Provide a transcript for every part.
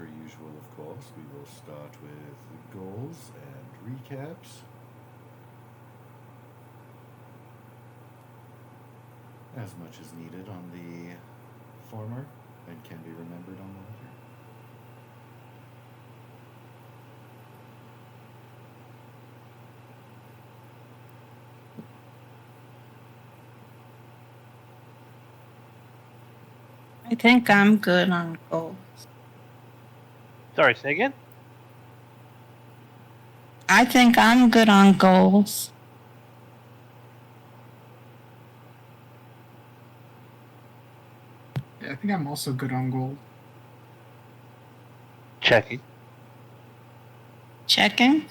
per usual, of course, we will start with goals and recaps. As much as needed on the former and can be remembered on the latter. I think I'm good on goals. Sorry, say again? I think I'm good on goals. Yeah, I think I'm also good on gold. Checking. Checking?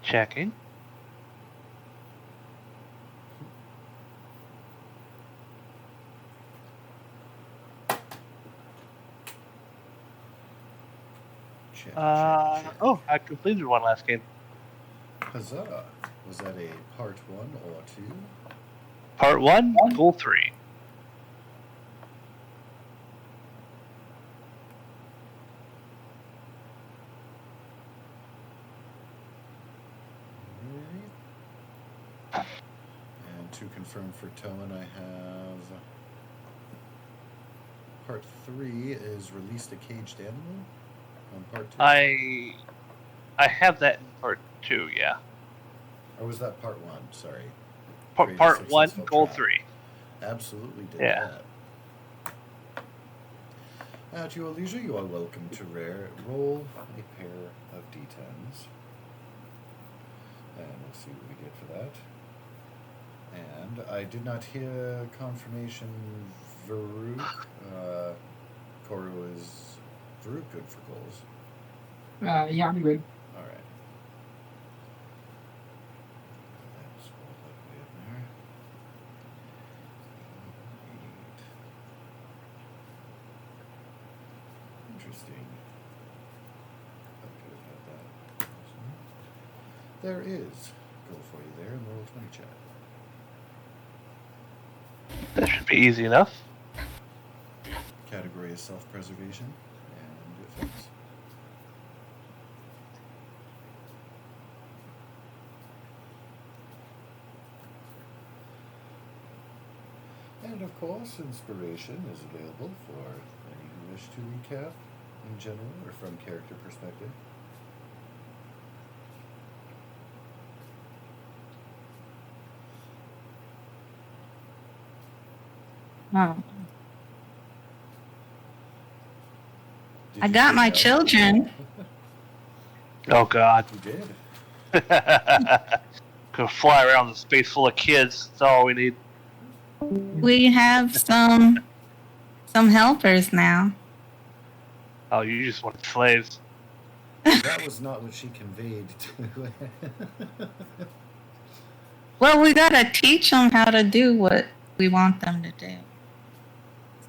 Checking. Check. Oh, I completed one last game. Huzzah! Was that a part 1 or 2? Part 1, goal 3. And to confirm for Toan, I have part 3 is released a caged animal on part 2. I have that in part 2, yeah. Or was that part 1? Sorry. Part 1, goal 3. Absolutely did Yeah. that. At your leisure, you are welcome to roll a pair of d10s. And we'll see what we get for that. And I did not hear confirmation Varuk. Koru, is Varuk good for goals? Yeah, I'm good. Alright. Let's roll that way in there. 8. Interesting. I could have had that. There is goal for you there in the Roll20 chat. That should be easy enough. Category is self-preservation and defense. And of course, inspiration is available for any who wish to recap in general or from character perspective. Oh. I got my children. Oh, God. You did? Could fly around the space full of kids. That's all we need. We have some helpers now. Oh, you just want slaves. That was not what she conveyed to Well, we gotta teach them how to do what we want them to do.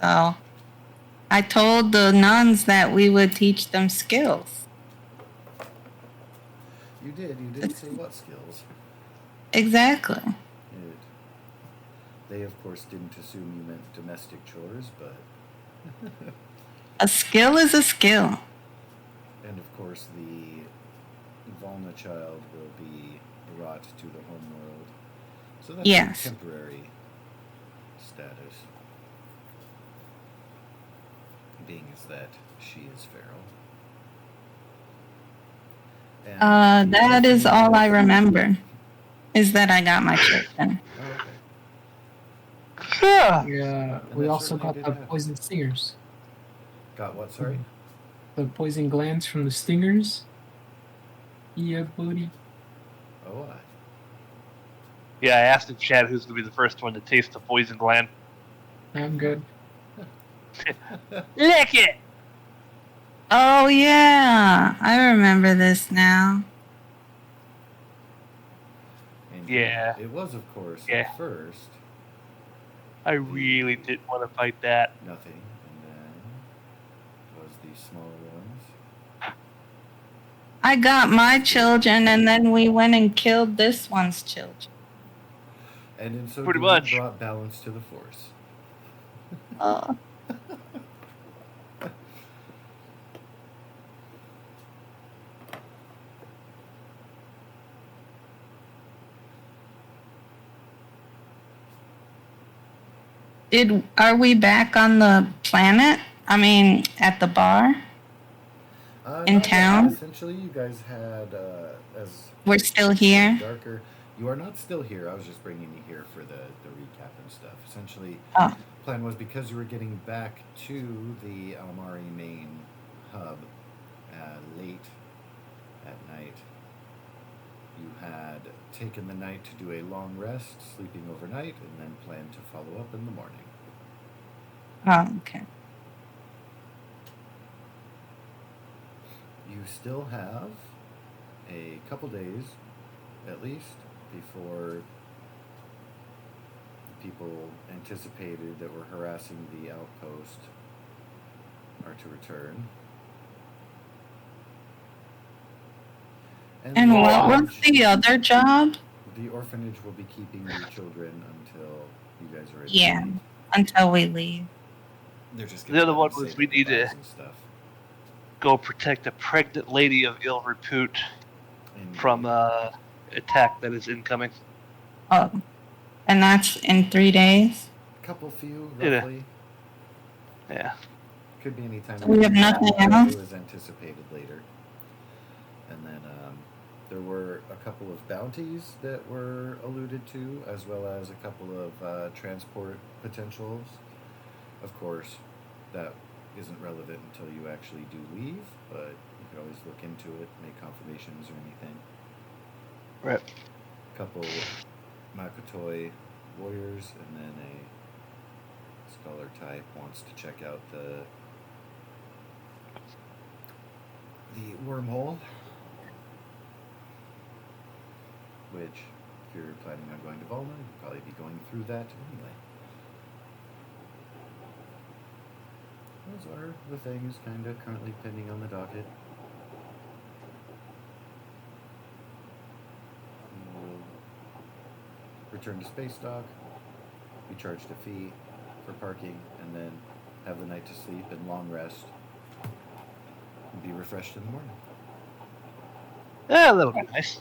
So I told the nuns that we would teach them skills. You did say what skills? Exactly. They, of course, didn't assume you meant domestic chores, but... A skill is a skill. And, of course, the Volna child will be brought to the homeworld. So that's a temporary status. Being as that she is feral. That is all I remember. Is that I got my children. Oh, okay. Yeah, we also got the poison stingers. Got what, sorry? The poison glands from the stingers. Yeah, buddy. Oh, Yeah, I asked in chat who's going to be the first one to taste the poison gland. I'm good. Lick it! Oh, yeah. I remember this now. And yeah. It was, of course, yeah. at first. I really didn't want to fight that. Nothing. And then it was the smaller ones. I got my children, and then we went and killed this one's children. And in so pretty doing, much brought balance to the force. Oh. Are we back on the planet? I mean, at the bar? In Not yet. town? Essentially, you guys had as We're still it's getting here? darker. You are not still here. I was just bringing you here for the recap and stuff. Essentially, Oh, plan was because you were getting back to the Almari main hub late at night. You had taken the night to do a long rest, sleeping overnight, and then planned to follow up in the morning. okay. You still have a couple days, at least, before the people anticipated that were harassing the outpost are to return. And the what was orphanage- the other job? The orphanage will be keeping your children until you guys are able Yeah. to leave. Until we leave. They're just The other gonna one say was their we need to goodbyes and stuff. go protect a pregnant lady of ill repute Indeed. from attack that is incoming. Oh, and that's in 3 days? Couple few, Yeah. roughly. Yeah. Could be any time. So we have nothing else? It was anticipated later. And then there were a couple of bounties that were alluded to, as well as a couple of transport potentials. Of course, that isn't relevant until you actually do leave, but you can always look into it, make confirmations or anything. Right. A couple Makotoi warriors, and then a scholar type wants to check out the wormhole, which, if you're planning on going to Volna, you'll probably be going through that anyway. Those are the things kind of currently pending on the docket. We'll return to space dock, be charged a fee for parking, and then have the night to sleep and long rest, and be refreshed in the morning. Yeah, that'll be nice.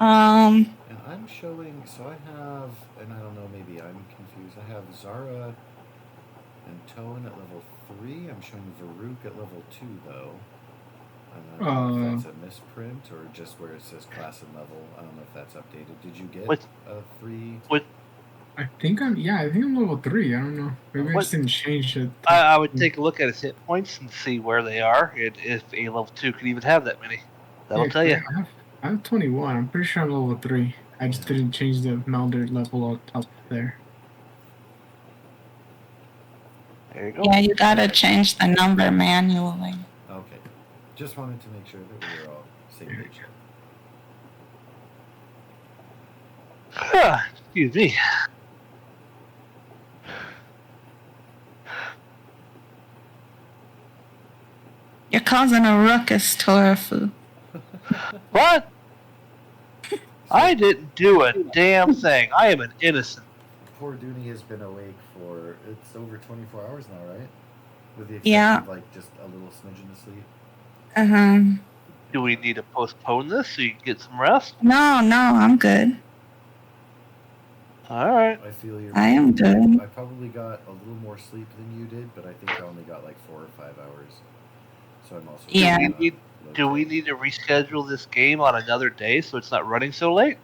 And I'm showing, so I have, and I don't know, maybe I'm confused. I have Zara and Tone at level 3. I'm showing Varuk at level 2, though. I don't know if that's a misprint or just where it says class and level. I don't know if that's updated. Did you get a 3? I think I'm level 3. I don't know. Maybe I just didn't change it. I would take a look at his hit points and see where they are, and if a level 2 could even have that many. That'll tell you. I have 21. I'm pretty sure I'm level 3. I just didn't change the Melder level up there. There you go. Yeah, you gotta change the number manually. Okay. Just wanted to make sure that we were all same page. Excuse me. You're causing a ruckus, Torafu. What? I didn't do a damn thing. I am an innocent. Poor Dooney has been awake for, it's over 24 hours now, right? With the exception Yeah. of like just a little smidgen of sleep. Do we need to postpone this so you can get some rest? No, I'm good. Alright. I feel you're. I am good. I probably got a little more sleep than you did, but I think I only got like 4 or 5 hours. So I'm also. Yeah. Do we need to reschedule this game on another day so it's not running so late?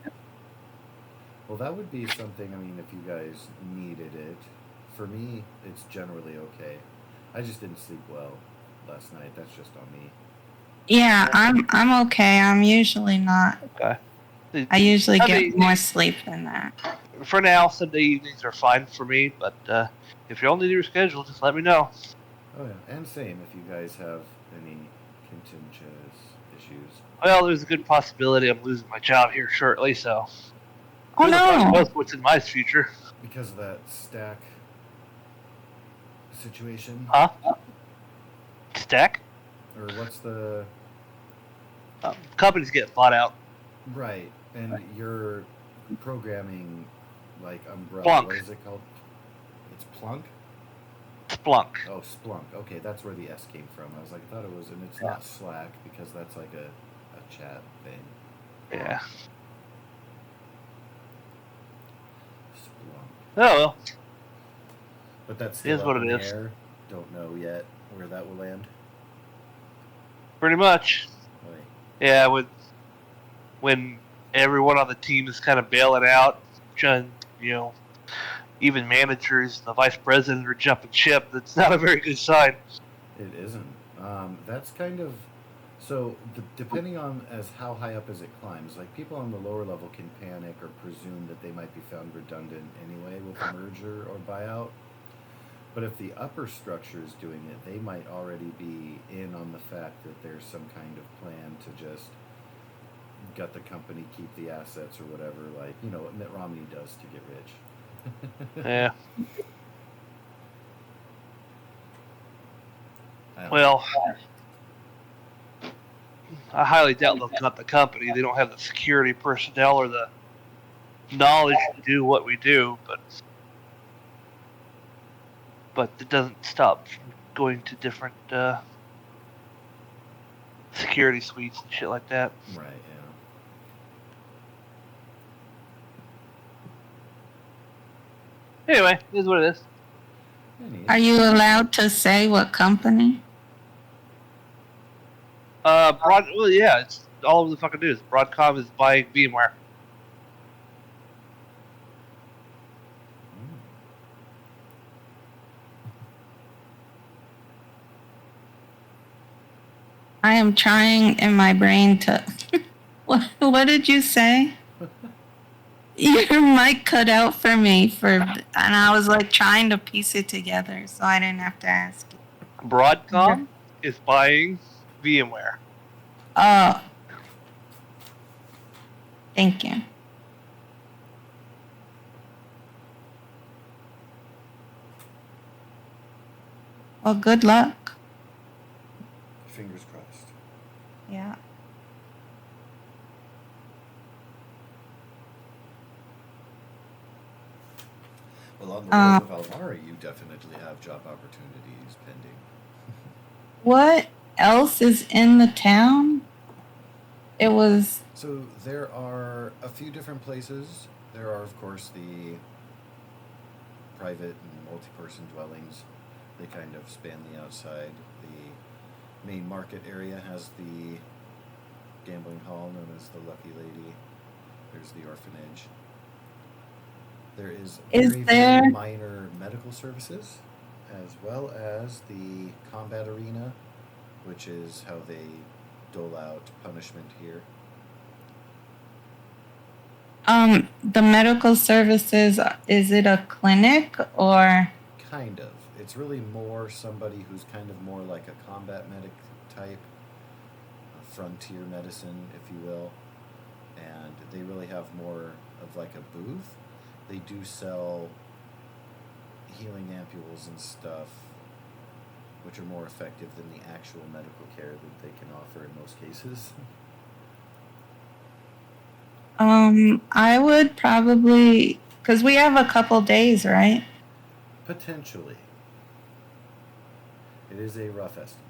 Well, that would be something. I mean, if you guys needed it. For me, it's generally okay. I just didn't sleep well last night. That's just on me. Yeah, I'm okay. I'm usually not. Okay. I usually get mean, more sleep than that. For now, Sunday evenings are fine for me, but if you all need to reschedule, just let me know. Oh yeah, and same if you guys have any contingent issues. Well, there's a good possibility I'm losing my job here shortly, so. Oh Who the fuck no! knows what's in my future? Because of that stack situation. Huh? Stack? Or what's the Companies get bought out. right? And you're programming like umbrella. Plunk. What is it called? It's Plunk. Splunk. Oh, Splunk. Okay, that's where the S came from. I was like, I thought it was, and it's Yeah. not Slack because that's like a chat thing. Yeah. Splunk. Oh well. But that's It still is up what in it the is. air. Don't know yet where that will land. Pretty much. Like, Yeah, when everyone on the team is kind of bailing out, trying, even managers, the vice president are jumping ship. That's not a very good sign. it isn't. That's kind of so. Depending on as how high up as it climbs, like people on the lower level can panic or presume that they might be found redundant anyway with a merger or buyout. But if the upper structure is doing it, they might already be in on the fact that there's some kind of plan to just gut the company, keep the assets or whatever, like, what Mitt Romney does to get rich. Yeah. Well, I highly doubt they'll cut the company. They don't have the security personnel or the knowledge to do what we do, but it doesn't stop from going to different security suites and shit like that. right, yeah. Anyway, it is what it is. Are you allowed to say what company? Well, yeah, it's all over the fucking news. Broadcom is buying VMware. I am trying in my brain to. What did you say? Your mic cut out for me and I was like trying to piece it together, so I didn't have to ask you. Broadcom is buying VMware. Oh, thank you. Well, good luck. Fingers crossed. Yeah. Well, on the world of Almari, you definitely have job opportunities pending. What else is in the town? It was. So there are a few different places. There are, of course, the private and multi-person dwellings. They kind of span the outside. The main market area has the gambling hall known as the Lucky Lady. There's the orphanage. There is very minor medical services, as well as the combat arena, which is how they dole out punishment here. The medical services, is it a clinic or? Kind of. It's really more somebody who's kind of more like a combat medic type, a frontier medicine, if you will. And they really have more of like a booth. They do sell healing ampules and stuff, which are more effective than the actual medical care that they can offer in most cases. I would probably, because we have a couple days, right? Potentially. It is a rough estimate.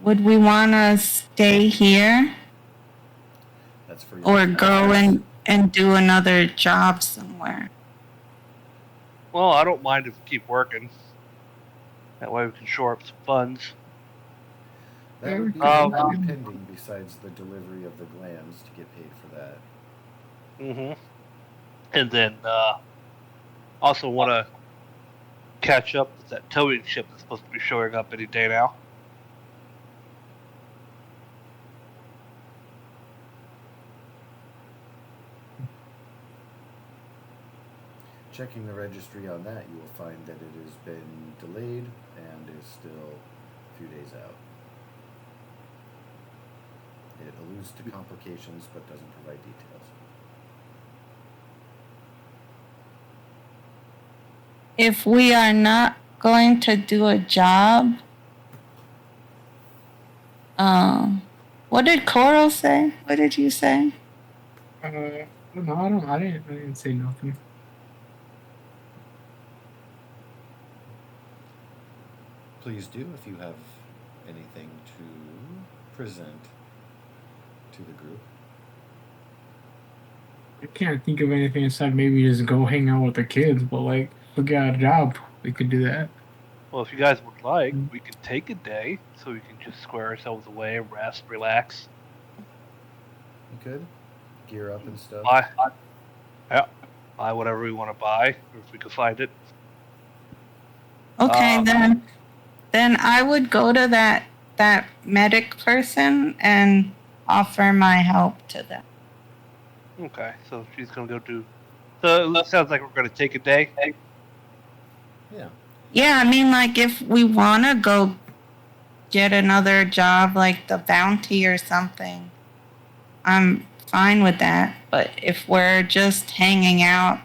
Would we want to stay here That's for you. or go and do another job somewhere? Well, I don't mind if we keep working. That way we can shore up some funds. That would be pending besides the delivery of the glands to get paid for that. Mm-hmm. And then also want to catch up with that towing ship that's supposed to be showing up any day now. Checking the registry on that, you will find that it has been delayed and is still a few days out. It alludes to complications but doesn't provide details. If we are not going to do a job, what did Coral say? What did you say? No, I didn't say nothing. please do if you have anything to present to the group. I can't think of anything aside maybe just go hang out with the kids, but like if we got a job, we could do that. Well, if you guys would like, we could take a day so we can just square ourselves away, rest, relax. You could gear up and stuff. Buy whatever we want to buy, or if we can find it. Okay, then I would go to that medic person and offer my help to them. Okay, so she's gonna go do. So it sounds like we're gonna take a day. Yeah. Yeah, I mean, like if we want to go get another job, like the bounty or something, I'm fine with that. But if we're just hanging out,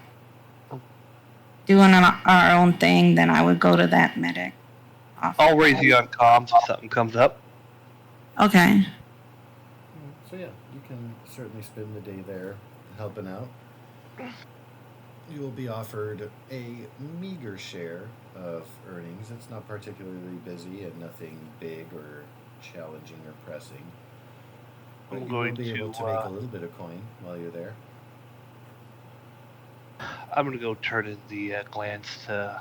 doing our own thing, then I would go to that medic. I'll raise you on comms if something comes up. Okay. So yeah, you can certainly spend the day there helping out. You will be offered a meager share of earnings. It's not particularly busy and nothing big or challenging or pressing. But I'm you will going be able to, to make a little bit of coin while you're there. I'm gonna go turn in the glance to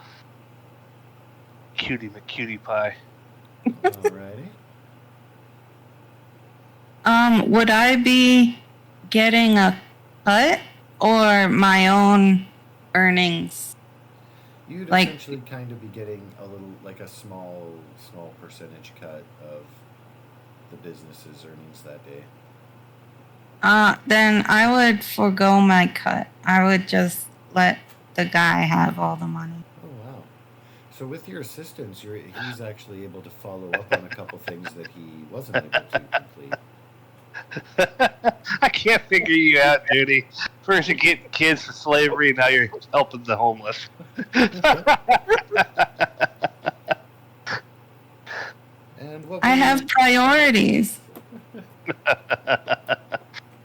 Cutie McCutie Pie. Alrighty. Would I be getting a cut or my own earnings? You'd Like- essentially kind of be getting a little, like a small percentage cut of the business's earnings that day. Then I would forego my cut. I would just let the guy have all the money. Oh wow! So with your assistance, he's actually able to follow up on a couple things that he wasn't able to complete. I can't figure you out, Judy. First you're getting kids for slavery, now you're helping the homeless. And what I have priorities.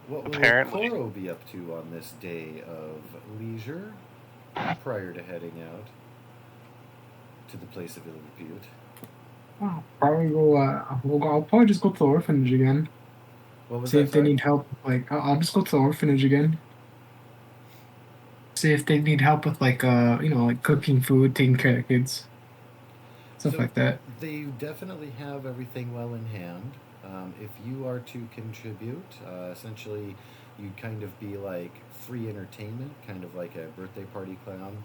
What will Apparently. Koro be up to on this day of leisure prior to heading out to the place of ill repute? Oh, probably go. I'll probably just go to the orphanage again. What was See that? if they need help. Like, I'll just go to the orphanage again. See if they need help with like like cooking food, taking care of kids, stuff So- like that. They definitely have everything well in hand. If you are to contribute, essentially, you'd kind of be like free entertainment, kind of like a birthday party clown.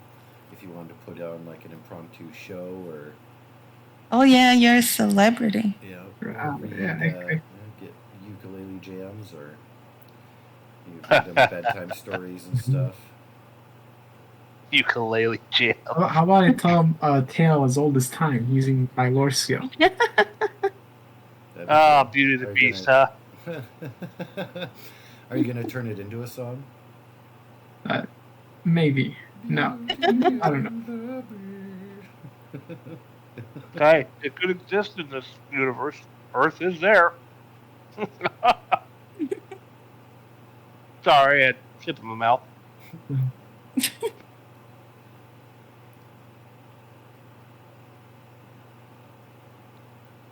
If you wanted to put on like an impromptu show or Oh yeah, you're a celebrity. get ukulele jams or you read them bedtime stories and stuff. Ukulele jam. How about I tell them a tale as old as time using my lore skill? That'd be Ah, cool. Beauty and the Are you Beast, gonna- huh? Are you gonna turn it into a song? Maybe. No. I don't know. Okay, it could exist in this universe. Earth is there. Sorry, I had tip in my mouth.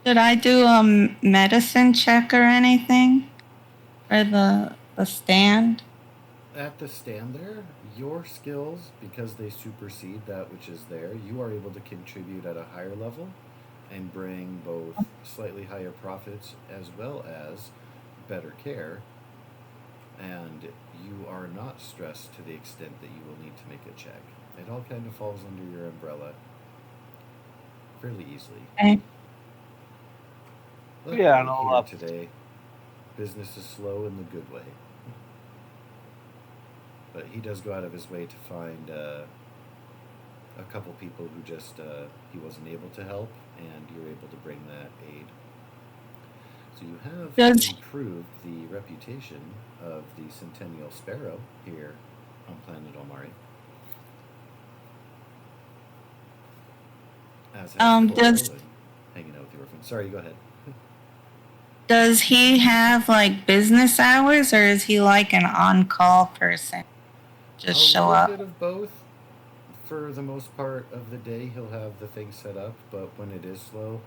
Should I do a medicine check or anything for the stand? At the stand there, your skills, because they supersede that which is there, you are able to contribute at a higher level and bring both slightly higher profits as well as better care. And you are not stressed to the extent that you will need to make a check. It all kind of falls under your umbrella fairly easily. Okay. Look, Yeah, we're and I'll, here today. Business is slow in the good way. But he does go out of his way to find a couple people who just he wasn't able to help, and you're able to bring that aid. So you have improved the reputation of the Centennial Sparrow here on planet Omari. As has Cole and hanging out with the orphan. Sorry, go ahead. Does he have like business hours, or is he like an on-call person? Just show A up. little bit of both. For the most part of the day, he'll have the thing set up, but when it is slow,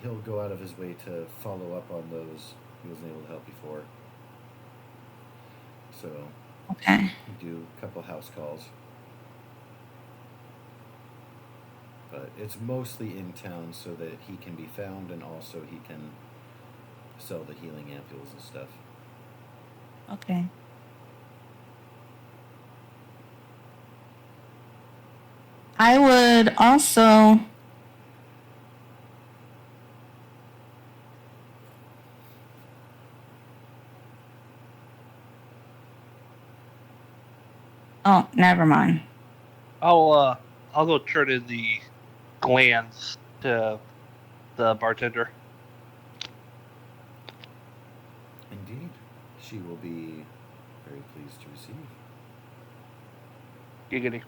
he'll go out of his way to follow up on those he wasn't able to help before. So, Okay. do a couple house calls. But it's mostly in town so that he can be found and also he can sell the healing ampules and stuff. Okay. I would also. Oh, never mind. I'll go turn in the glands to the bartender. Indeed, she will be very pleased to receive. Giggity.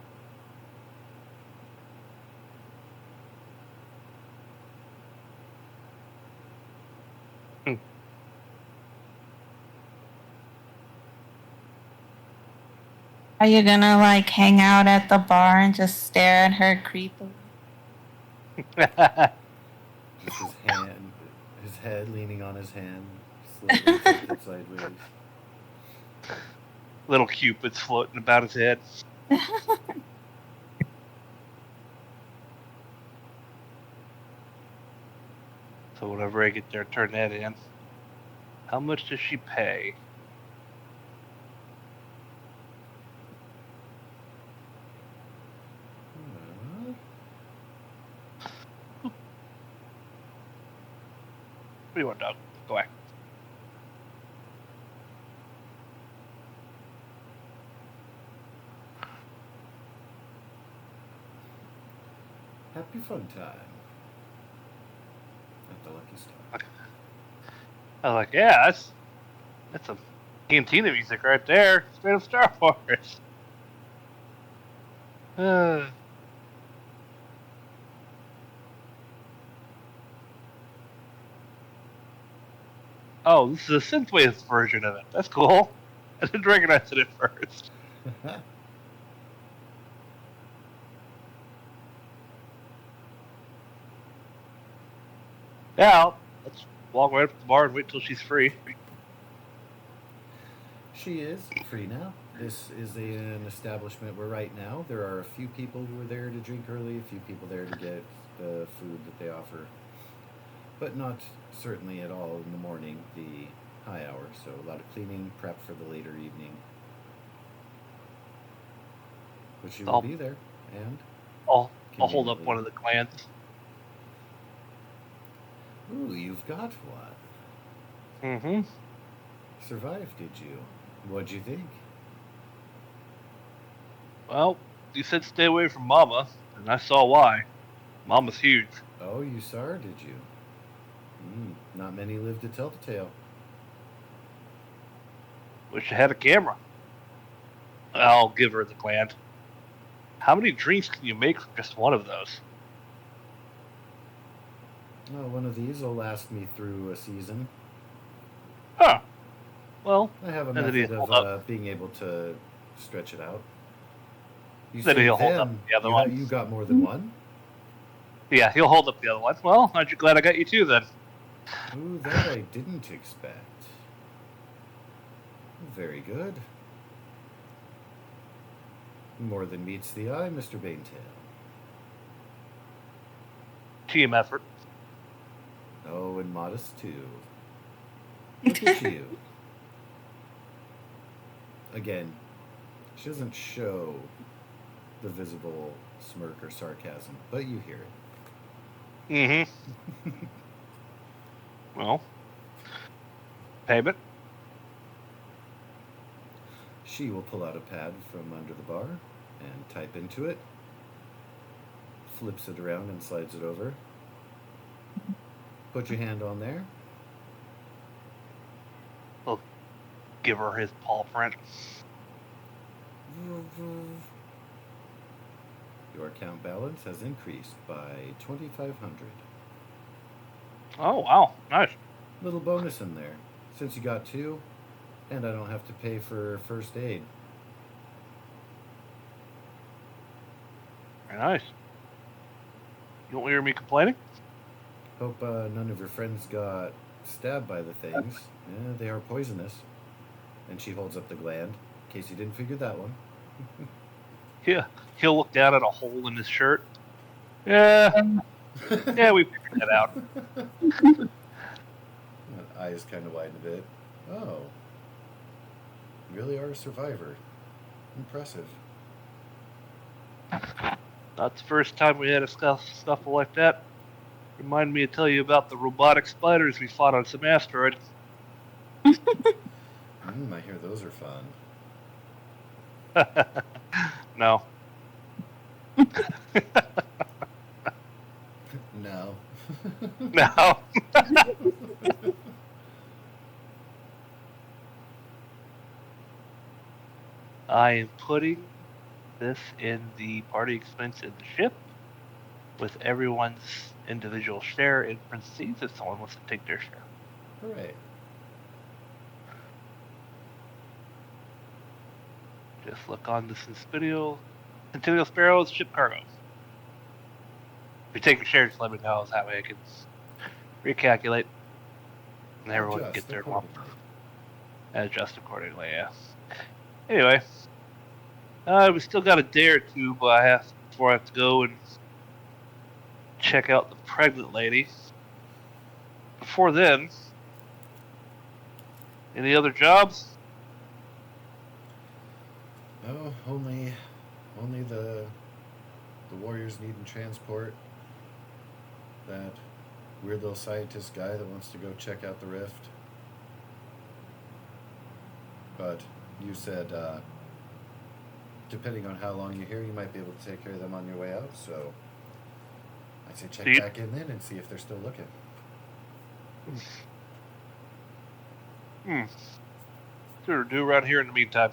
Are you gonna like hang out at the bar and just stare at her creepily? Just his head leaning on his hand, slightly tilted sideways. Little cupids floating about his head. So whenever I get there, turn that in. How much does she pay? What do you want, dog? Go away. Happy fun time at the Lucky Star. I was like, yeah, that's some cantina music right there. Straight up Star Wars. Oh, this is a synthwave version of it. That's cool. I didn't recognize it at first. Yeah, let's walk right up to the bar and wait till she's free. She is free now. This is an establishment where right now there are a few people who are there to drink early, a few people there to get the food that they offer, but not certainly at all in the morning, the high hour. So a lot of cleaning, prep for the later evening. But she will be there, and I'll hold up one of the clans. Ooh, you've got one. Mm-hmm. Survived, did you? What'd you think? Well, you said stay away from Mama, and I saw why. Mama's huge. Oh, you saw her, did you? Not many live to tell the tale. Wish I had a camera. I'll give her the gland. How many drinks can you make from just one of those? Oh, one of these will last me through a season. Huh. Well, I have a method of being able to stretch it out. Then he'll hold up the other one. You got more than one? Yeah, he'll hold up the other one. Well, aren't you glad I got you two then? Ooh, that I didn't expect. Very good. More than meets the eye, Mr. Baintail. Team effort. Oh, and modest too. Look at you. Again, she doesn't show the visible smirk or sarcasm, but you hear it. Mm-hmm. Well, payment. She will pull out a pad from under the bar and type into it, flips it around and slides it over. Put your hand on there. We'll give her his paw print. Your account balance has increased by 2,500. Oh, wow. Nice. Little bonus in there. Since you got two, and I don't have to pay for first aid. Very nice. You won't hear me complaining? Hope none of your friends got stabbed by the things. Yeah, they are poisonous. And she holds up the gland, in case you didn't figure that one. Yeah. He'll look down at a hole in his shirt. Yeah, we figured that out. Eyes kind of widen a bit. Oh. You really are a survivor. Impressive. Not the first time we had a scuffle like that. Remind me to tell you about the robotic spiders we fought on some asteroid. I hear those are fun. No. No. No. I am putting this in the party expense in the ship with everyone's individual share in parentheses if someone wants to take their share. Hooray. Just look on this video. Centennial Sparrows, ship cargo. If you take your share, just let me know so that way I can recalculate. And everyone can get their lump. Adjust accordingly, yeah. Anyway, we still got a day or two before I have to go and check out the pregnant lady. Before then, any other jobs? Oh, only the warriors needing transport. That weird little scientist guy that wants to go check out the rift. But you said, depending on how long you're here, you might be able to take care of them on your way out. So I'd say check back in then and see if they're still looking. Sure, do around here in the meantime.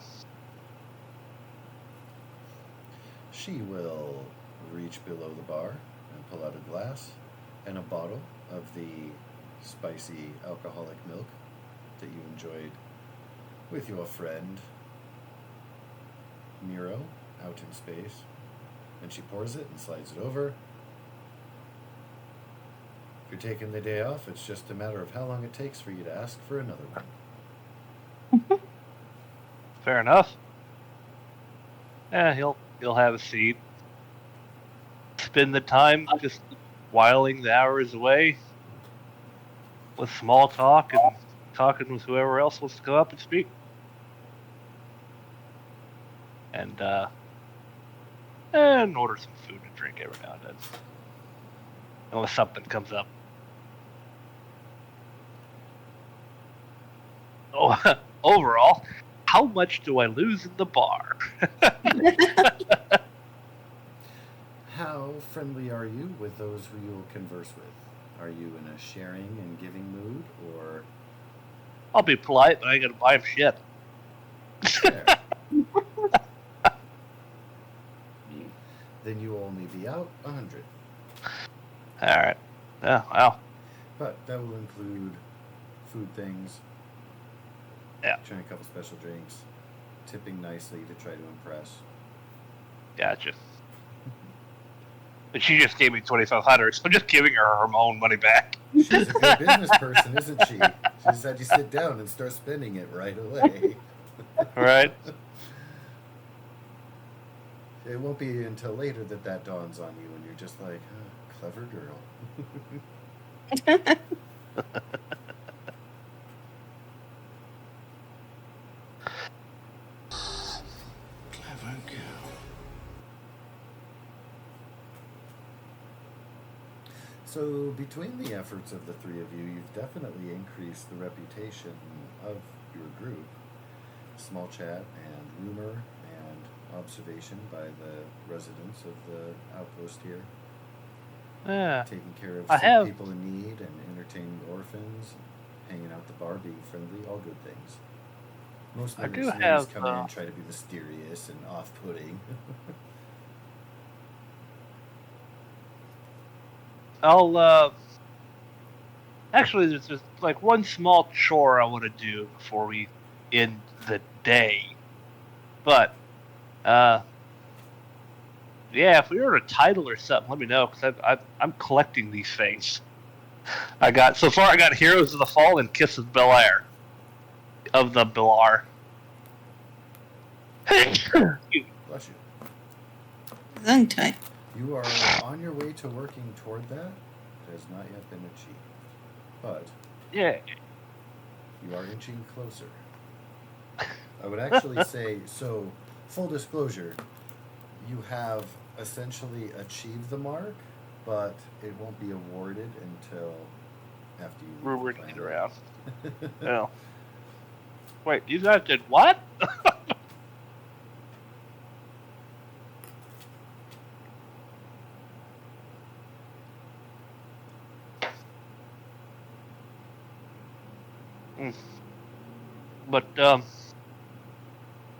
She will reach below the bar and pull out a glass and a bottle of the spicy alcoholic milk that you enjoyed with your friend Miro out in space. And she pours it and slides it over. If you're taking the day off, it's just a matter of how long it takes for you to ask for another one. Fair enough. Yeah, he'll have a seat. Spend the time just whiling the hours away with small talk and talking with whoever else wants to go up and speak. And order some food and drink every now and then. Unless something comes up. Oh, overall, how much do I lose in the bar? How friendly are you with those who you'll converse with? Are you in a sharing and giving mood, or... I'll be polite, but I ain't gonna buy him shit. Fair. Then you will only be out 100. Alright. Yeah, wow. But that will include food things, trying a couple special drinks, tipping nicely to try to impress. Gotcha. But she just gave me $2,500, so I'm just giving her her own money back. She's a good business person, isn't she? She just had you sit down and start spending it right away. Right. It won't be until later that dawns on you, and you're just like, oh, clever girl. Clever girl. So, between the efforts of the three of you, you've definitely increased the reputation of your group. Small chat and rumor and observation by the residents of the outpost here. Yeah. Taking care of sick people in need and entertaining orphans, hanging out at the bar, being friendly, all good things. Most members come in and try to be mysterious and off-putting. Actually, there's just like one small chore I want to do before we end the day. But Yeah, if we were a title or something, let me know, because I'm collecting these things. So far I got Heroes of the Fall and Kiss of Bel-Air. Of the Belar. Bless you. Gesundheit. You are on your way to working toward that. It has not yet been achieved. But Yeah. you are inching closer. I would actually say, so, full disclosure, you have essentially achieved the mark, but it won't be awarded until after you Rumored to get around. No. Wait, you guys did what? But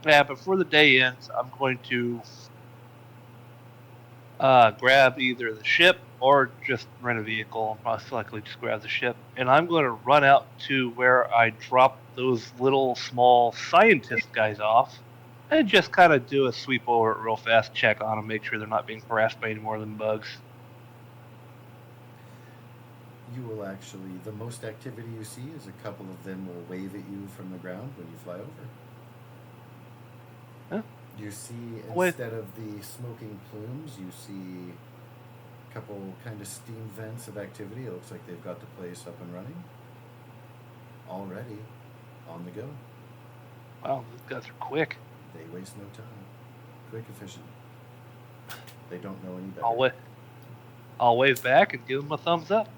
yeah, before the day ends, I'm going to grab either the ship or just rent a vehicle. I'll most likely just grab the ship, and I'm going to run out to where I dropped those little small scientist guys off, and just kind of do a sweep over it real fast, check on them, make sure they're not being harassed by any more than bugs. You will actually, the most activity you see is a couple of them will wave at you from the ground when you fly over. Huh? You see, Wait. instead of the smoking plumes, you see a couple kind of steam vents of activity. It looks like they've got the place up and running. Already on the go. Wow, these guys are quick. They waste no time. Quick, efficient. They don't know any better. I'll wave back and give them a thumbs up.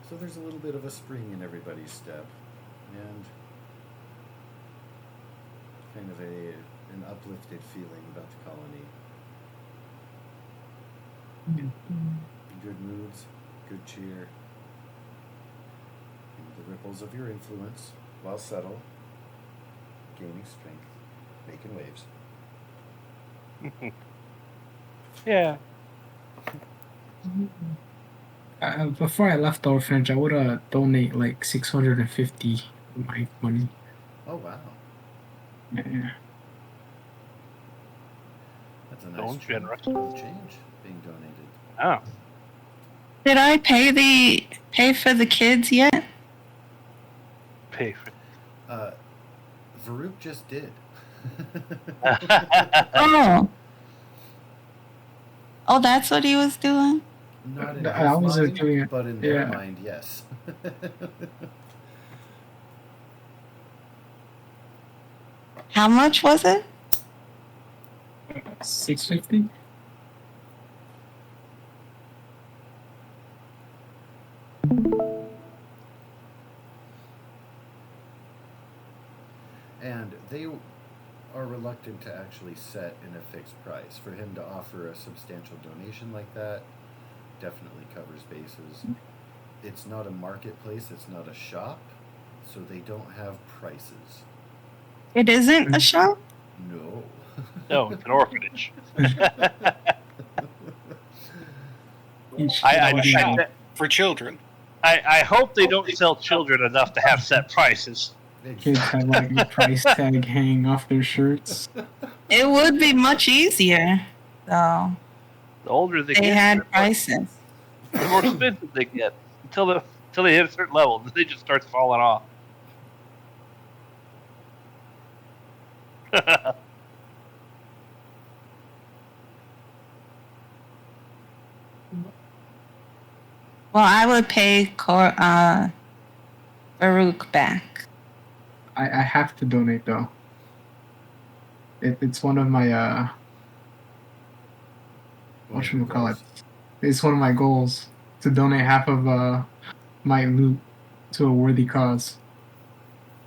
So there's a little bit of a spring in everybody's step, and kind of an uplifted feeling about the colony. Good moods, good cheer, and the ripples of your influence, while subtle, gaining strength, making waves. Yeah. Before I left the orphanage, I would donate like 650 of my money. Oh wow, Yeah. that's a So nice generous. change being donated. Oh. Did I pay for the kids yet? Pay for Varuk just did. Oh. Oh, that's what he was doing? Not in I his was mind, doing it. but in their Yeah. mind, yes. How much was it? 650. And they are reluctant to actually set in a fixed price. For him to offer a substantial donation like that definitely covers bases. It's not a marketplace, it's not a shop, so they don't have prices. It isn't a shop? No. No, it's an orphanage. For children. I hope they don't sell children enough to have set prices. Kids have like a price tag hanging off their shirts. It would be much easier, though. The older they They get, had prices. the more expensive they get until they hit a certain level. Then they just start falling off. Well, I would pay Baruch back. I have to donate though. It's one of my whatchamacallit. It's one of my goals to donate half of my loot to a worthy cause.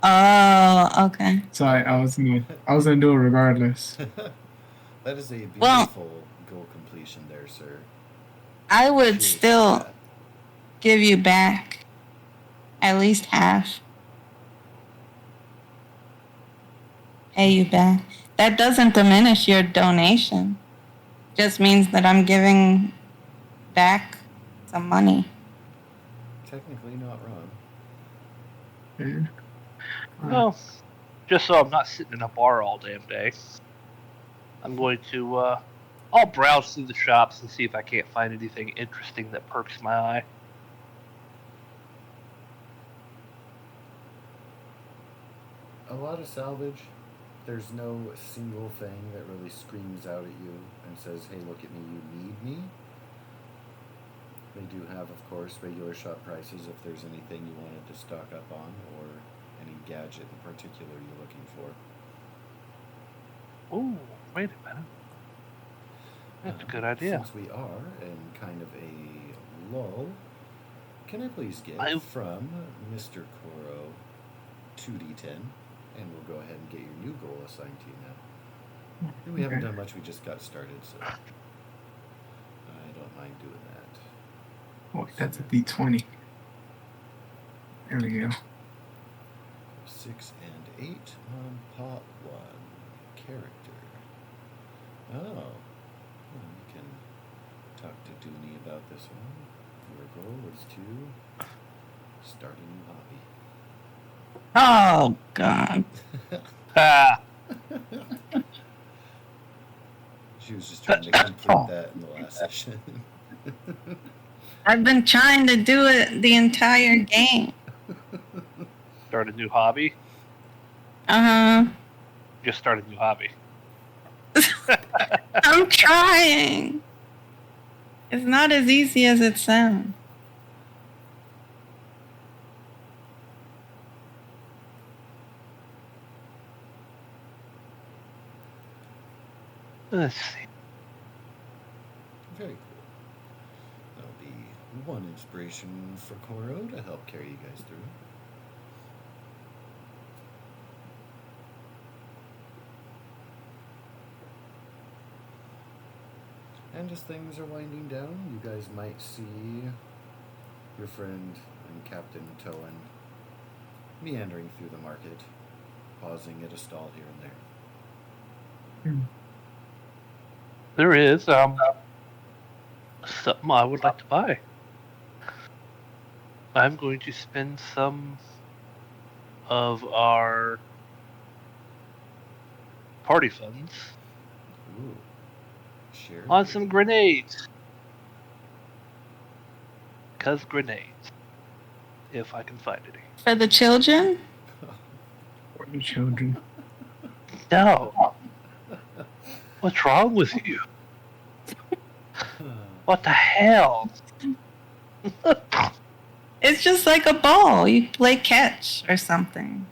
Oh, okay. So I was gonna do it regardless. That is a beautiful Well, goal completion there, sir. I would Cheers to still that. give you back at least half. Pay you back. That doesn't diminish your donation. just means that I'm giving back some money. Technically not wrong. Well, just so I'm not sitting in a bar all damn day, I'm going to, I'll browse through the shops and see if I can't find anything interesting that perks my eye. A lot of salvage. There's no single thing that really screams out at you and says, hey, look at me, you need me. They do have, of course, regular shop prices if there's anything you wanted to stock up on or any gadget in particular you're looking for. Oh, wait a minute. That's a good idea. Since we are in kind of a lull, can I please get from Mr. Koro 2d10, and we'll go ahead and get your new goal assigned to you now. And we haven't done much, we just got started, so I don't mind doing that. Oh, that's a d20. There we go. 6 and 8 on pot 1. Character. Oh. Well, you can talk to Dooney about this one. Your goal was to start a new hobby. Oh, God. She was just trying to complete that in the last session. I've been trying to do it the entire game. Start a new hobby? Uh-huh. Just start a new hobby. I'm trying. It's not as easy as it sounds. Let's see. Very cool. That'll be one inspiration for Koro to help carry you guys through. And as things are winding down, you guys might see your friend and Captain Toan meandering through the market, pausing at a stall here and there. There is something I would like to buy. I'm going to spend some of our party funds Ooh. Share on some grenades. Because grenades. If I can find any. For the children? For the children. No. What's wrong with you? What the hell? It's just like a ball. You play catch or something.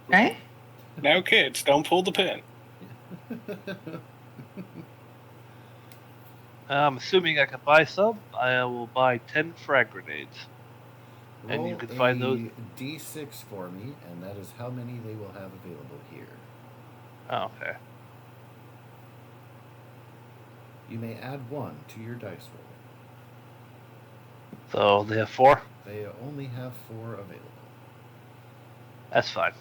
Right? Now, kids, don't pull the pin. I'm assuming I can buy some. I will buy 10 frag grenades. Roll And you can find those. D6 for me, and that is how many they will have available here. Oh, okay. You may add 1 to your dice roll. So they have 4? They only have 4 available. That's fine.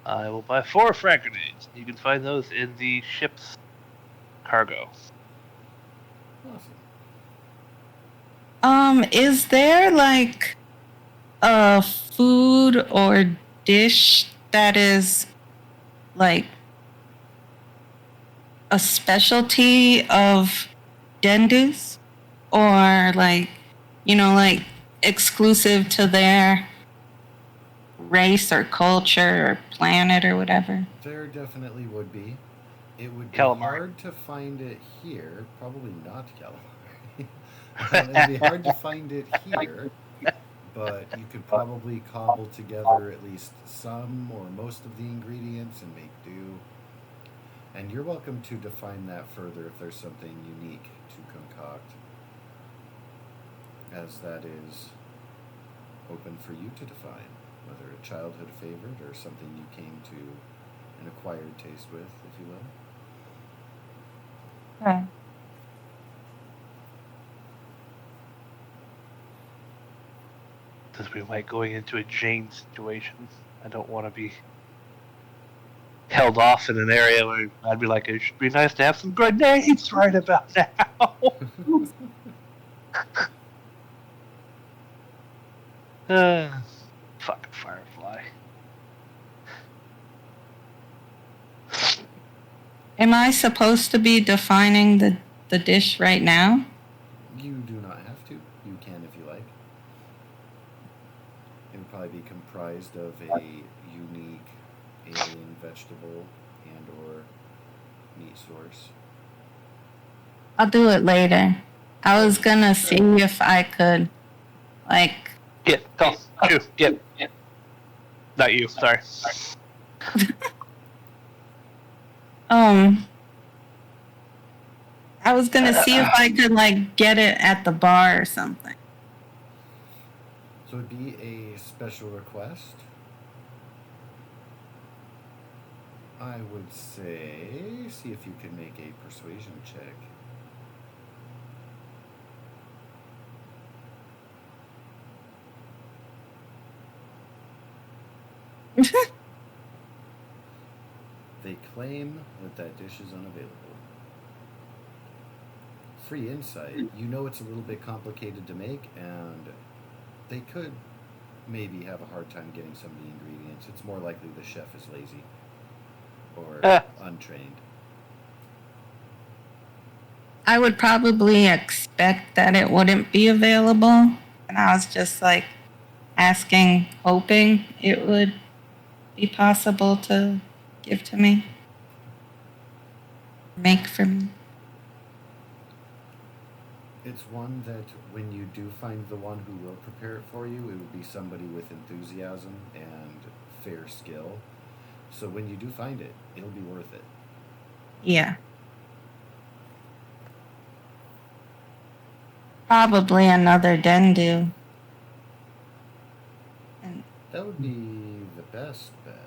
I will buy 4 frag grenades. You can find those in the ship's cargo. Awesome. Is there like a food or dish that is like a specialty of Dendus, or like, like exclusive to their race or culture or planet or whatever? There definitely would be. It would be Calamari. hard to find it here. Probably not calamari. It'd be hard to find it here, but you could probably cobble together at least some or most of the ingredients and make do. And you're welcome to define that further if there's something unique to concoct, as that is open for you to define, whether a childhood favorite or something you came to an acquired taste with, if you will. Okay. Since we might going into a Jane situation, I don't want to be held off in an area where I'd be like, it should be nice to have some grenades right about now. Fucking Firefly. Am I supposed to be defining the dish right now? You do not have to. You can if you like. It would probably be comprised of a unique alien vegetable and or meat source. I'll do it later. I was gonna see if I could, like, Go. Shoot. Get. Not you, sorry. I was gonna see if I could, like, get it at the bar or something. So it would be a special request. I would say, see if you can make a persuasion check. They claim that dish is unavailable. Free insight, you know it's a little bit complicated to make, and they could maybe have a hard time getting some of the ingredients. It's more likely the chef is lazy or untrained. I would probably expect that it wouldn't be available, and I was just, like, asking, hoping it would be possible to give to me. Make for me. It's one that when you do find the one who will prepare it for you, it would be somebody with enthusiasm and fair skill. So when you do find it, it'll be worth it. Yeah. Probably another Dendu. And That would be the best bet.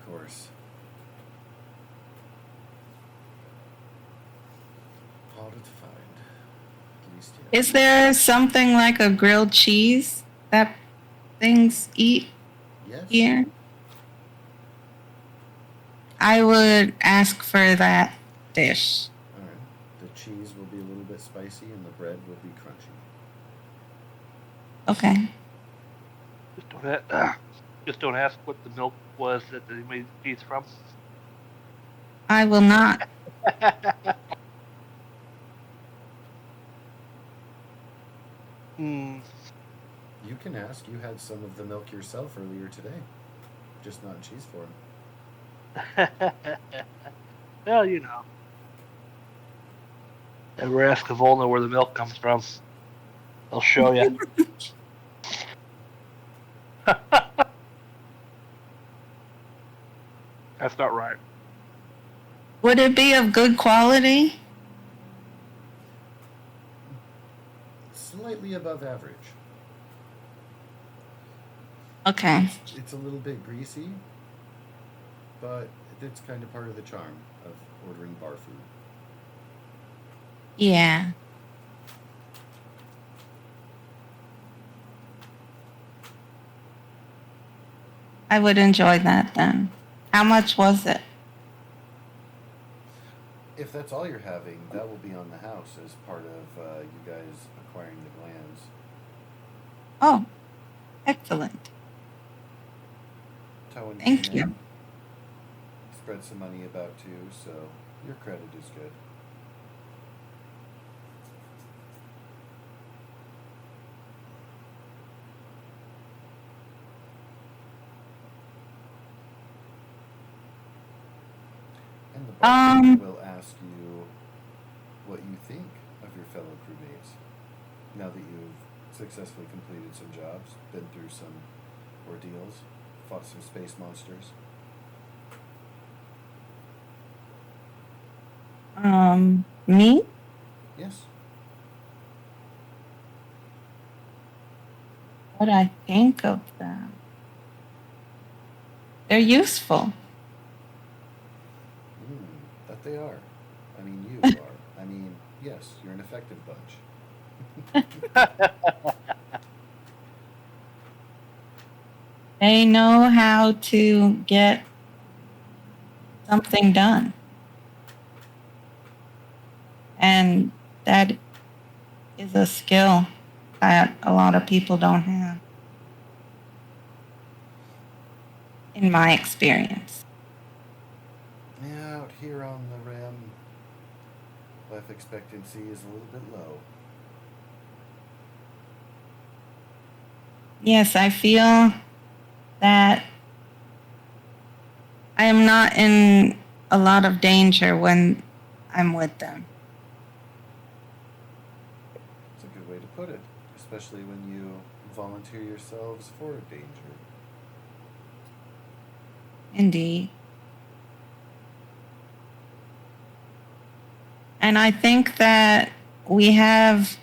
Of course. Harder to find. At least, yeah. is there something like a grilled cheese that things eat Yes. here? I would ask for that dish. All right. The cheese will be a little bit spicy and the bread will be crunchy. Okay. Just don't ask what the milk was that they made cheese from. I will not. Hmm. You can ask. You had some of the milk yourself earlier today. Just not in cheese form. Well, you know. Ever ask a Volna where the milk comes from? They'll show you. That's not right. Would it be of good quality? Slightly above average. Okay. It's a little bit greasy, but it's kind of part of the charm of ordering bar food. Yeah. I would enjoy that then. How much was it? If that's all you're having, that will be on the house as part of you guys acquiring the glands. Oh, excellent. Towan Thank came in, you. spread some money about too, so your credit is good. And the bartender will ask you what you think of your fellow crewmates now that you've successfully completed some jobs, been through some ordeals, fought some space monsters. Me? Yes. What I think of them. They're useful. That they are. I mean, you are. I mean, yes, you're an effective bunch. They know how to get something done. And that is a skill that a lot of people don't have, in my experience. Yeah, out here on the rim, life expectancy is a little bit low. Yes, I feel that I am not in a lot of danger when I'm with them. It's a good way to put it, especially when you volunteer yourselves for danger. Indeed. And I think that we have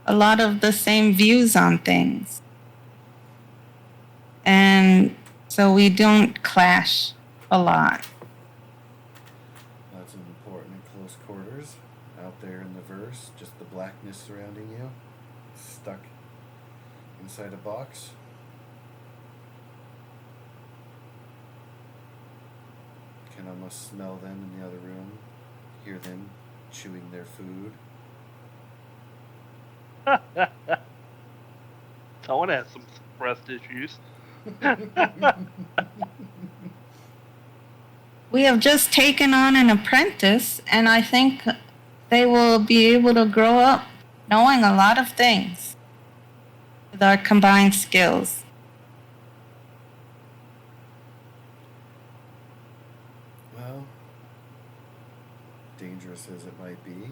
a lot of the same views on things. And so we don't clash a lot. That's important in close quarters. Out there in the verse, just the blackness surrounding you, stuck inside a box. Can almost smell them in the other room, hear them chewing their food. Someone has some breast issues. We have just taken on an apprentice, and I think they will be able to grow up knowing a lot of things with our combined skills. Well, dangerous as it might be,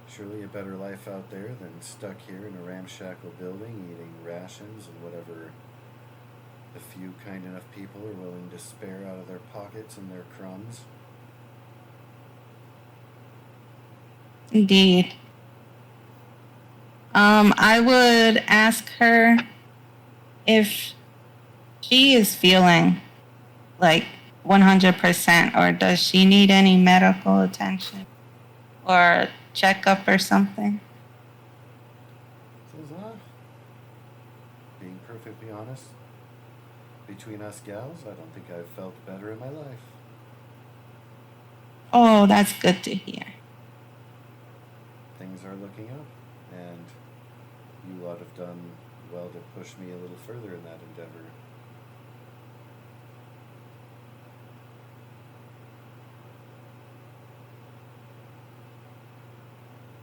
surely a better life out there than stuck here in a ramshackle building eating rations and whatever the few kind enough people are willing to spare out of their pockets and their crumbs. Indeed. I would ask her if she is feeling like 100%, or does she need any medical attention or checkup or something? Says, being perfectly honest, between us gals, I don't think I've felt better in my life. Oh, that's good to hear. Things are looking up, and you lot have done well to push me a little further in that endeavor.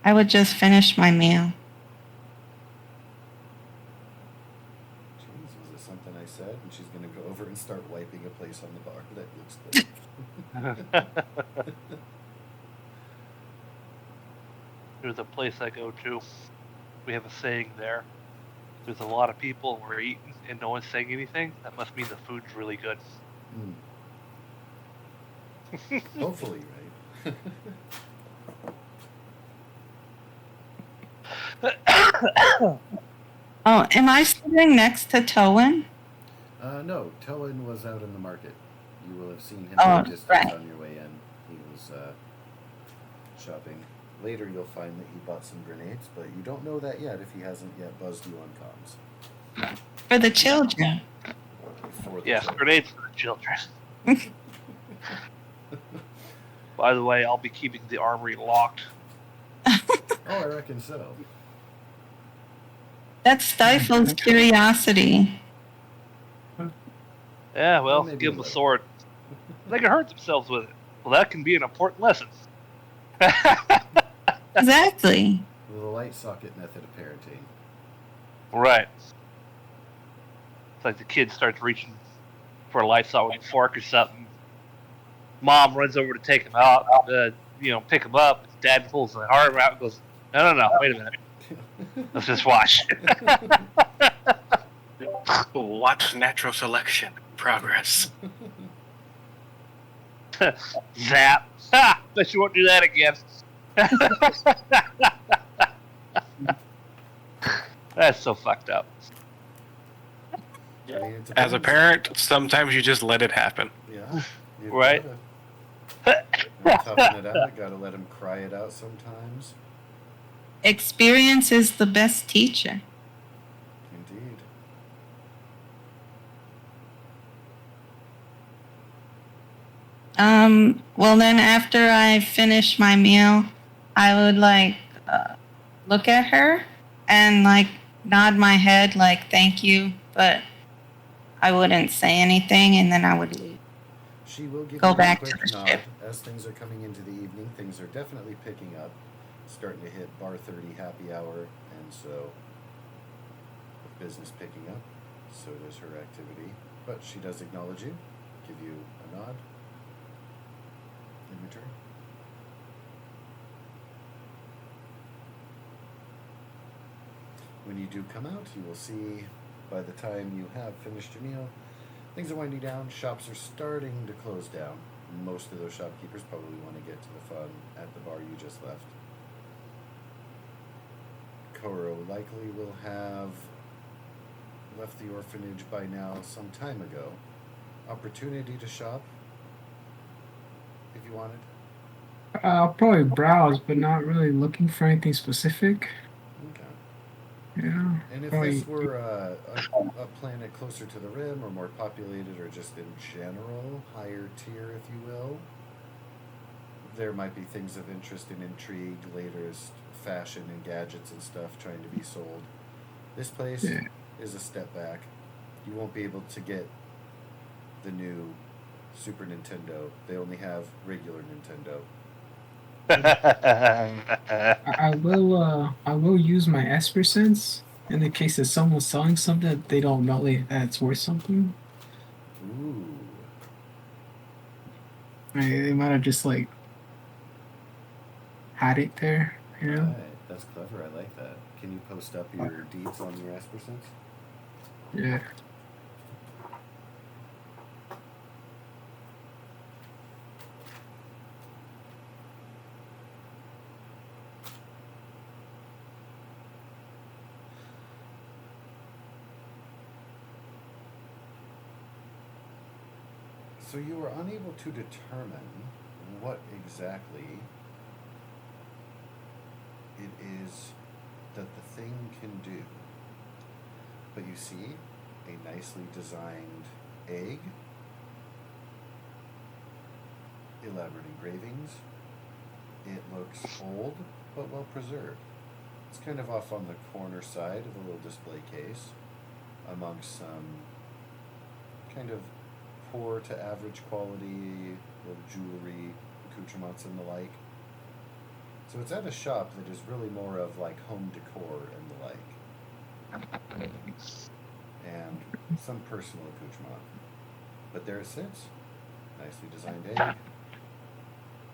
I would just finish my meal. Jeez, was it something I said? And she's going to go over and start wiping a place on the bar that looks good. There's a place I go to. We have a saying there. There's a lot of people we're eating and no one's saying anything. That must mean the food's really good. Hopefully, right? Oh, am I sitting next to Towen? No, Towen was out in the market. You will have seen him Oh, in the distance right. on your way in. He was shopping. Later you'll find that he bought some grenades, but you don't know that yet if he hasn't yet buzzed you on comms. For the children. For the Yes, children. grenades for the children. By the way, I'll be keeping the armory locked. Oh, I reckon so. That stifles curiosity. Yeah, well, Maybe give them a a little. sword. They can hurt themselves with it. Well, that can be an important lesson. Exactly. The light socket method of parenting. Right. It's like the kid starts reaching for a light saw with a fork or something. Mom runs over to take him out, pick him up. Dad pulls the arm out and goes, No, wait a minute. Let's just watch. Watch natural selection progress. Zap. Ha! Bet you won't do that again. That's so fucked up. I mean, it As a depends. parent, sometimes you just let it happen. Yeah. You've Right. Gotta toughen it out. Gotta let him cry it out sometimes. experience is the best teacher. Indeed. Well, then after I finish my meal, I would look at her and nod my head thank you, but I wouldn't say anything, and then I would leave. She will give Go you a back to quick the nod. ship. As things are coming into the evening, things are definitely picking up. Starting to hit bar 30 happy hour, and so with business picking up, so does her activity. But she does acknowledge you, give you a nod in return. When you do come out, you will see by the time you have finished your meal, things are winding down, shops are starting to close down. Most of those shopkeepers probably want to get to the fun at the bar you just left. Koro likely will have left the orphanage by now some time ago. Opportunity to shop if you wanted. I'll probably browse, but not really looking for anything specific. Okay. Yeah. And if probably, this were a planet closer to the rim or more populated or just in general, higher tier if you will, there might be things of interest and intrigue, latest fashion and gadgets and stuff trying to be sold. This place is a step back. You won't be able to get the new Super Nintendo. They only have regular Nintendo. I will use my Esper sense in the case that someone's selling something that they don't know that it's worth something. Ooh. They might have just had it there, you know? Right. That's clever. I like that. Can you post up your deeds on your Esper sense? Yeah. So you were unable to determine what exactly it is that the thing can do. But you see a nicely designed egg, elaborate engravings. It looks old but well preserved. It's kind of off on the corner side of a little display case amongst some kind of poor to average quality little jewelry, accoutrements and the like. So it's at a shop that is really more of home decor and the like. And some personal accoutrement. But there it sits. Nicely designed egg.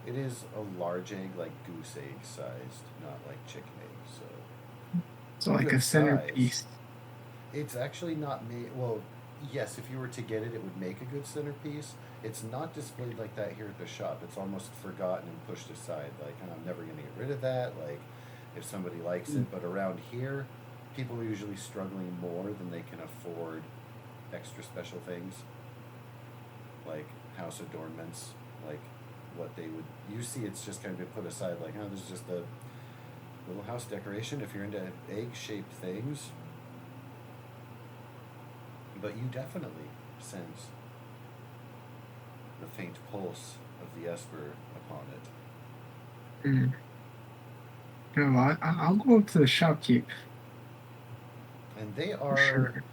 It is a large egg, goose egg sized, not like chicken egg, So like a centerpiece. size. It's actually not made, well, yes, if you were to get it, it would make a good centerpiece. It's not displayed like that here at the shop. It's almost forgotten and pushed aside. I'm never going to get rid of that. If somebody likes it. But around here, people are usually struggling more than they can afford extra special things. Like house adornments. What they would... You see it's just kind of been put aside. This is just a little house decoration if you're into egg-shaped things. But you definitely sense the faint pulse of the Esper upon it. Mm. No, I'll go up to the shopkeep. And they are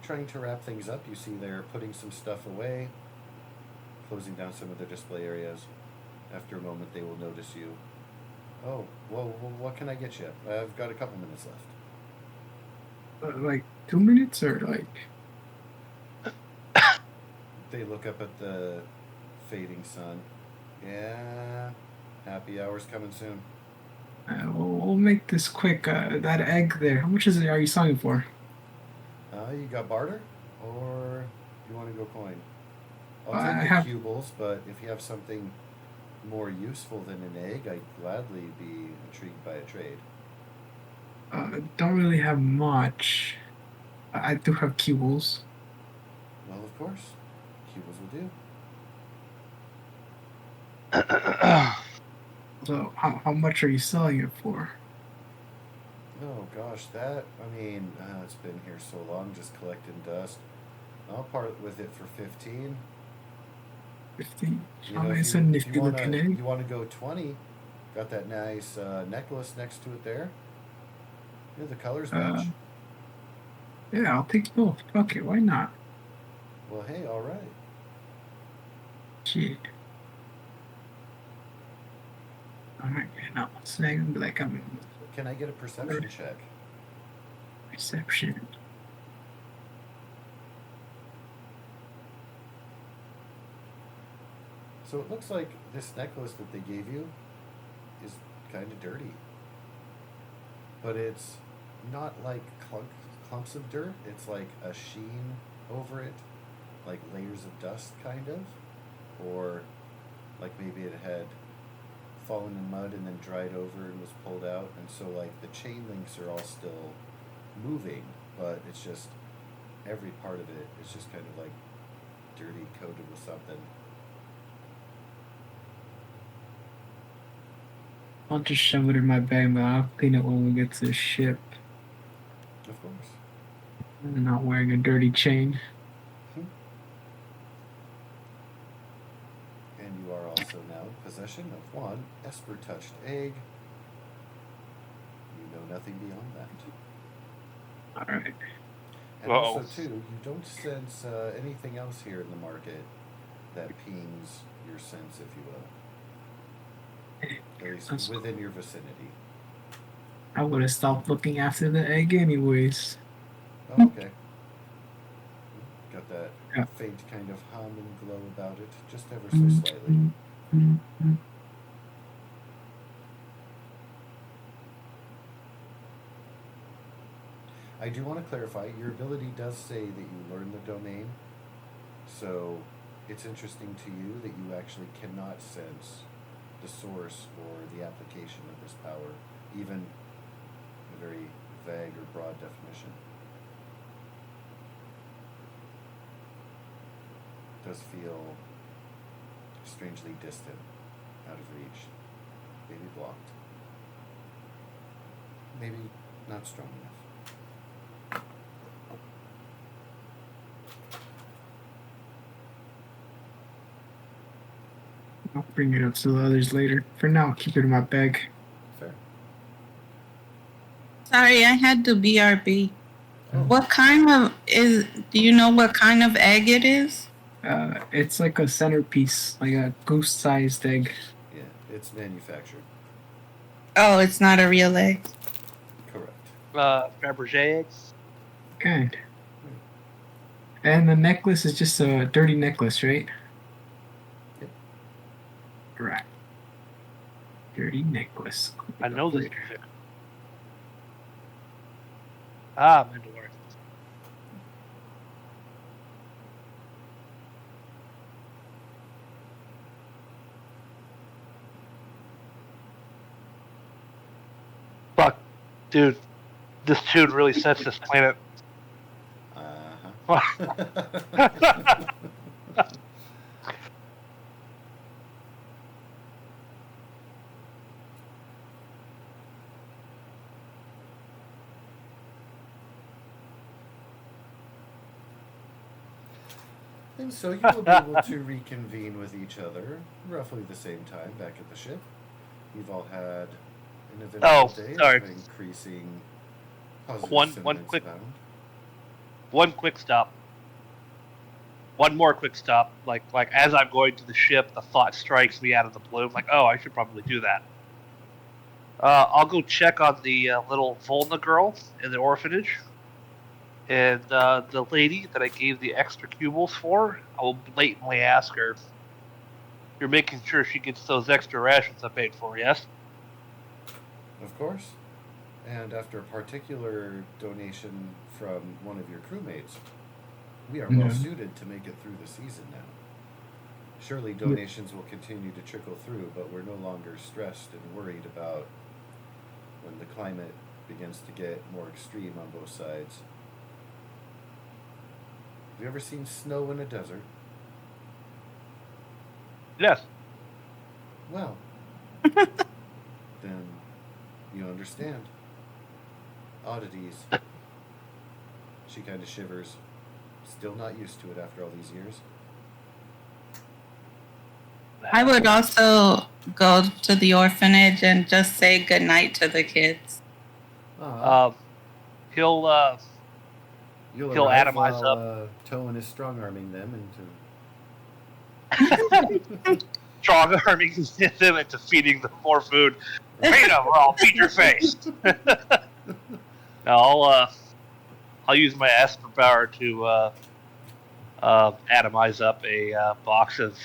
trying to wrap things up. You see they're putting some stuff away, closing down some of the display areas. After a moment, they will notice you. Oh, whoa, what can I get you? I've got a couple minutes left. 2 minutes or They look up at the fading sun. Yeah, happy hour's coming soon. we'll make this quick. That egg there, how much are you selling for? You got barter? Or you want to go coin? I'll I take the have- cubles, but if you have something more useful than an egg, I'd gladly be intrigued by a trade. Don't really have much. I do have cubles. Well, of course. Cubles will do. So how much are you selling it for? Oh gosh, that, it's been here so long, just collecting dust. I'll part with it for 15. 15. You Oh, know, it's a nifty you looking egg. you wanna go 20, got that nice necklace next to it there. You know, the colors match. Yeah, I'll take both. Fuck it, why not? Well, hey, all right. Shit. Alright, now snag and be like, I'm Can I get a perception check? perception. So it looks like this necklace that they gave you is kind of dirty. But it's not like clumps of dirt. It's like a sheen over it, like layers of dust, kind of. Or like maybe it had fallen in mud and then dried over and was pulled out. And so, like, the chain links are all still moving, but it's just every part of it is just kind of like dirty, coated with something. I'll just shove it in my bag, but I'll clean it when we get to the ship. Of course. I'm not wearing a dirty chain. And you are also now in possession of one Esper touched egg. You know nothing beyond that. Alright. And also, too, you don't sense anything else here in the market that pings your sense, if you will. At least within your vicinity. I would have stopped looking after the egg anyways. Oh, okay. Got that faint kind of hum and glow about it, just ever so slightly. I do want to clarify, your ability does say that you learn the domain, so it's interesting to you that you actually cannot sense the source or the application of this power, even in a very vague or broad definition. It does feel strangely distant, out of reach, maybe blocked, maybe not strong enough. I'll bring it up to the others later. For now, I'll keep it in my bag. Fair. Sorry, I had to BRB. Oh. What kind of do you know what kind of egg it is? It's like a centerpiece, like a goose-sized egg. Yeah, it's manufactured. Oh, it's not a real egg. Correct. Fabergé eggs. Good. And the necklace is just a dirty necklace, right? Yep. Right. Dirty necklace. I know this music. Mandalorian. Fuck, dude, this tune really sets this planet. And so you will be able to reconvene with each other roughly the same time back at the ship. You've all had an eventful day of increasing positive sentiments abound. One quick stop. One more quick stop. Like as I'm going to the ship, the thought strikes me out of the blue. I'm like, oh, I should probably do that. I'll go check on the little Volna girl in the orphanage. And the lady that I gave the extra cubals for, I will blatantly ask her, you're making sure she gets those extra rations I paid for, yes? Of course. And after a particular donation from one of your crewmates, we are well suited to make it through the season now. Surely donations will continue to trickle through, but we're no longer stressed and worried about when the climate begins to get more extreme on both sides. Have you ever seen snow in a desert? Yes. Well, then you understand. oddities. She kind of shivers. Still not used to it after all these years. I would also go to the orphanage and just say goodnight to the kids. He'll You'll arrive atomize while, up. Toan is strong-arming them into... strong-arming them into feeding them more food. Feed them, or I'll feed your face. Now, I'll use my Esper power to atomize up a box of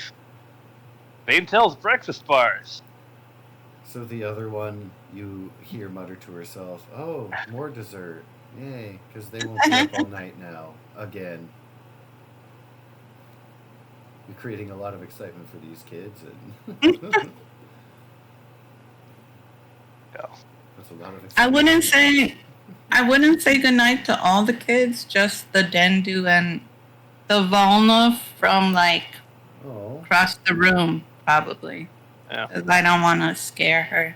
Baintel's breakfast bars. So the other one, you hear mutter to herself, "Oh, more dessert. Yay, because they won't be up all night now. Again." You're creating a lot of excitement for these kids. And Yeah. That's a lot of excitement. I wouldn't say goodnight to all the kids, just the Dendu and the Volna from like across the room, probably. Yeah. 'Cause I don't want to scare her.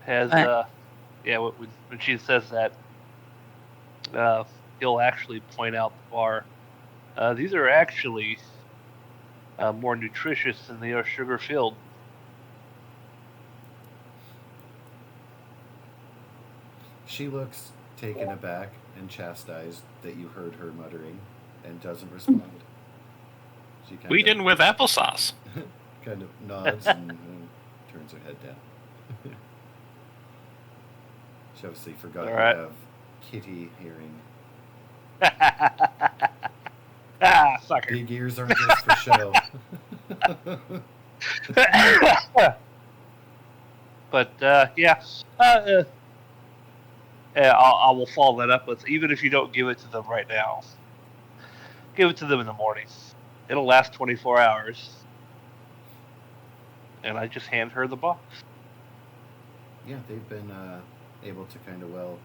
When she says that, he'll actually point out the bar. These are actually more nutritious than they are sugar-filled. She looks taken aback and chastised that you heard her muttering and doesn't respond. She We didn't with applesauce. Kind of nods and turns her head down. She obviously forgot to have kitty hearing. Sucker. Big ears aren't just for show. But I will follow that up with, even if you don't give it to them right now, give it to them in the morning. It'll last 24 hours. And I just hand her the box. Yeah, they've been able to kind of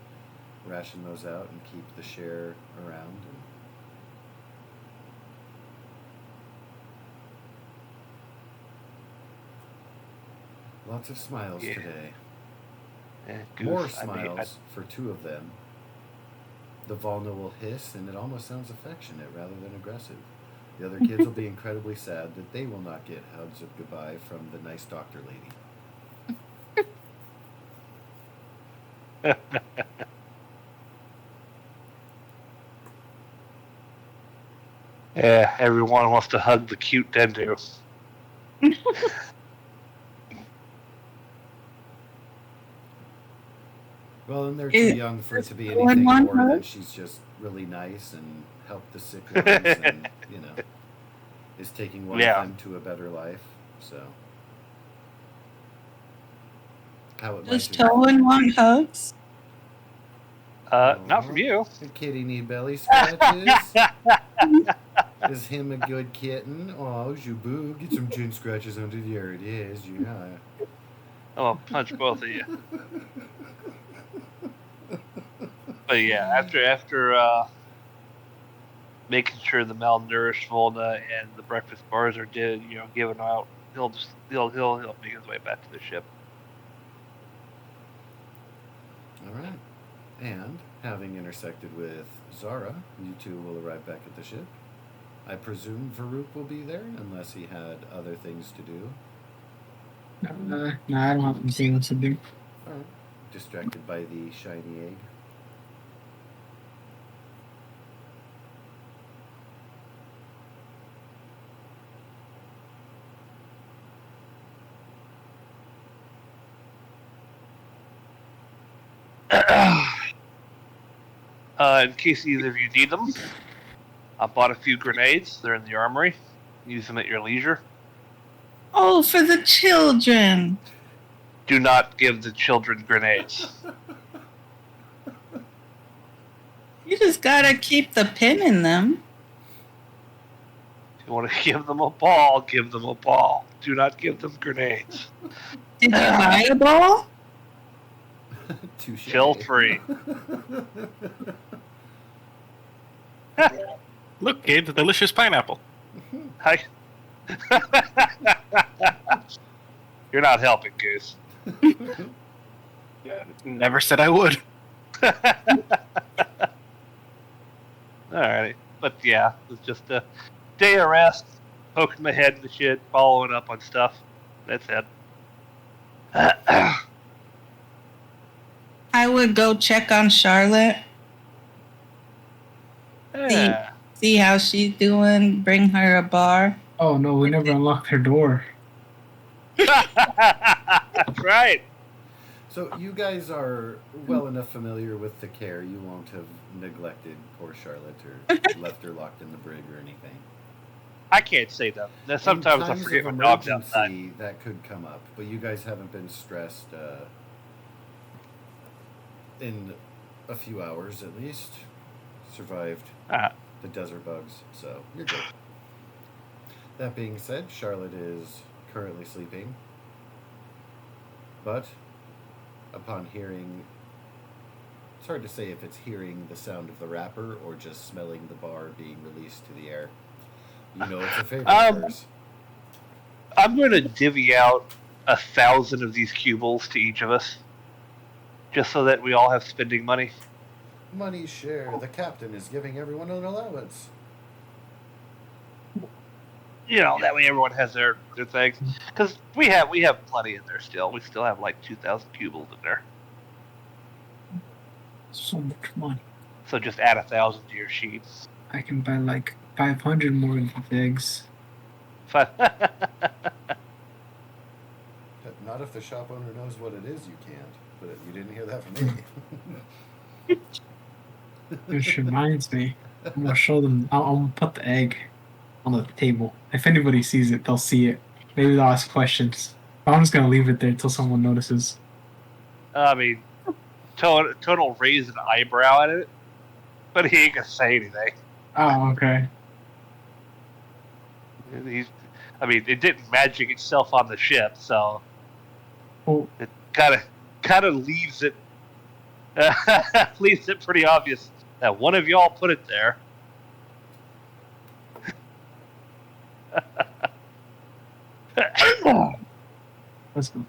ration those out and keep the share around. Lots of smiles today. More smiles for two of them. The Volna will hiss, and it almost sounds affectionate rather than aggressive. The other kids will be incredibly sad that they will not get hugs of goodbye from the nice doctor lady. Yeah, everyone wants to hug the cute Dendu. Well, and they're too young for it to be anything more than she's just really nice and helped the sick ones and, is taking one of them to a better life. So, how it Does Toan want hugs? Not from you. The kitty need belly scratches. Is him a good kitten? Oh, Jaboo, get some chin scratches under there. It is, yeah. I'll punch both of you. But yeah, after making sure the malnourished Volna and the breakfast bars are given out, he'll make his way back to the ship. All right. And having intersected with Zara, you two will arrive back at the ship. I presume Varuk will be there, unless he had other things to do. No, I don't have anything else to do. All right. Distracted by the shiny egg. In case either of you need them, I bought a few grenades. They're in the armory. Use them at your leisure. Oh, for the children. Do not give the children grenades. You just gotta keep the pin in them. If you want to give them a ball, give them a ball. Do not give them grenades. Did you buy a ball? Chill free. Look, Gabe, the delicious pineapple. Hi. You're not helping, Goose. Never said I would. Alrighty. But yeah, it's just a day of rest, poking my head in the shit, following up on stuff. That's it. I would go check on Charlotte, Yeah. see how she's doing, bring her a bar. Oh no, we never unlocked her door. That's right. So you guys are well enough familiar with the care. You won't have neglected poor Charlotte or left her locked in the brig or anything. I can't say that. Sometimes In I times forget of my dog's outside. emergency, that could come up, but you guys haven't been stressed in a few hours at least. Survived the desert bugs, so you're good. That being said, Charlotte is currently sleeping, but upon hearing, it's hard to say if it's hearing the sound of the wrapper or just smelling the bar being released to the air. You know it's a favorite of hers. I'm going to divvy out 1,000 of these cubles to each of us, just so that we all have spending money. Money share. The captain is giving everyone an allowance. You know, that way everyone has their things. Because we have plenty in there still. We still have like 2,000 cubles in there. So much money. So just add 1,000 to your sheets. I can buy like 500 more of these eggs. Not if the shop owner knows what it is, you can't. But you didn't hear that from me. Which reminds me, I'm gonna show them. I'll put the egg on the table. If anybody sees it, they'll see it. Maybe they'll ask questions. I'm just gonna leave it there until someone notices. I mean, Total raised an eyebrow at it, but he ain't gonna say anything. Oh, okay. It didn't magic itself on the ship, so Oh, it kind of leaves it leaves it pretty obvious that one of y'all put it there. let's go.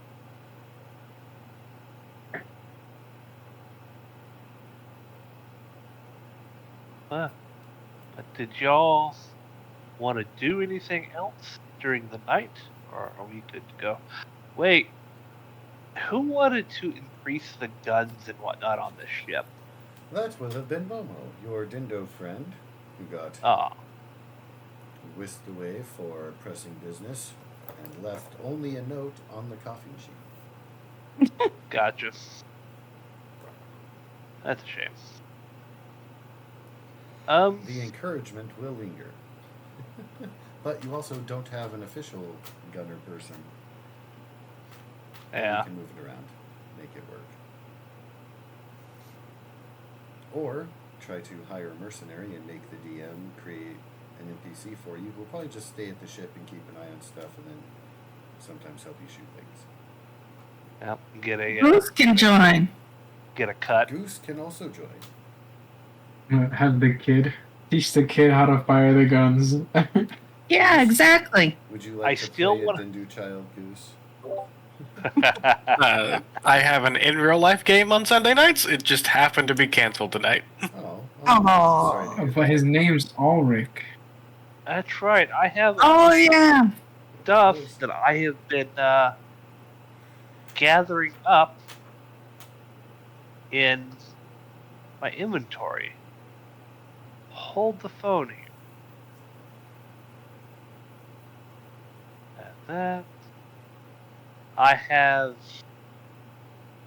But did y'all want to do anything else during the night, or are we good to go? Wait, who wanted to increase the guns and whatnot on this ship? That will have been Momo, your Dindo friend, who got whisked away for pressing business and left only a note on the coffee machine. Gotcha. That's a shame. The encouragement will linger. But you also don't have an official gunner person. Yeah. You can move it around, make it work. Or try to hire a mercenary and make the DM create an NPC for you who will probably just stay at the ship and keep an eye on stuff and then sometimes help you shoot things. Yep. Get a Goose can join. get a cut. Goose can also join. Have the kid teach the kid how to fire the guns. Yeah, exactly. Would you like to still play a wanna- Dindu child, Goose? I have an in real life game on Sunday nights. It just happened to be canceled tonight. Oh. Oh. Sorry to hear But his name's Ulrich. That's right. I have Oh yeah. stuff that I have been gathering up in my inventory. Hold the phone here. That. I have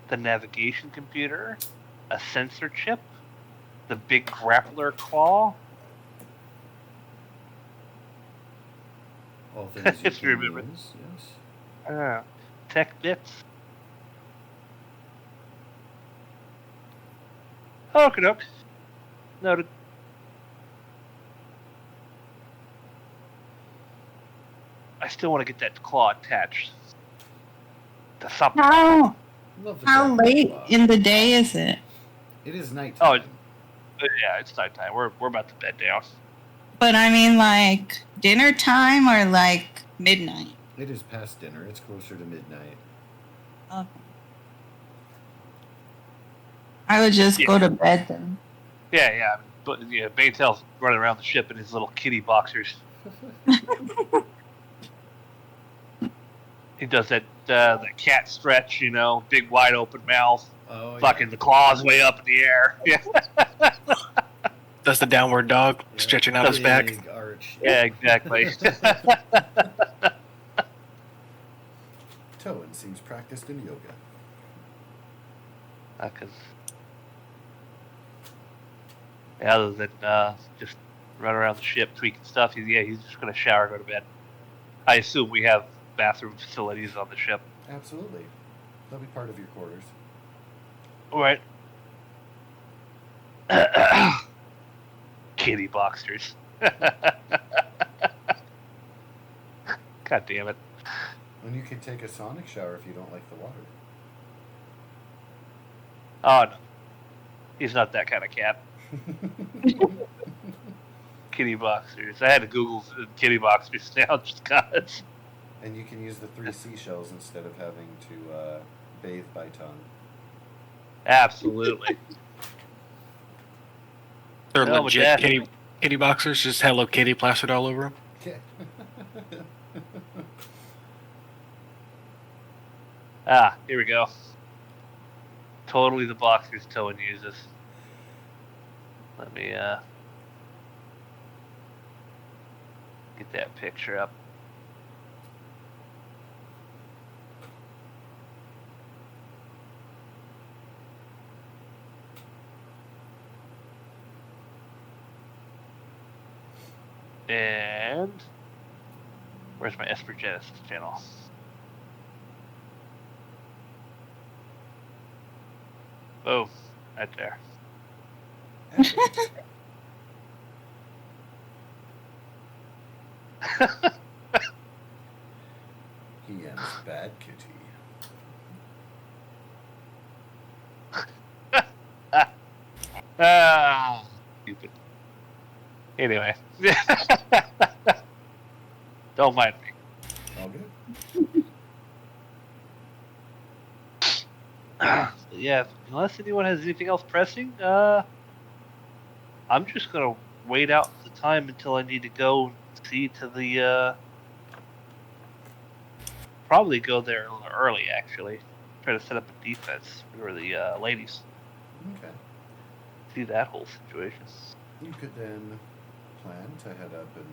the navigation computer, a sensor chip, the big grappler claw. All things you If you can remember. use, yes. Tech bits. Okie doke. Noted. I still want to get that claw attached to something. How Love the how grappling late claw. in the day is it? It is Oh, nighttime. Yeah, it's nighttime. We're about to bed down. But I mean, like dinner time or like midnight. It is past dinner. It's closer to midnight. Okay. I would just Yeah. go to bed then. Yeah. But yeah, Baytail's running around the ship in his little kitty boxers. He does that cat stretch, big wide open mouth, Oh, fucking the claws way up in the air. Yeah, That's the downward dog yeah. stretching out his back. Big arch. yeah, exactly. Toan seems practiced in yoga. Because other than just run around the ship tweaking stuff, he's just gonna shower, go to bed. I assume we have bathroom facilities on the ship. Absolutely. They'll be part of your quarters. All right. Kitty boxers. God damn it. And you can take a sonic shower if you don't like the water. Oh, no. He's not that kind of cat. Kitty boxers. I had to Google kitty boxers now just because. And you can use the 3 seashells instead of having to bathe by tongue. Absolutely. They're No, legit but kitty boxers, just Hello Kitty plastered all over them. Yeah. Here we go. Totally the boxers Toan uses. Let me get that picture up. And where's my Esper Genesis channel? Oh, right there. He ends bad kitty. Stupid. Anyway. Don't mind me. All good. Yeah, unless anyone has anything else pressing, I'm just gonna wait out the time until I need to go see to the probably go there a little early actually. Try to set up a defense for the ladies. Okay. See that whole situation. You could then plan to head up and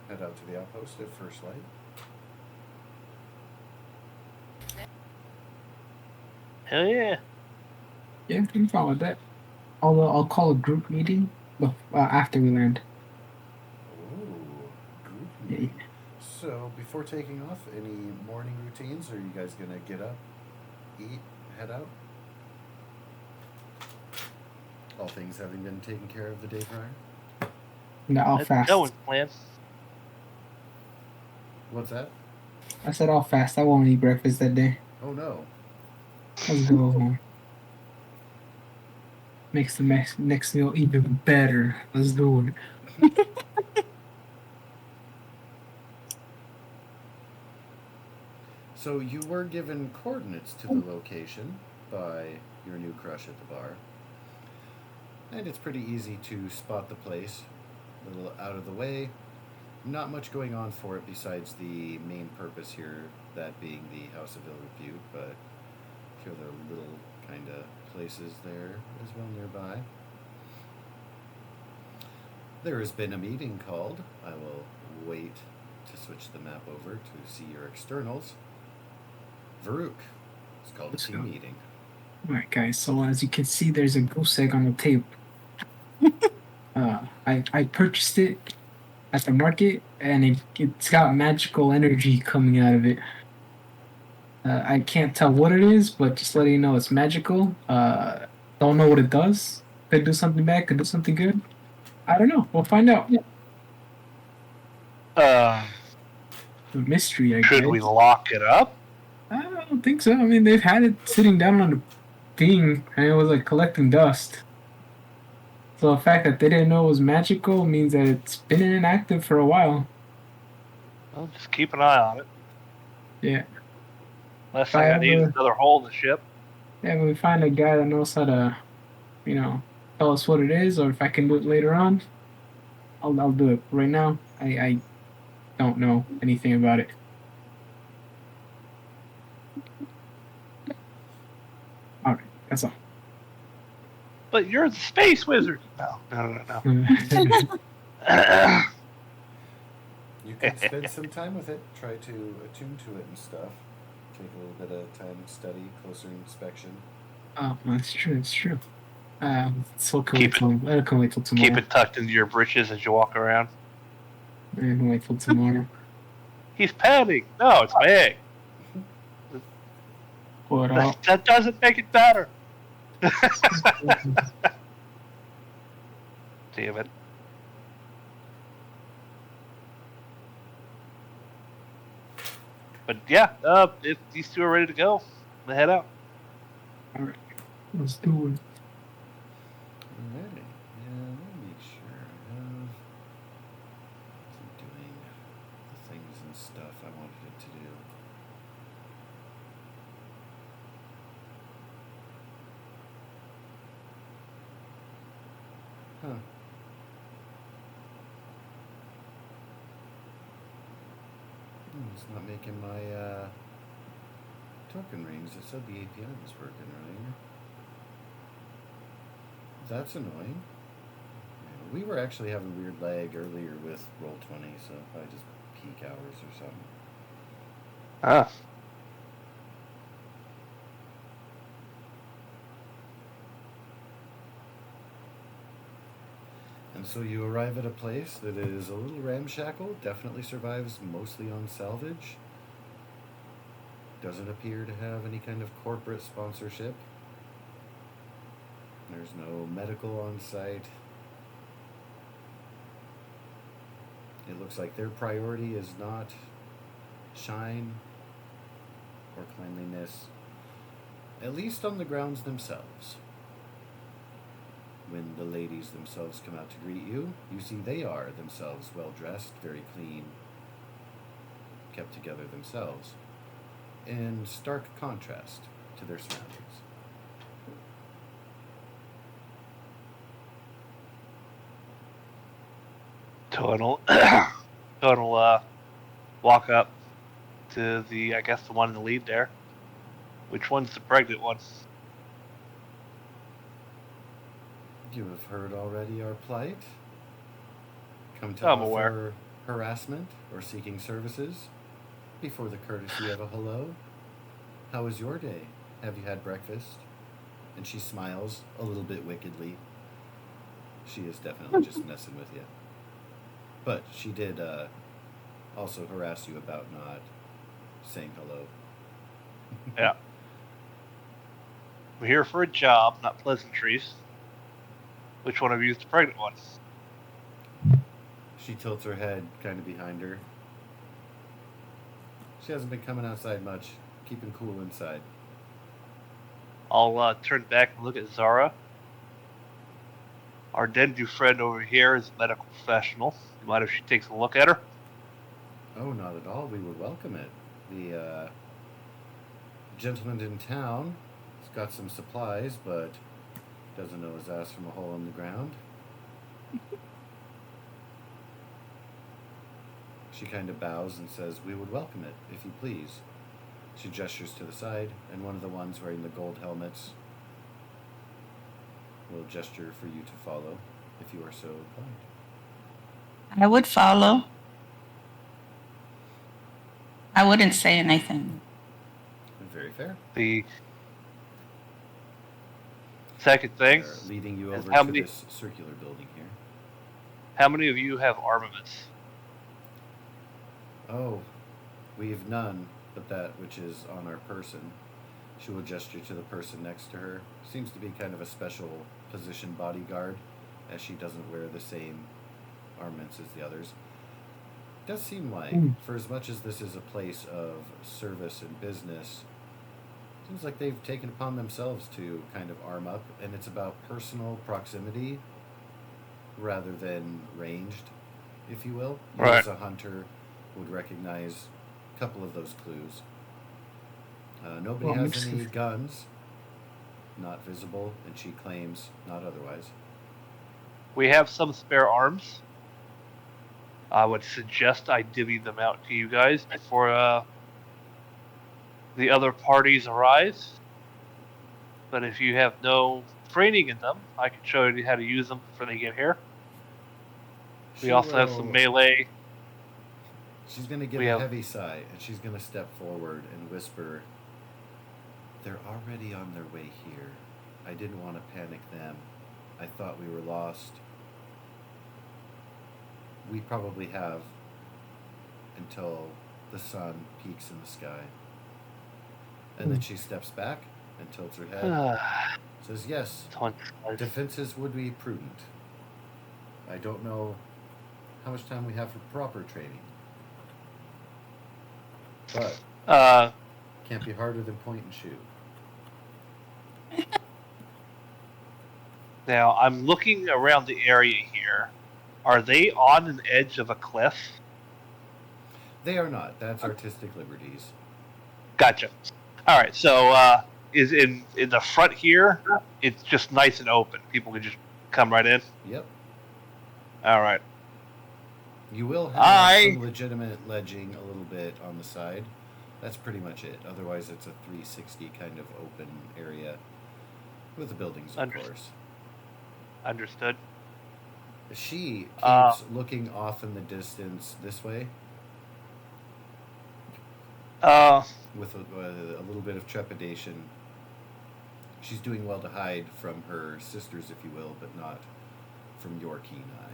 head out to the outpost at first light. Hell yeah. Yeah, I'm fine with that. Although I'll call a group meeting after we land. Oh, group Yeah. meeting. So, before taking off, any morning routines? Are you guys gonna get up, eat, head out? All things having been taken care of the day prior? No, I'll That's fast. Toan's plan. What's that? I said I'll fast. I won't eat breakfast that day. Oh no. Let's go home. Makes the next meal even better. Let's do it. So you were given coordinates to the location by your new crush at the bar. And it's pretty easy to spot the place. A little out of the way. Not much going on for it besides the main purpose here, that being the House of Ill Repute, but a few other little kind of places there as well nearby. There has been a meeting called. I will wait to switch the map over to see your externals. Varuk. It's called a Let's team go. meeting. Alright, guys. So as you can see, there's a goose egg on the table. I purchased it at the market, and it's got magical energy coming out of it. I can't tell what it is, but just letting you know it's magical. Don't know what it does. Could do something bad, could do something good. I don't know. We'll find out. A mystery, I guess. Should we lock it up? I don't think so. I mean, they've had it sitting down on the thing, and it was like collecting dust. So the fact that they didn't know it was magical means that it's been inactive for a while. Well, just keep an eye on it. Yeah. Unless I need another hole in the ship. Yeah, but we find a guy that knows how to tell us what it is, or if I can do it later on, I'll do it. Right now, I don't know anything about it. All right, that's all. But you're the space wizard. No. You can spend some time with it, try to attune to it and stuff. Take a little bit of time and study, closer inspection. Oh, that's true. It's true. So I can Keep wait till tomorrow. Keep it tucked into your britches as you walk around. I can wait till tomorrow. He's padding. No, it's my egg. Pull it out. That doesn't make it better. Damn it. But yeah, if these two are ready to go, we'll head out. All right, let's do it. Alrighty. Yeah, let me make sure I have keep doing the things and stuff I wanted it to do. Huh. It's not making my token rings. It said the API was working earlier. That's annoying. Yeah, we were actually having weird lag earlier with Roll20, so probably just peak hours or something. Ah. And so you arrive at a place that is a little ramshackle, definitely survives mostly on salvage. Doesn't appear to have any kind of corporate sponsorship. There's no medical on site. It looks like their priority is not shine or cleanliness, at least on the grounds themselves. When the ladies themselves come out to greet you, you see they are themselves well dressed, very clean, kept together themselves, in stark contrast to their surroundings. Total walk up to the one in the lead there. Which one's the pregnant one? You have heard already our plight. Come to I'm offer aware. harassment or seeking services before the courtesy of a hello. How was your day? Have you had breakfast? And she smiles a little bit wickedly. She is definitely just messing with you. But she did also harass you about not saying hello. Yeah. We're here for a job, not pleasantries. Which one of you is the pregnant one? She tilts her head kind of behind her. She hasn't been coming outside much, keeping cool inside. I'll turn back and look at Zara. Our Dendu friend over here is a medical professional. You mind if she takes a look at her? Oh, not at all. We would welcome it. The gentleman in town has got some supplies, but doesn't know his ass from a hole in the ground. She kind of bows and says, "We would welcome it, if you please." She gestures to the side, and one of the ones wearing the gold helmets will gesture for you to follow, if you are so inclined. I would follow. I wouldn't say anything. Very fair. The second thing, They're leading you over how to many- this circular building here. how many of you have armaments? Oh, we've none but that which is on our person. She will gesture to the person next to her. Seems to be kind of a special position bodyguard, as she doesn't wear the same armaments as the others. It does seem like, for as much as this is a place of service and business, seems like they've taken upon themselves to kind of arm up, and it's about personal proximity rather than ranged, if you will. You Right. as a hunter would recognize a couple of those clues. Nobody Well, has any guns, not visible, and she claims not otherwise. We have some spare arms. I would suggest I divvy them out to you guys before the other parties arrive. But if you have no training in them, I can show you how to use them before they get here. We also have some melee. She's going to give a heavy sigh, and she's going to step forward and whisper, "They're already on their way here. I didn't want to panic them. I thought we were lost. We probably have until the sun peaks in the sky." And then she steps back and tilts her head. Says, "Yes, defenses would be prudent. I don't know how much time we have for proper training. But can't be harder than point and shoot." Now, I'm looking around the area here. Are they on an edge of a cliff? They are not. That's artistic liberties. Gotcha. All right, so is in the front here, it's just nice and open. People can just come right in? Yep. All right. You will have some legitimate ledging a little bit on the side. That's pretty much it. Otherwise, it's a 360 kind of open area with the buildings, of course. Understood. She keeps looking off in the distance this way with a little bit of trepidation. She's doing well to hide from her sisters, if you will, but not from your keen eye.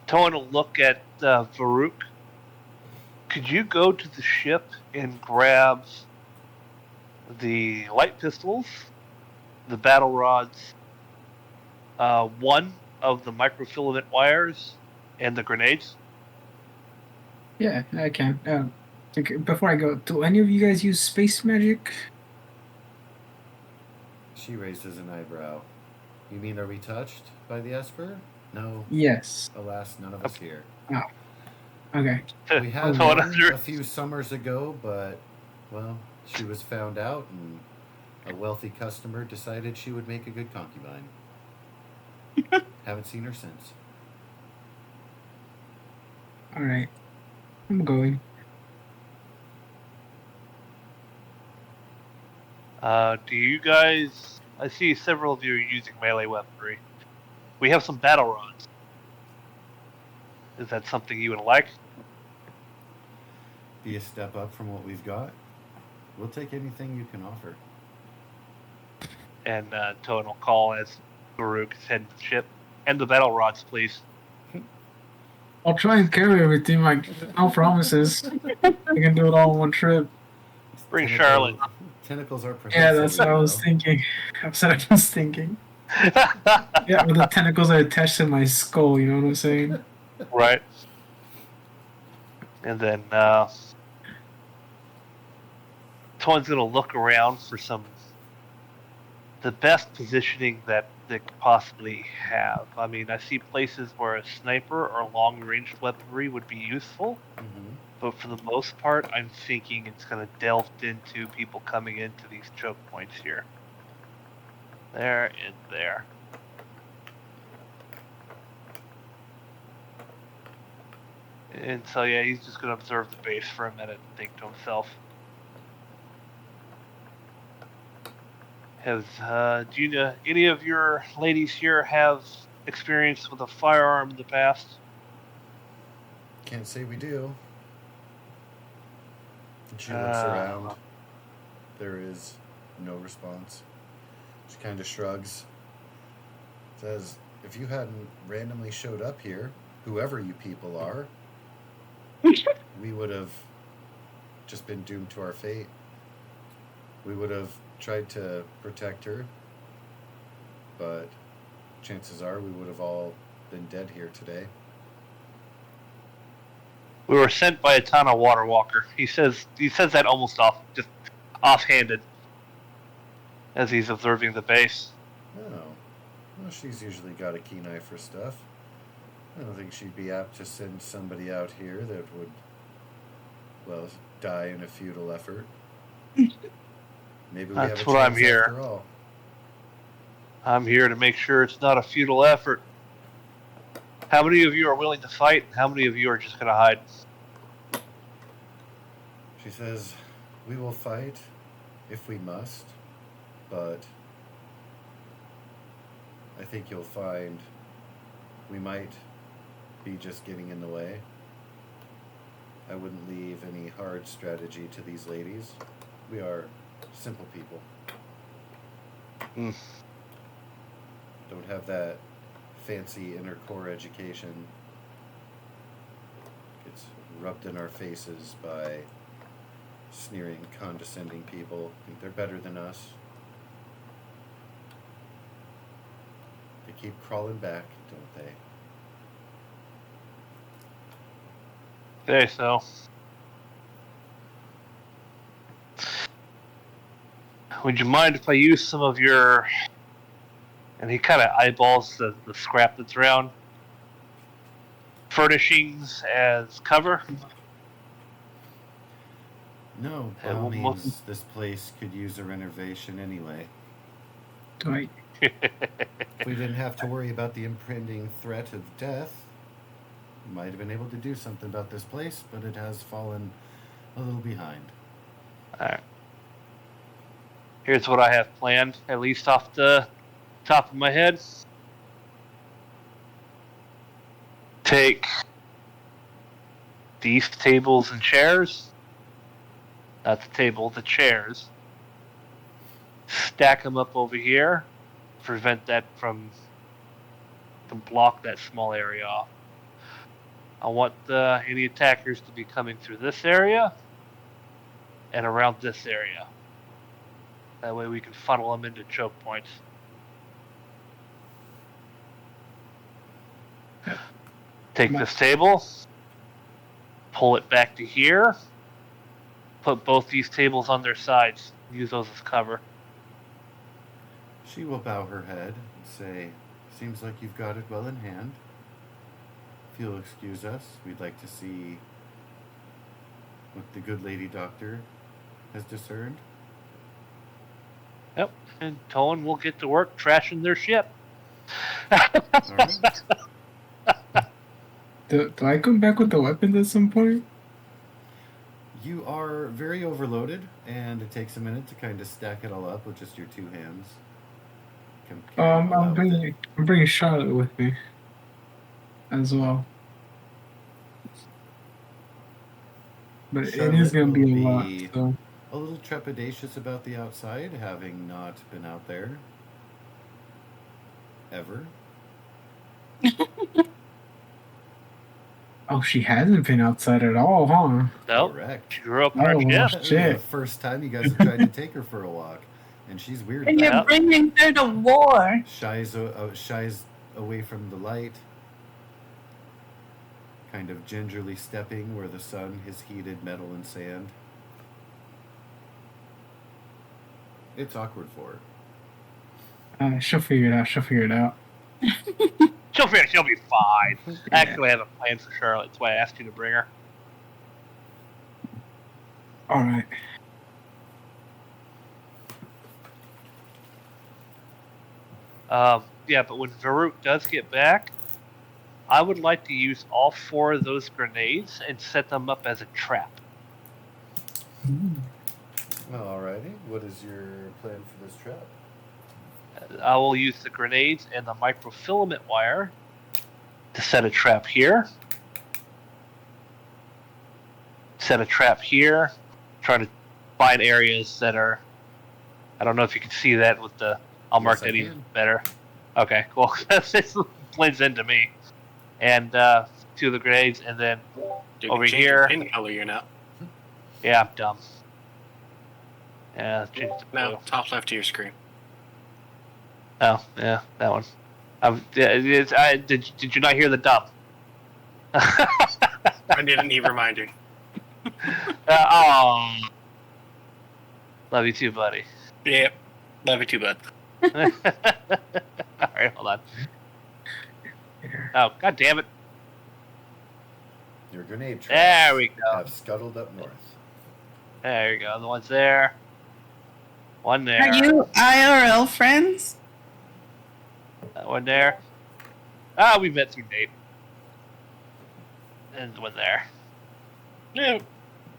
Toan will look at Farouk. Could you go to the ship and grab the light pistols, the battle rods, one of the microfilament wires, and the grenades? Yeah, I can. Before I go, do any of you guys use space magic? She raises an eyebrow. You mean, are we touched by the Esper? No. Yes. Alas, none of us here. Oh. Okay. We had one a few summers ago, but, well, she was found out, and a wealthy customer decided she would make a good concubine. Haven't seen her since. All right. I'm going. Do you guys... I see several of you are using melee weaponry. We have some battle rods. Is that something you would like? Be a step up from what we've got. We'll take anything you can offer. And Toan will call as Farouk is heading to the ship. And the battle rods, please. I'll try and carry everything. No promises. I can do it all in one trip. Bring Charlotte. Tentacles are protected. Yeah, that's what I was thinking. That's what I was thinking. Yeah, but the tentacles are attached to my skull, you know what I'm saying? Right. And then Toan's going to look around for the best positioning that they could possibly have. I mean, I see places where a sniper or long-range weaponry would be useful. Mm-hmm. But for the most part, I'm thinking it's going to delve into people coming into these choke points here. There and there. And so, yeah, he's just going to observe the base for a minute and think to himself. Do you know, any of your ladies here have experience with a firearm in the past? Can't say we do. And she looks around. There is no response. She kind of shrugs. Says, if you hadn't randomly showed up here, whoever you people are, we would have just been doomed to our fate. We would have tried to protect her, but chances are we would have all been dead here today. We were sent by a Tana water walker. He says that almost just offhanded as he's observing the base. Oh. Well, she's usually got a keen eye for stuff. I don't think she'd be apt to send somebody out here that would, well, die in a futile effort. Maybe we have a chance after all. I'm here to make sure it's not a futile effort. How many of you are willing to fight, and how many of you are just going to hide? She says, we will fight if we must, but I think you'll find we might be just getting in the way. I wouldn't leave any hard strategy to these ladies. We are simple people. Don't have that fancy inner core education. Gets rubbed in our faces by sneering, condescending people. Think they're better than us. They keep crawling back, don't they? Okay, so would you mind if I use some of your... And he kind of eyeballs the scrap that's around. Furnishings as cover? No, by all means, this place could use a renovation anyway. Right. If we didn't have to worry about the impending threat of death, we might have been able to do something about this place, but it has fallen a little behind. Alright. Here's what I have planned, at least off the top of my head. Take these tables and chairs. Not the table, the chairs. Stack them up over here. Prevent that from... to block that small area off. I want any attackers to be coming through this area and around this area. That way we can funnel them into choke points. Take this table, pull it back to here, put both these tables on their sides, use those as cover. She will bow her head and say, seems like you've got it well in hand. If you'll excuse us, we'd like to see what the good lady doctor has discerned. Yep, and Tolan will get to work trashing their ship. All right. Do I come back with the weapons at some point? You are very overloaded, and it takes a minute to kind of stack it all up with just your two hands. I'm bringing Charlotte with me as well. But Charlotte it is going to be a will lot. be So. a little trepidatious about the outside, having not been out there ever. Oh, she hasn't been outside at all, huh? Nope. Correct. She grew up on our ship. This is shit. the first time you guys have tried to take her for a walk, and she's weird. And about you're it. bringing her to war. Shies away from the light, kind of gingerly stepping where the sun has heated metal and sand. It's awkward for her. She'll figure it out. She'll be fine. Actually, I have a plan for Charlotte. That's why I asked you to bring her. All right. Yeah, but when Varuk does get back, I would like to use all 4 of those grenades and set them up as a trap. Alrighty. What is your plan for this trap? I will use the grenades and the microfilament wire to set a trap here. Set a trap here. Try to find areas that are... I don't know if you can see that with the... I'll mark that even better. Okay, cool. This blends into me. And 2 of the grenades, and then over here... In color you're now. Yeah, I'm dumb. Yeah, change it to blue. Now, top left of your screen. Oh, yeah, that one. Did you not hear the dub? I didn't need reminder. Oh. Love you too, buddy. Yep. Love you too, bud. Alright, hold on. Oh, god damn it. Your grenade traps There we go. have scuttled up north. There you go. The one's there. One there. Are you IRL friends? That one there. We met through Nate. And the one there. Yeah,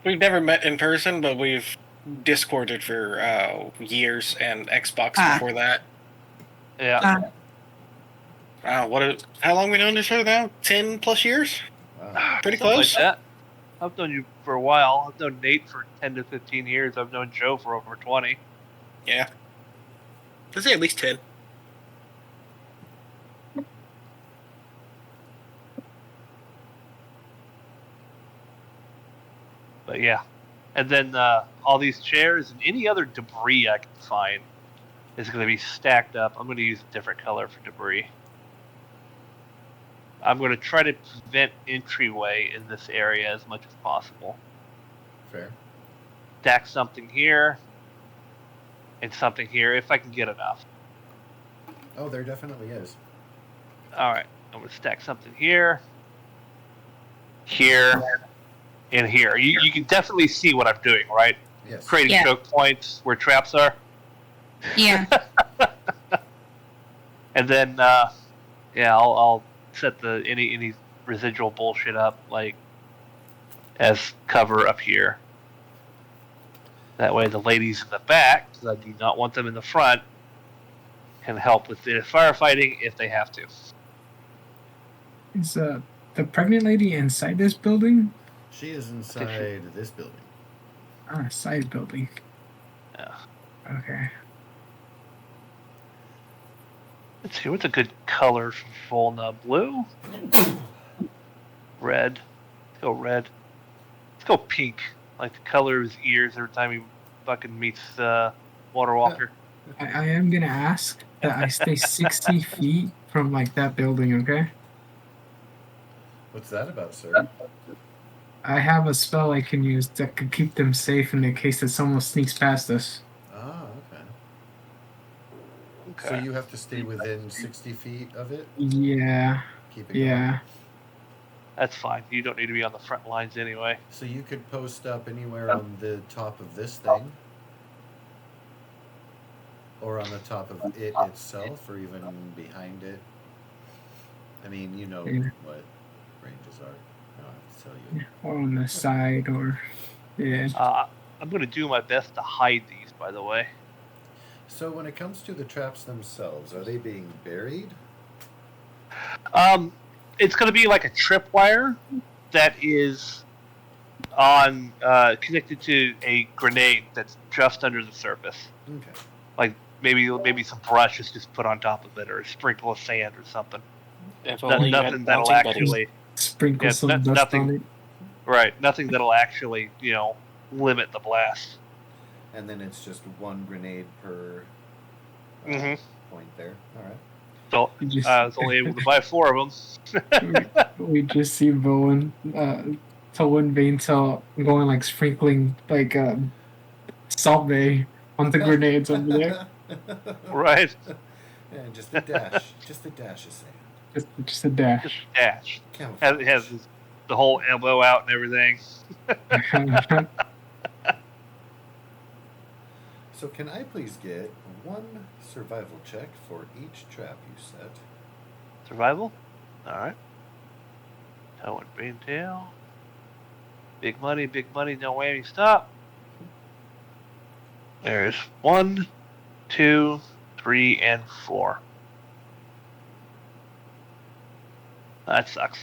we've never met in person, but we've Discorded for years and Xbox before that. Yeah. Wow, how long we known each other now? 10 plus years? Wow. Pretty Something close. like that. I've known you for a while. I've known Nate for 10 to 15 years. I've known Joe for over 20. Yeah. I'd say at least 10. But yeah. And then all these chairs and any other debris I can find is going to be stacked up. I'm going to use a different color for debris. I'm going to try to prevent entryway in this area as much as possible. Fair. Stack something here and something here if I can get enough. Oh, there definitely is. All right. I'm going to stack something here, here, and here. You can definitely see what I'm doing, right? Yes. Creating Yeah. choke points where traps are. Yeah. And then, I'll set any residual bullshit up like as cover up here. That way, the ladies in the back, because I do not want them in the front, can help with the firefighting if they have to. Is the pregnant lady inside this building? She is inside this building. Side building. Yeah. Okay. Let's see, what's a good color for Volna? Blue? Red. Let's go red. Let's go pink. Like the color of his ears every time he fucking meets Water Walker. I am gonna ask that I stay 60 feet from like that building, okay? What's that about, sir? I have a spell I can use that could keep them safe in the case that someone sneaks past us. Ah, okay. Okay. So you have to stay within 60 feet of it? Yeah. Keep it going? Yeah. That's fine. You don't need to be on the front lines anyway. So you could post up anywhere on the top of this thing? Or on the top of it itself, or even behind it? I mean, you know Yeah. what ranges are. I don't have to tell you. Or on the side, or yeah. I'm going to do my best to hide these, by the way. So when it comes to the traps themselves, are they being buried? It's going to be like a tripwire that is on connected to a grenade that's just under the surface. Okay. Like maybe some brush is just put on top of it, or a sprinkle of sand or something. If No- only you had nothing that'll bouncing buddies. actually Sprinkle Yeah, some no- dust nothing- on it. right. Nothing that'll actually limit the blast. And then it's just one grenade per Mhm. point there. All right. So We just, I was only able to buy 4 of them. we just see Bowen, Towen Vaintel going like sprinkling like Salt Bay on the grenades over there. Right. Yeah, just a dash. Just a dash of sand. Just a dash. Just a dash. Camouflage. It has the whole elbow out and everything. So can I please get one survival check for each trap you set? Survival? Alright. Toe and brain tail. Big money, no whammy, stop. There's 1, 2, 3, and 4. That sucks.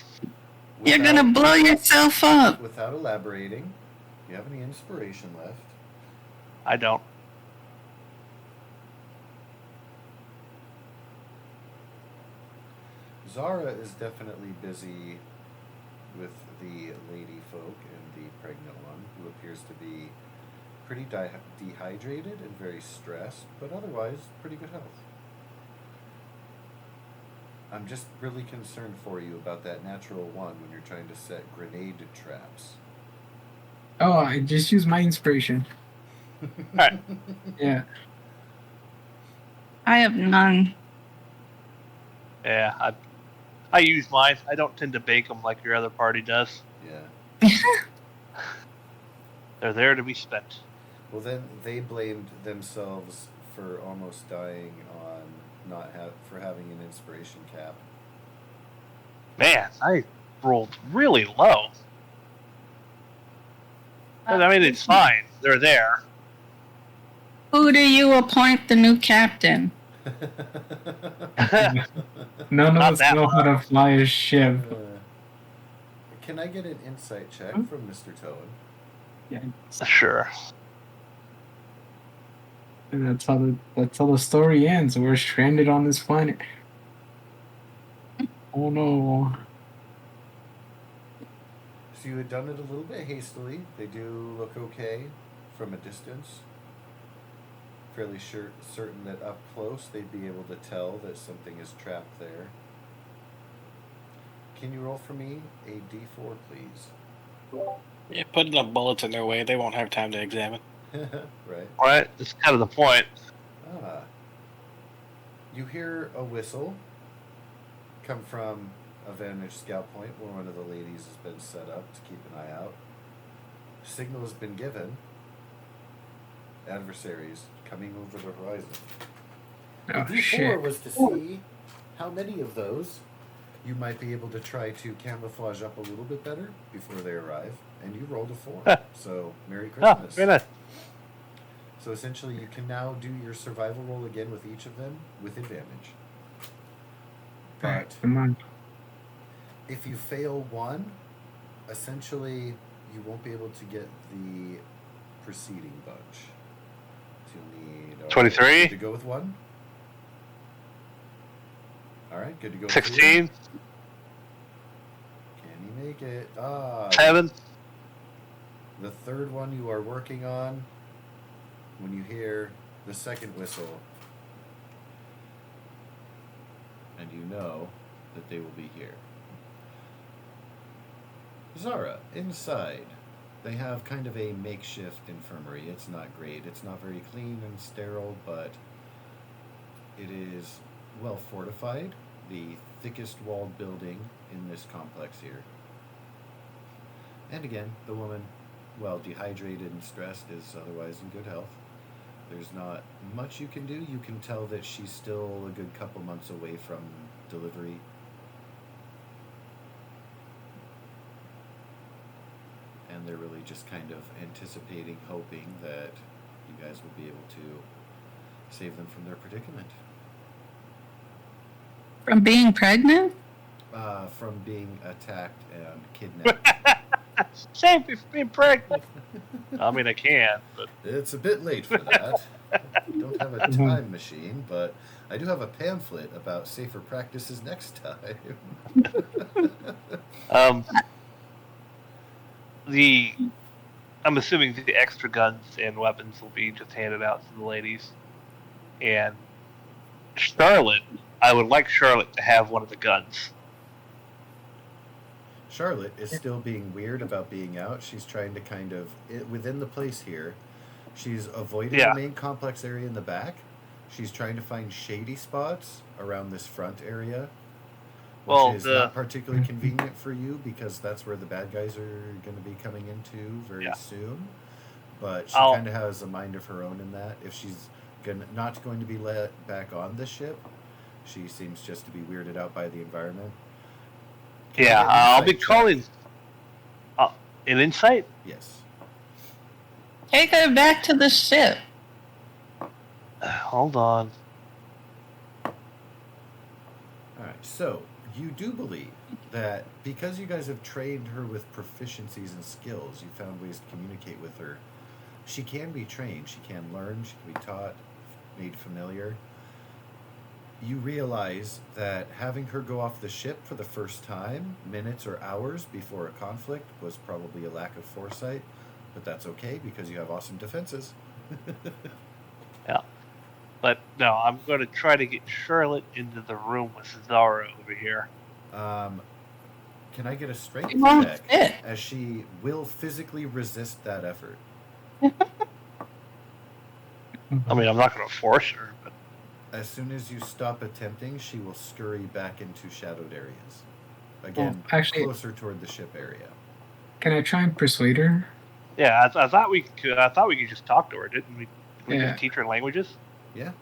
You're gonna blow yourself up. Without elaborating, do you have any inspiration left? I don't. Zara is definitely busy with the lady folk and the pregnant one, who appears to be pretty dehydrated and very stressed, but otherwise pretty good health. I'm just really concerned for you about that natural one when you're trying to set grenade traps. Oh, I just used my inspiration. Alright. Yeah. I have none. Yeah, I use mine. I don't tend to bake them like your other party does. Yeah. They're there to be spent. Well, then they blamed themselves for almost dying on for having an inspiration cap. Man, I rolled really low. I mean, it's fine. They're there. Who do you appoint the new captain? None of Not us that know how to fly a ship. Can I get an insight check from Mr. Toad? Yeah. Sure. And that's how the story ends. We're stranded on this planet. Oh no. So you had done it a little bit hastily. They do look okay from a distance. Fairly certain that up close they'd be able to tell that something is trapped there. Can you roll for me a d4, please? Yeah, put enough bullets in their way, they won't have time to examine. Right. Right? That's kind of the point. Ah. You hear a whistle come from a vantage scout point where one of the ladies has been set up to keep an eye out. Signal has been given. Adversaries coming over the horizon. Oh, the D4 shit. was to see how many of those you might be able to try to camouflage up a little bit better before they arrive, and you rolled a 4. So, Merry Oh, Christmas. very nice. So essentially you can now do your survival roll again with each of them with advantage. But Come on. if you fail one, essentially you won't be able to get the preceding bunch. So you'll need 23? Good to go with 1. Alright, good to go with 16? 2. Can you make it? Ah, 7? the third one you are working on, when you hear the second whistle, and you know that they will be here. Zara, inside, they have kind of a makeshift infirmary. It's not great. It's not very clean and sterile, but it is well fortified. The thickest walled building in this complex here. And again, the woman, well, dehydrated and stressed, is otherwise in good health. There's not much you can do. You can tell that she's still a good couple months away from delivery. And they're really just kind of anticipating, hoping that you guys will be able to save them from their predicament. From being pregnant? From being attacked and kidnapped. Save me from being pregnant. I mean, I can, but It's a bit late for that. I don't have a time machine, but I do have a pamphlet about safer practices next time. I'm assuming the extra guns and weapons will be just handed out to the ladies. And Charlotte, I would like Charlotte to have one of the guns. Charlotte is still being weird about being out. She's trying to kind of, within the place here, she's avoiding the main complex area in the back. She's trying to find shady spots around this front area, which is not particularly convenient for you because that's where the bad guys are going to be coming into very soon. But she kind of has a mind of her own in that. If she's not going to be let back on the ship, she seems just to be weirded out by the environment. I'll be calling an insight? Yes. Take her back to the ship. Hold on. Alright, so you do believe that because you guys have trained her with proficiencies and skills, you found ways to communicate with her. She can be trained, she can learn, she can be taught, made familiar. You realize that having her go off the ship for the first time, minutes or hours before a conflict, was probably a lack of foresight, but that's okay because you have awesome defenses. Yeah. But no, I'm going to try to get Charlotte into the room with Zara over here. Can I get a strength won't check fit. as she will physically resist that effort? I mean, I'm not going to force her, but As soon as you stop attempting, she will scurry back into shadowed areas. Again, actually, closer toward the ship area. can I try and persuade her? yeah, I thought we could. I thought we could just talk to her, didn't we? Did we Yeah. just teach her languages? Yeah.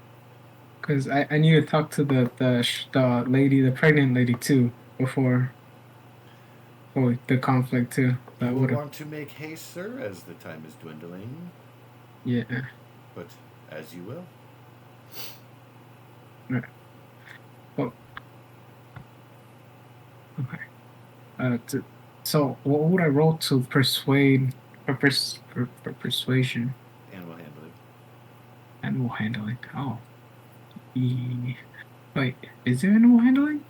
Because I need to talk to the lady, the pregnant lady too, before the conflict too. You That will would have. want to make haste, sir, as the time is dwindling, Yeah. but as you will. Right. Well. Okay. So what would I roll to persuade for persuasion? Animal handling. Animal handling. Oh. Wait, is there animal handling?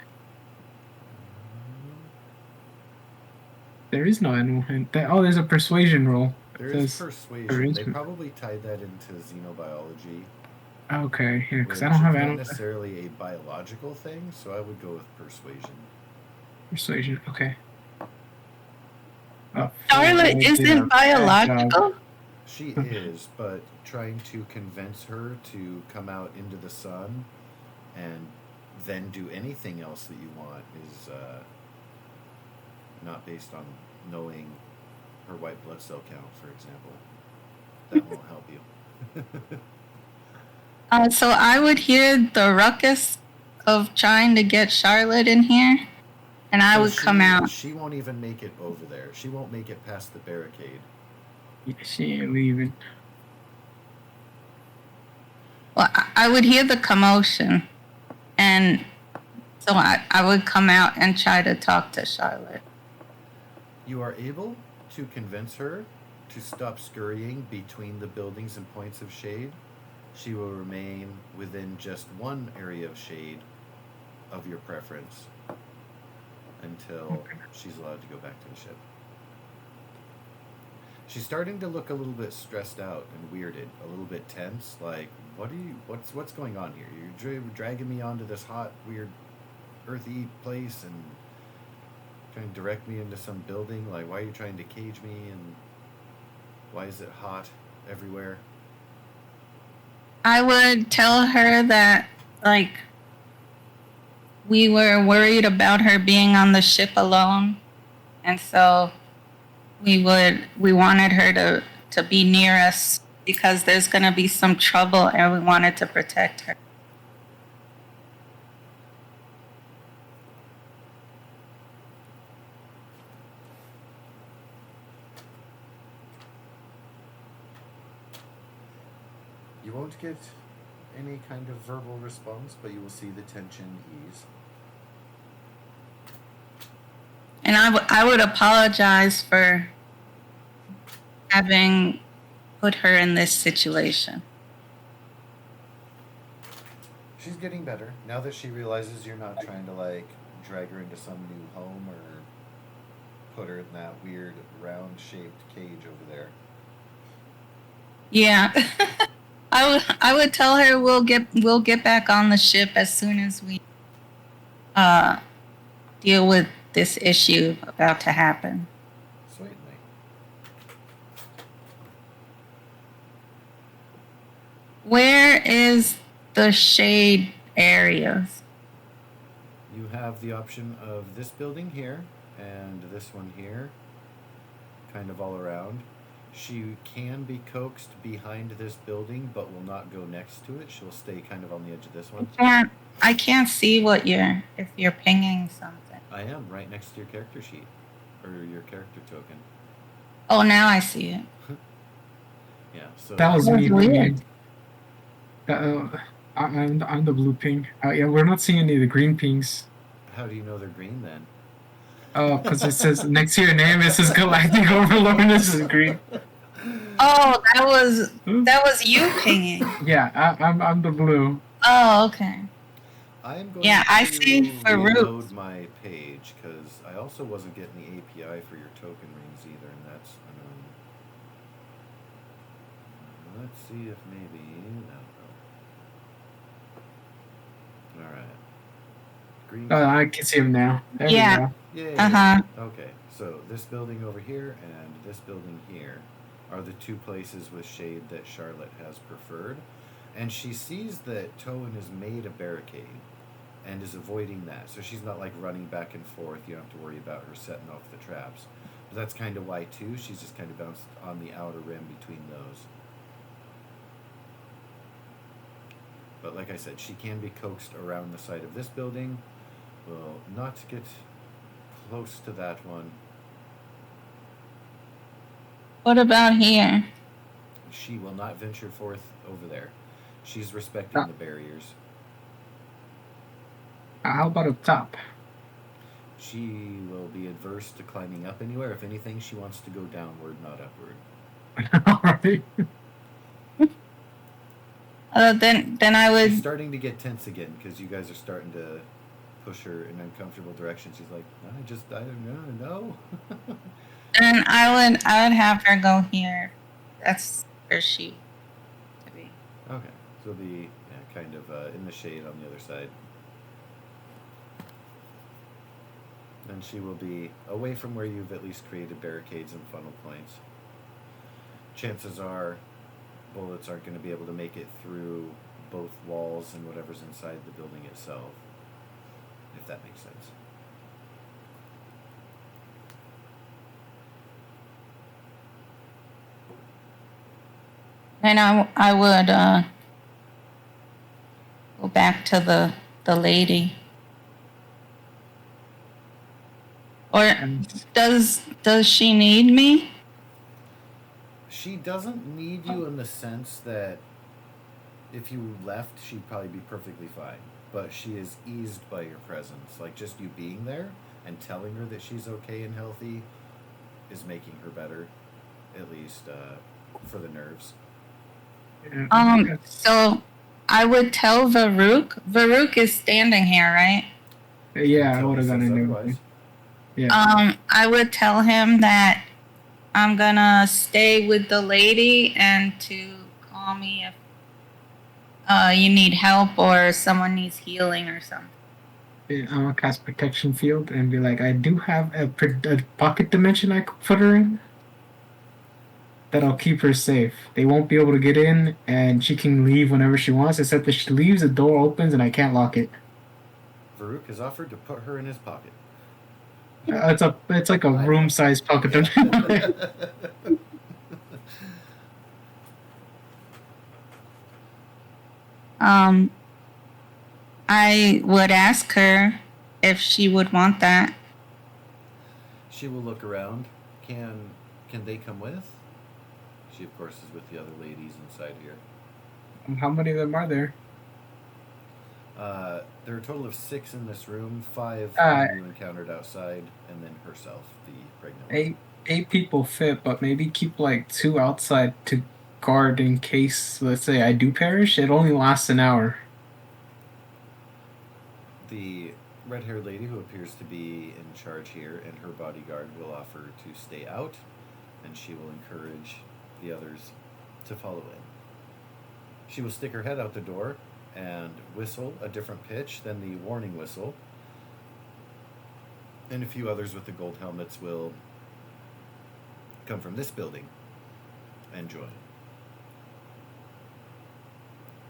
There is no animal handling. Oh, there's a persuasion roll. There It is says persuasion. They probably tied that into xenobiology. Okay, yeah, because I Which don't have is not animal necessarily a biological thing, so I would go with persuasion. persuasion. Okay. Oh, Charlotte I did a isn't bad job. biological. She is, but trying to convince her to come out into the sun and then do anything else that you want is not based on knowing her white blood cell count, for example. That won't help you. So I would hear the ruckus of trying to get Charlotte in here, and I would come out. She won't even make it over there. She won't make it past the barricade. Yeah, she ain't leaving. Well, I would hear the commotion, and so I would come out and try to talk to Charlotte. You are able to convince her to stop scurrying between the buildings and points of shade. She will remain within just one area of shade of your preference until she's allowed to go back to the ship. She's starting to look a little bit stressed out and weirded, a little bit tense. Like, what's going on here? You're dragging me onto this hot, weird, earthy place and trying to direct me into some building. Like, why are you trying to cage me? And why is it hot everywhere? I would tell her that, like, we were worried about her being on the ship alone, and so we wanted her to be near us because there's going to be some trouble, and we wanted to protect her. You won't get any kind of verbal response, but you will see the tension ease. And I would apologize for having put her in this situation. She's getting better now that she realizes you're not trying to, like, drag her into some new home or put her in that weird round-shaped cage over there. Yeah. I would tell her we'll get back on the ship as soon as we deal with this issue about to happen. Certainly. Where is the shade areas? You have the option of this building here and this one here, kind of all around. She can be coaxed behind this building, but will not go next to it. She'll stay kind of on the edge of this one. I can't see if you're pinging something. I am right next to your character sheet, or your character token. Oh, now I see it. Yeah, so That was me. Weird. I'm the blue ping. Yeah, we're not seeing any of the green pings. how do you know they're green then? Oh, because it says next to your name it says Galactic Overlord. This is green. Oh, that was you pinging. Yeah, I'm the blue. Oh, okay. I am going Yeah, to I see Farouk. reload my page because I also wasn't getting the API for your token rings either, and that's annoying. Let's see if maybe no. All right. Green. Oh, I can see him now. There Yeah. we go. Yay. Uh-huh. Okay, so this building over here and this building here are the two places with shade that Charlotte has preferred. And she sees that Towan has made a barricade and is avoiding that. So she's not like running back and forth. You don't have to worry about her setting off the traps. But that's kind of why too. She's just kind of bounced on the outer rim between those. But like I said, she can be coaxed around the side of this building. Will not get close to that one. What about here? She will not venture forth over there. She's respecting the barriers. How about up top? She will be adverse to climbing up anywhere. If anything, she wants to go downward, not upward. Alright. Then I would. She's starting to get tense again because you guys are starting to push her in uncomfortable directions. She's like, I don't know. Then I would have her go here. That's where she to be. Okay, so it'll be kind of in the shade on the other side. And she will be away from where you've at least created barricades and funnel points. Chances are bullets aren't going to be able to make it through both walls and whatever's inside the building itself, if that makes sense. And I would go back to the lady. Or does she need me? She doesn't need you in the sense that if you left, she'd probably be perfectly fine. But she is eased by your presence. Like, just you being there and telling her that she's okay and healthy is making her better, at least for the nerves. So I would tell Varuk. Varuk is standing here, right? Yeah, I would have gone in there. Yeah. I would tell him that I'm gonna stay with the lady and to call me if you need help or someone needs healing or something. I'm gonna cast protection field and be like, I do have a pocket dimension I could put her in that'll keep her safe. They won't be able to get in, and she can leave whenever she wants. Except that she leaves, the door opens, and I can't lock it. Varuk has offered to put her in his pocket. It's like a room-sized pocket dimension. I would ask her if she would want that. She will look around. Can they come with? She, of course, is with the other ladies inside here. How many of them are there? There are a total of 6 in this room. 5 you encountered outside, and then herself, the pregnant one. 8 people fit, but maybe keep like 2 outside to guard in case, let's say, I do perish. It only lasts an hour. The red-haired lady who appears to be in charge here and her bodyguard will offer to stay out, and she will encourage the others to follow in. She will stick her head out the door and whistle a different pitch than the warning whistle, and a few others with the gold helmets will come from this building and join.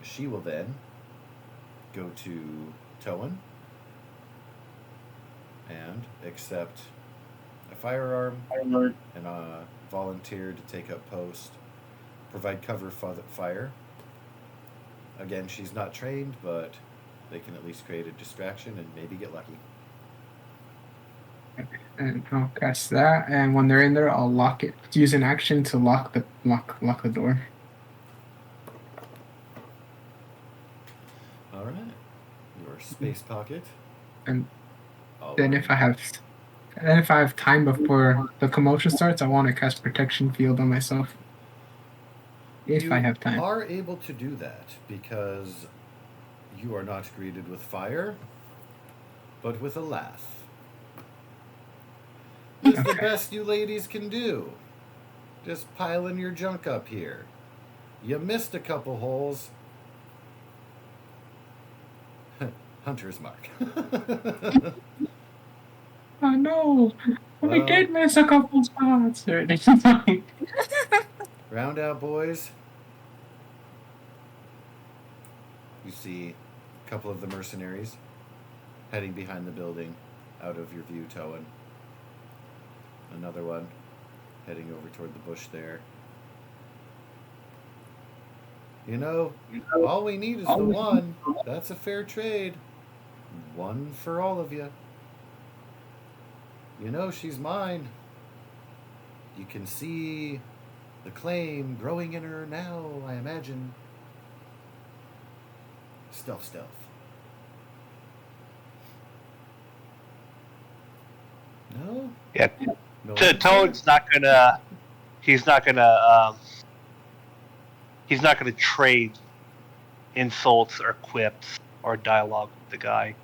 She will then go to Towan and accept a firearm and volunteer to take up post, provide cover fire. Again, she's not trained, but they can at least create a distraction and maybe get lucky. And I'll cast that, and when they're in there, I'll lock it. Use an action to lock the door. All right, your space pocket. And then if I have time before the commotion starts, I want to cast protection field on myself. If I have time. You are able to do that because you are not greeted with fire, but with a laugh. It's the best you ladies can do. Just piling your junk up here. You missed a couple holes. Hunter's mark. Oh no! I did miss a couple spots. Round out, boys. You see a couple of the mercenaries heading behind the building, out of your view, Towan. Another one heading over toward the bush there. You know, all we need is the one. That's a fair trade. One for all of you. You know she's mine. You can see the claim growing in her now, I imagine. Stealth. No? Yeah. No Toad's not gonna. He's not gonna trade insults or quips or dialogue with the guy.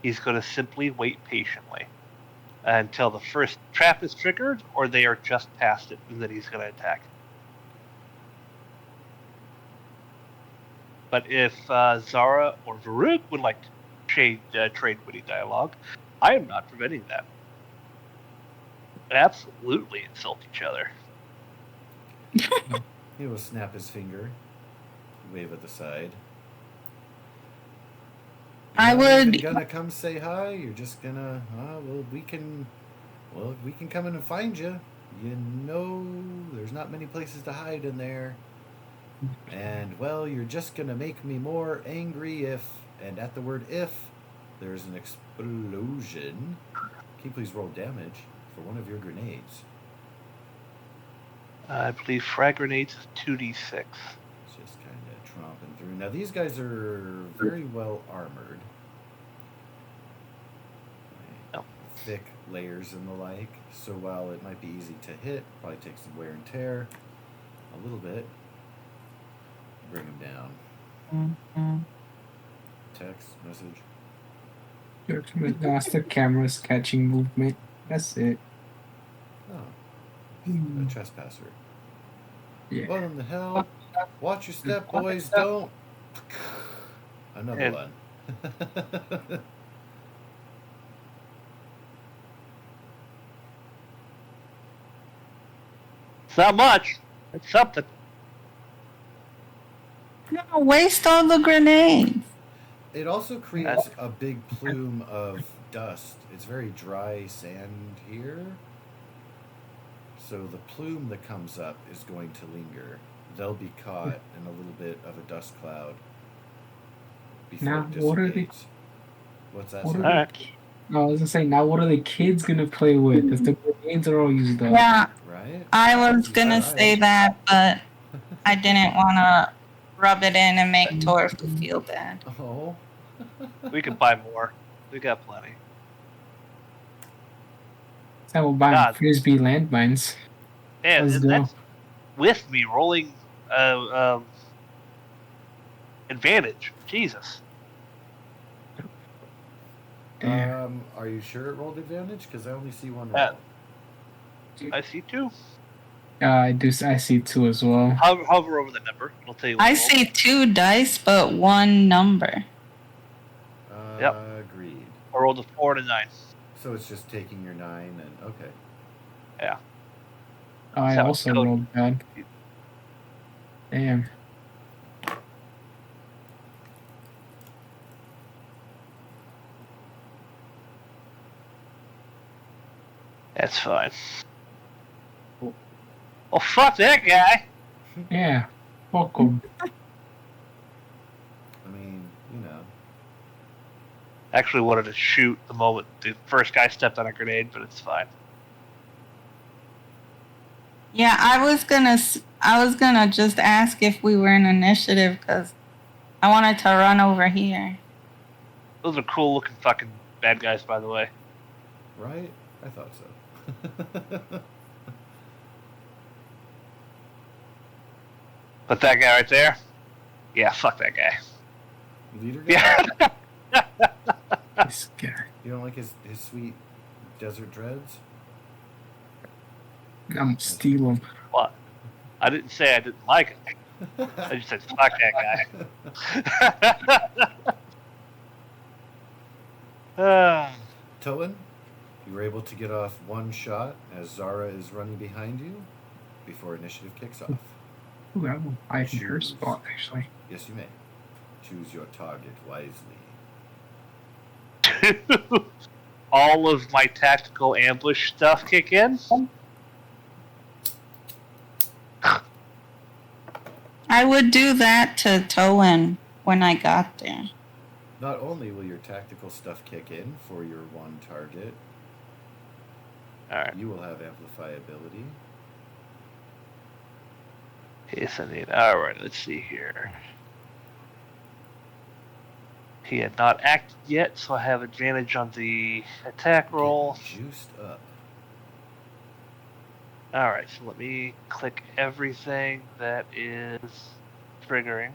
He's gonna simply wait patiently until the first trap is triggered or they are just past it, and then he's gonna attack. But if Zara or Varuk would like to trade witty dialogue, I am not preventing that. Absolutely insult each other. He will snap his finger, wave at the side. I You're would. not even gonna come say hi. You're just gonna. We can come in and find you. You know, there's not many places to hide in there. And well, you're just gonna make me more angry if, and at the word if, there's an explosion. Can you please roll damage for one of your grenades? I believe frag grenades is 2d6. It's just kind of tromping through. Now these guys are very well armored. Oh. Thick layers and the like. So while it might be easy to hit, probably takes some wear and tear a little bit. Bring them down. Mm-hmm. Text, message. That's the camera's catching movement. That's it. Oh, a trespasser. Yeah. What in the hell? Watch your step, boys. Don't. Another one. It's not much. It's something. No, waste all the grenades. It also creates a big plume of dust. It's very dry sand here. So the plume that comes up is going to linger. They'll be caught in a little bit of a dust cloud before Now, it what are the- dissipates. What's that? What Sir? are Alright. No, I was gonna say, now what are the kids gonna play with if the grenades are all used up? Yeah, Right? I was gonna Alright. say that, but I didn't want to rub it in and make Torfu feel bad. Oh. We can buy more. We got plenty. So we'll buy God. frisbee landmines. And, Let's and go. that's with me rolling advantage. Jesus. Damn. Are you sure it rolled advantage? Because I only see one Yeah. roll. I see two. I see two as well. Hover over the number. It'll tell you what I to roll. see 2 dice, but 1 number. Yep. Agreed. I rolled a 4 and a 9. So it's just taking your 9 and okay. Yeah. I So also code. rolled bad. Damn. That's fine. Cool. Oh, fuck that guy. Yeah. Welcome. I mean, you know. Actually wanted to shoot the moment the first guy stepped on a grenade, but it's fine. Yeah, I was gonna just ask if we were in initiative because I wanted to run over here. Those are cool looking fucking bad guys, by the way. Right? I thought so. But that guy right there? Yeah, fuck that guy. Leader guy? Yeah. This guy. You don't like his sweet desert dreads? I'm gonna steal him. What? I didn't say I didn't like him. I just said fuck that guy. Toan, you were able to get off one shot as Zara is running behind you before initiative kicks off. Ooh, I will hide in her Choose. spot, actually. Yes, you may. Choose your target wisely. All of my tactical ambush stuff kick in? I would do that to Towen when I got there. Not only will your tactical stuff kick in for your one target, Alright. you will have amplifiability. Case I need. Alright, let's see here. He had not acted yet, so I have advantage on the attack roll. Getting juiced up. Alright, so let me click everything that is triggering.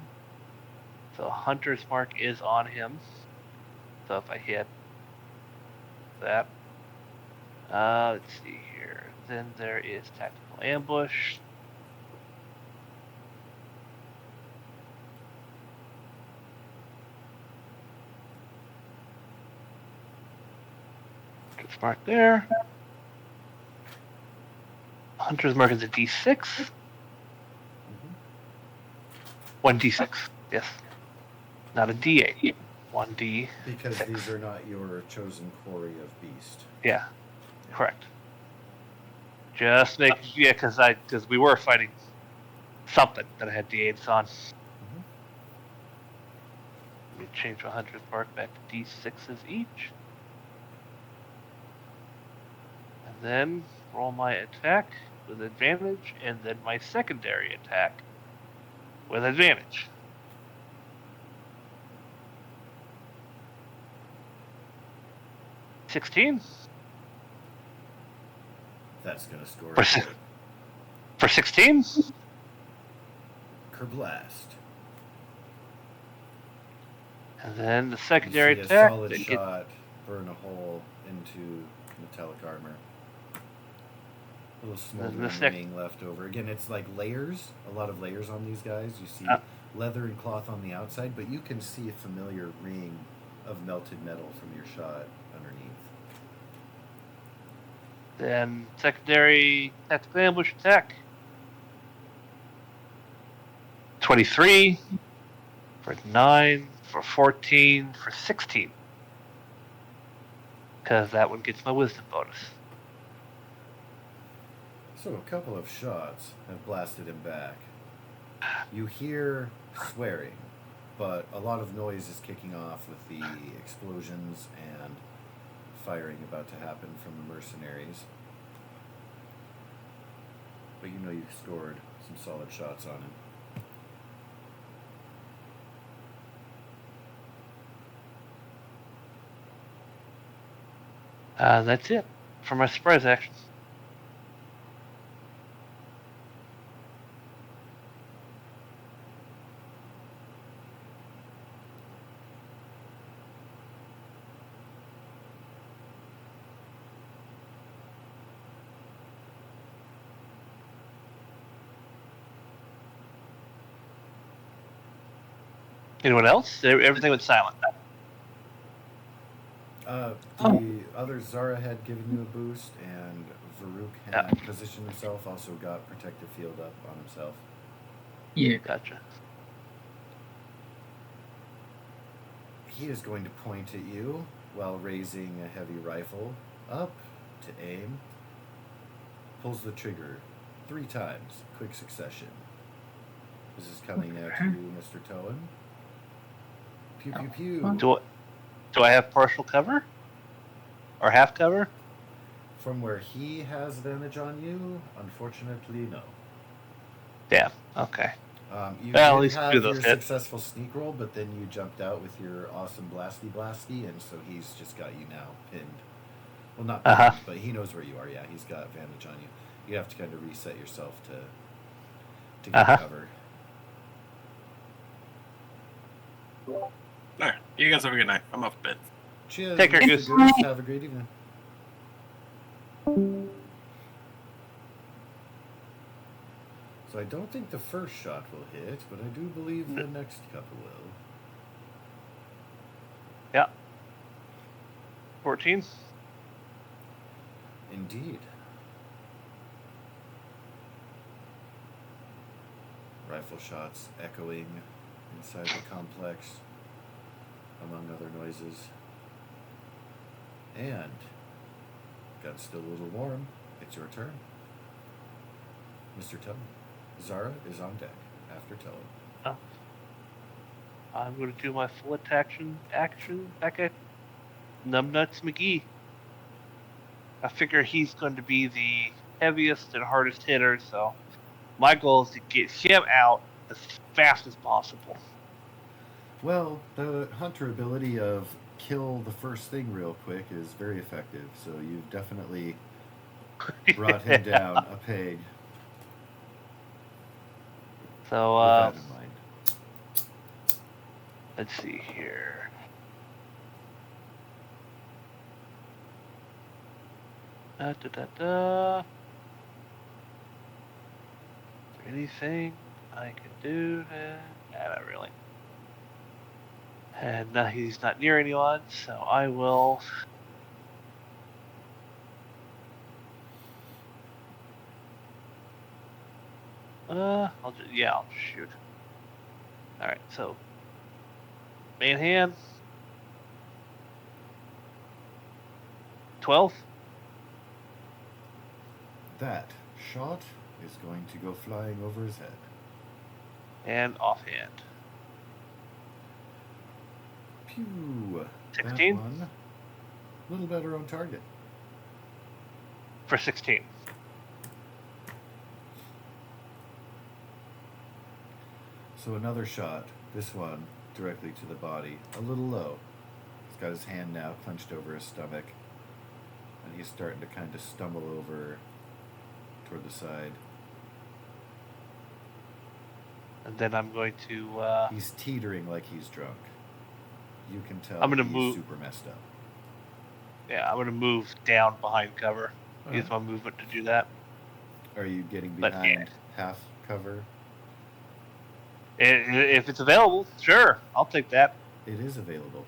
So Hunter's Mark is on him. So if I hit that. Let's see here. Then there is Tactical Ambush. Hunter's Mark there. Hunter's Mark is a D6. Mm-hmm. 1d6, yes. Not a D8. 1d. Because 6. these are not your chosen quarry of beast. Yeah, correct. Just make because we were fighting something that I had D8s on. Mm-hmm. Let me change my Hunter's Mark back to D6s each. And then roll my attack with advantage, and then my secondary attack with advantage. $16 That's gonna score. for 16. Kerblast. And then the You secondary see a attack. solid that shot burn a hole into metallic armor. A little smoldering ring left over. Again, it's like layers, a lot of layers on these guys. You see leather and cloth on the outside, but you can see a familiar ring of melted metal from your shot underneath. Then secondary tactical ambush attack. 23 for 9 for 14 for 16. Because that one gets my wisdom bonus. So a couple of shots have blasted him back. You hear swearing, but a lot of noise is kicking off with the explosions and firing about to happen from the mercenaries. But you know you've scored some solid shots on him. That's it for my surprise actions. Anyone else? Everything went silent. The other Zara had given you a boost, and Varuk had positioned himself, also got protective field up on himself. Yeah. Gotcha. He is going to point at you while raising a heavy rifle up to aim. Pulls the trigger 3 times, quick succession. This is coming at you, Mr. Towen. Pew pew pew. Do I have partial cover? Or half cover? From where he has advantage on you, unfortunately, no. Damn. Okay. You Well, at did least have do your those hit. successful sneak roll, but then you jumped out with your awesome blasty, and so he's just got you now pinned. Well, not pinned, but he knows where you are. Yeah, he's got advantage on you. You have to kind of reset yourself to get cover. Alright, you guys have a good night. I'm off to bed. Cheers. Take care, Mr. Goose. Have a great evening. So I don't think the first shot will hit, but I do believe the next couple will. Yeah. 14. Indeed. Rifle shots echoing inside the complex, among other noises. And, got still a little warm. It's your turn. Mr. Tubman. Zara is on deck. after Tellen. Oh. I'm going to do my full action back at Numbnuts McGee. I figure he's going to be the heaviest and hardest hitter, so my goal is to get him out as fast as possible. Well, the hunter ability of kill the first thing real quick is very effective, so you've definitely brought him down a peg So, with that in mind. let's see here. Anything I can do? Nah, not really. And he's not near anyone, so I will. I'll just shoot. All right, so man hand 12. That shot is going to go flying over his head. And offhand. Pew. 16? That one, a little better on target. For 16. So another shot, this one directly to the body, a little low. He's got his hand now clenched over his stomach, and he's starting to kind of stumble over toward the side. And then I'm going to. He's teetering like he's drunk. You can tell I'm gonna he's move. super messed up. Yeah, I'm going to move down behind cover. Alright. Use my movement to do that. Are you getting But, behind half cover? If it's available, sure, I'll take that. It is available.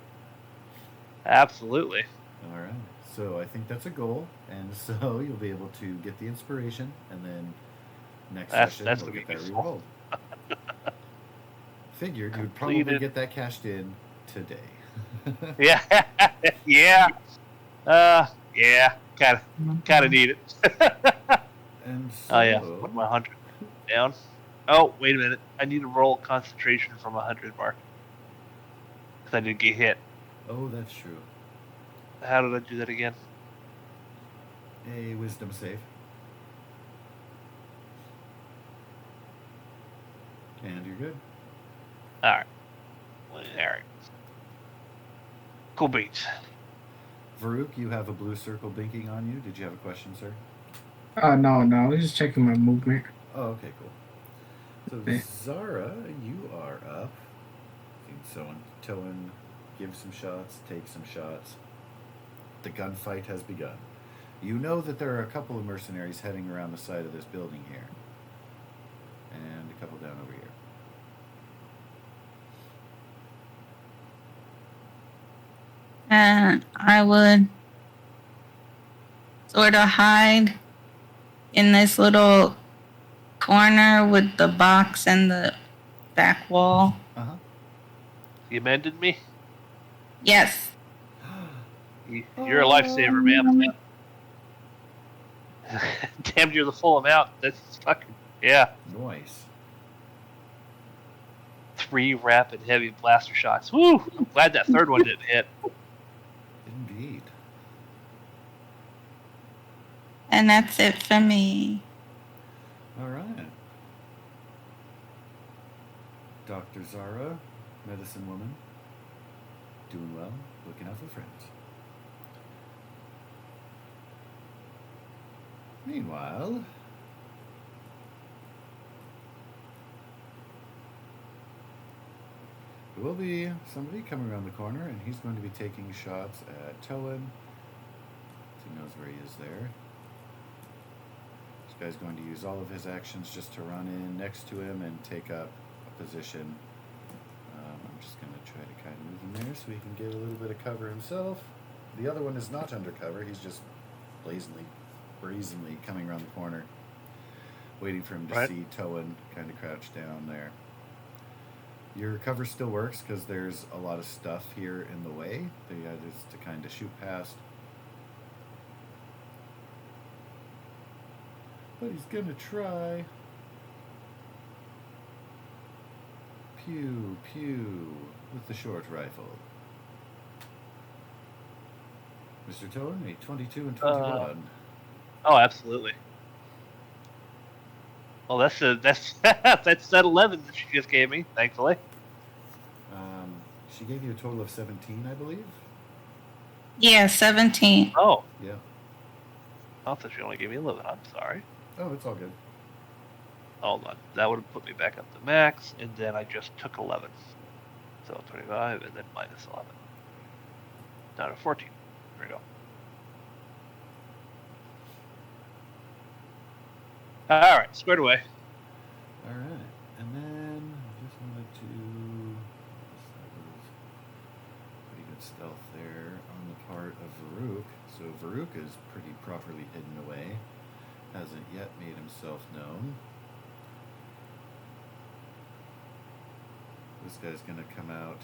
Absolutely. All right. So I think that's a goal, and so you'll be able to get the inspiration, and then next session That's you'll gonna get be that useful. rerolled. Figured you'd probably Completed. get that cashed in today. Yeah, yeah, yeah. Kind of need it. And so, Oh yeah, put my 100 down. Oh, wait a minute. I need to roll concentration from 100 mark. Because I did get hit. Oh, that's true. How did I do that again? A wisdom save. And you're good. Alright. Alright. Cool beats. Varuk, you have a blue circle blinking on you. Did you have a question, sir? No, I was just checking my movement. Oh, okay, cool. So, Okay. Zara, you are up. Towen give some shots, take some shots. The gunfight has begun. You know that there are a couple of mercenaries heading around the side of this building here. And a couple down over here. And I would sort of hide in this little corner with the box and the back wall. Uh-huh. You amended me? Yes. You're a lifesaver, man. Damn, you're the full amount. That's fucking. Yeah. Nice. 3 rapid heavy blaster shots. Woo! I'm glad that third one didn't hit. Indeed. And that's it for me. All right. Dr. Zara, medicine woman, doing well, looking out for friends. Meanwhile, there will be somebody coming around the corner, and he's going to be taking shots at Towen. He knows where he is there. This guy's going to use all of his actions just to run in next to him and take up a position. I'm just going to try to kind of move him there so he can get a little bit of cover himself. The other one is not under cover. He's just brazenly coming around the corner, waiting for him to see Towen kind of crouched down there. Your cover still works because there's a lot of stuff here in the way that you got to kind of shoot past. But he's gonna try. Pew, pew, with the short rifle. Mr. Towen, a 22 and 21. Oh, absolutely. Well, that's that's that 11 that she just gave me, thankfully. She gave you a total of 17, I believe? Yeah, 17. Oh, Yeah. I thought she only gave me 11. I'm sorry. Oh, it's all good. Hold on. That would have put me back up to max, and then I just took 11. So 25, and then minus 11. Down to 14. There we go. All right, squared away. All right. And then I just wanted to... That was pretty good stealth there on the part of Varuk. So Varuk is pretty properly hidden away. Hasn't yet made himself known. This guy's going to come out.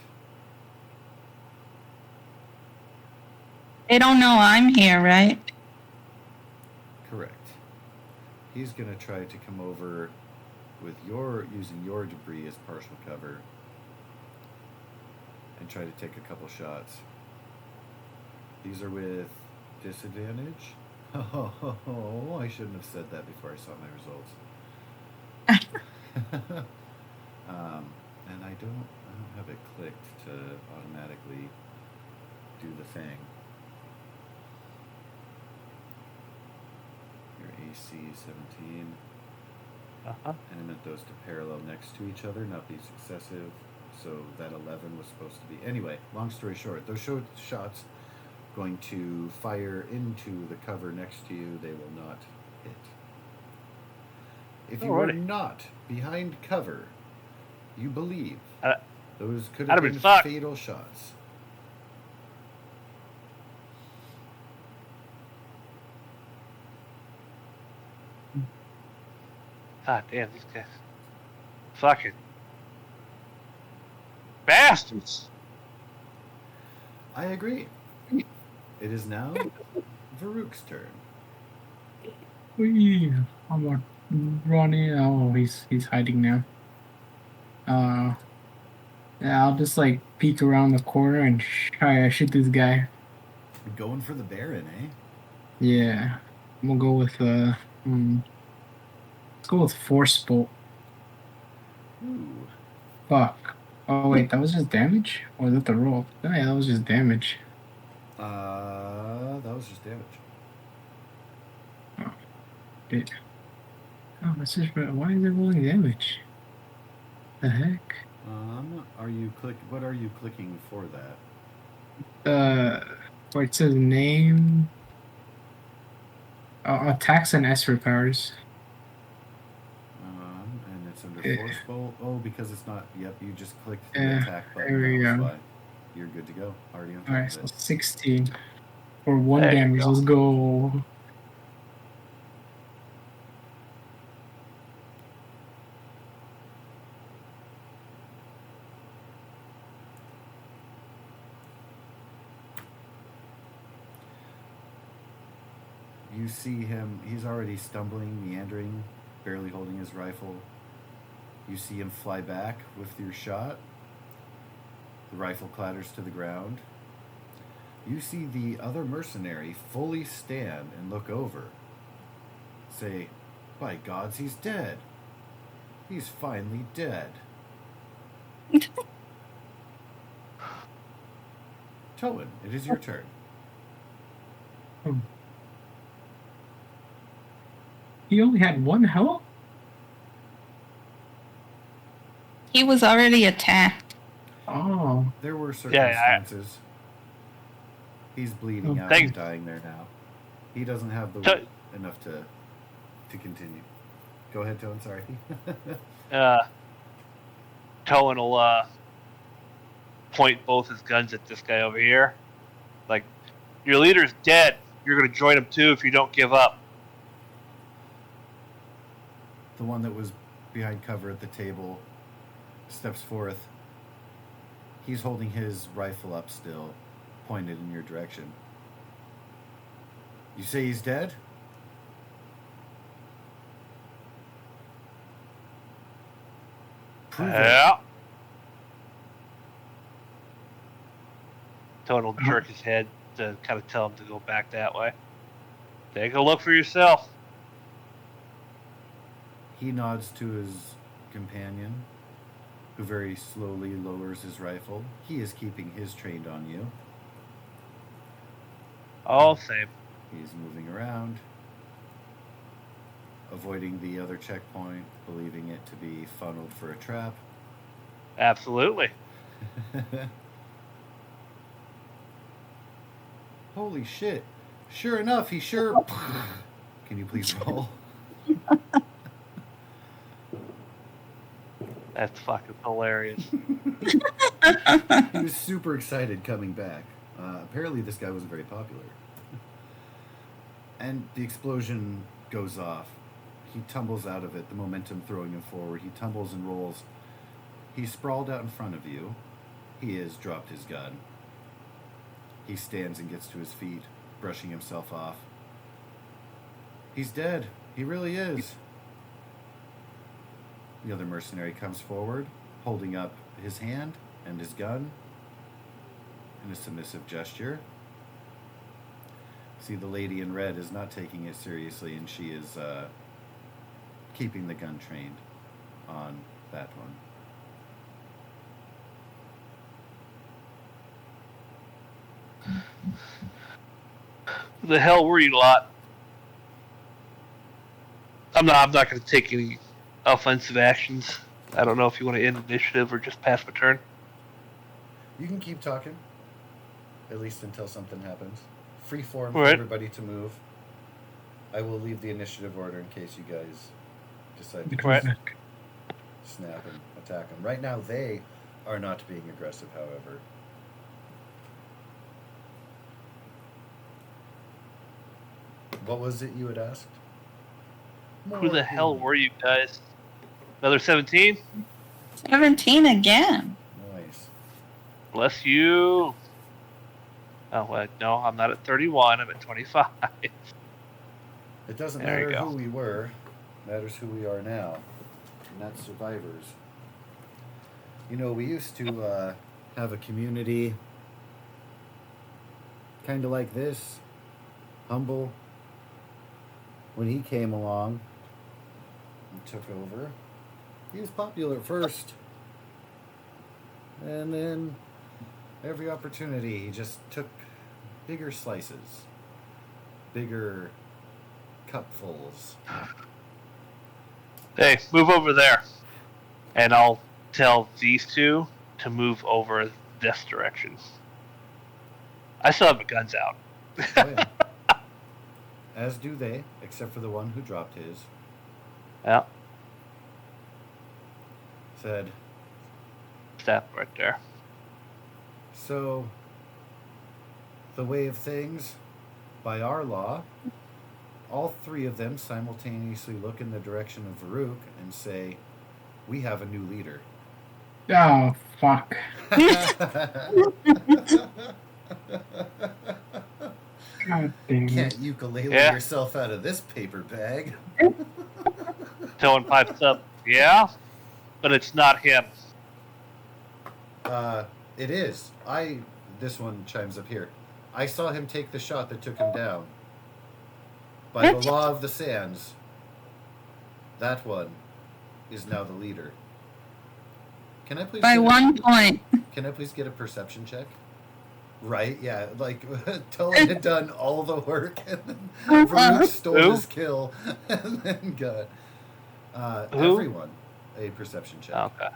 They don't know I'm here, right? Correct. He's going to try to come over with using your debris as partial cover and try to take a couple shots. These are with disadvantage. Oh, I shouldn't have said that before I saw my results. And I don't have it clicked to automatically do the thing. Your AC 17. Uh-huh. And I meant those to parallel next to each other, not be successive. So that 11 was supposed to be... Anyway, long story short, those shots going to fire into the cover next to you. They will not hit. If you are not behind cover, you believe those could have been fatal shots. God damn, these guys. Fucking bastards. I agree. It is now Varuk's turn. I'm a running. Oh, he's hiding now. Yeah, I'll just like peek around the corner and try to shoot this guy. Going for the Baron, eh? Yeah, I'm gonna go with let's go with Force Bolt. Ooh. Fuck. Oh wait, that was just damage? Or was that the roll? Oh, yeah, that was just damage. That was just damage. Oh, shit. Oh, this is why is it rolling damage? The heck? What are you clicking for that? Where it says name. Attacks and Esper powers. And it's under Force Bolt. Oh, because it's not. Yep, you just clicked the attack button. There we go. Why. You're good to go. Already on top Alright, of it. so 16 for 1 There you damage. go. Let's go. You see him. He's already stumbling, meandering, barely holding his rifle. You see him fly back with your shot. The rifle clatters to the ground. You see the other mercenary fully stand and look over. Say, by gods, he's dead. He's finally dead. Towen, it is your turn. He only had 1 health? He was already attacked. Oh. There were circumstances. He's bleeding out Thanks. and dying there now. He doesn't have the enough to continue. Go ahead, Towen, sorry. Towen will point both his guns at this guy over here. Like, your leader's dead. You're going to join him too if you don't give up. The one that was behind cover at the table steps forth. He's holding his rifle up still, pointed in your direction. You say he's dead? Prove it. Yeah. Toad will jerk his head to kind of tell him to go back that way. Take a look for yourself. He nods to his companion, who very slowly lowers his rifle. He is keeping his trained on you. All same. He's moving around, avoiding the other checkpoint, believing it to be funneled for a trap. Absolutely. Holy shit. Sure enough, he sure... Can you please roll? That's fucking hilarious. He was super excited coming back. Apparently this guy wasn't very popular. And the explosion goes off. He tumbles out of it, the momentum throwing him forward. He tumbles and rolls. He's sprawled out in front of you. He has dropped his gun. He stands and gets to his feet, brushing himself off. He's dead. He really is. The other mercenary comes forward, holding up his hand and his gun in a submissive gesture. See, the lady in red is not taking it seriously, and she is keeping the gun trained on that one. Who the hell were you lot? I'm not going to take any offensive actions. I don't know if you want to end initiative or just pass my turn. You can keep talking, at least until something happens. Free form for All right. everybody to move. I will leave the initiative order in case you guys decide to Right. snap and attack them. Right now, they are not being aggressive, however. What was it you had asked? Who the hell were you guys? Another 17? 17 again. Nice. Bless you. Oh, wait, no, I'm not at 31. I'm at 25. It doesn't There you matter go. who we were. It matters who we are now. And that's survivors. You know, we used to have a community kind of like this. Humble. When he came along and took over, he was popular at first. And then every opportunity, he just took bigger slices, bigger cupfuls. Hey, move over there. And I'll tell these two to move over this direction. I still have my guns out. Oh, yeah. As do they, except for the one who dropped his. Yeah, Said, step right there. so, the way of things, by our law, all three of them simultaneously look in the direction of Varuk and say, we have a new leader. Oh, fuck. God damn it. Can't ukulele Yeah. yourself out of this paper bag. Towing pipes up. Yeah, but it's not him. It is. This one chimes up here. I saw him take the shot that took him down. By the law of the sands, that one is now the leader. Can I please By get 1 point. Can I please get a perception check? Right, yeah, like Tolan had done all the work, and then Varuk stole Who? his kill, and then got Who? everyone a perception check. Okay.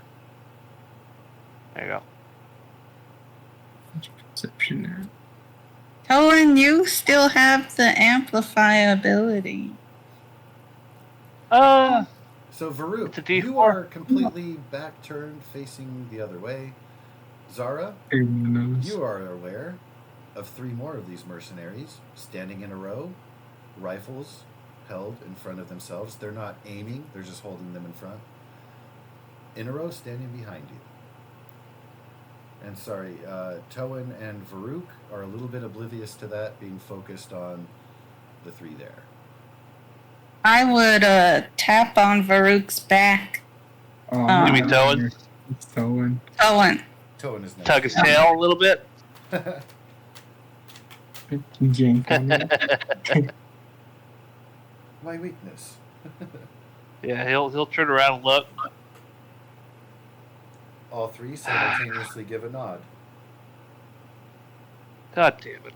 There you go. Perception there. Tolan, you still have the amplify ability. So Varuk, It's a D4. you are completely back turned, facing the other way. Zara, Everyone knows. you are aware of 3 more of these mercenaries standing in a row, rifles held in front of themselves. They're not aiming, they're just holding them in front. In a row, standing behind you. And sorry, Towan and Varuk are a little bit oblivious to that, being focused on the 3 there. I would tap on Varuk's back. Oh, You mean Towan? It's Towan. Tolan. Towan is next. Tug his tail a little bit. Yank on it. My weakness. Yeah, he'll turn around and look. All three simultaneously give a nod. God damn it.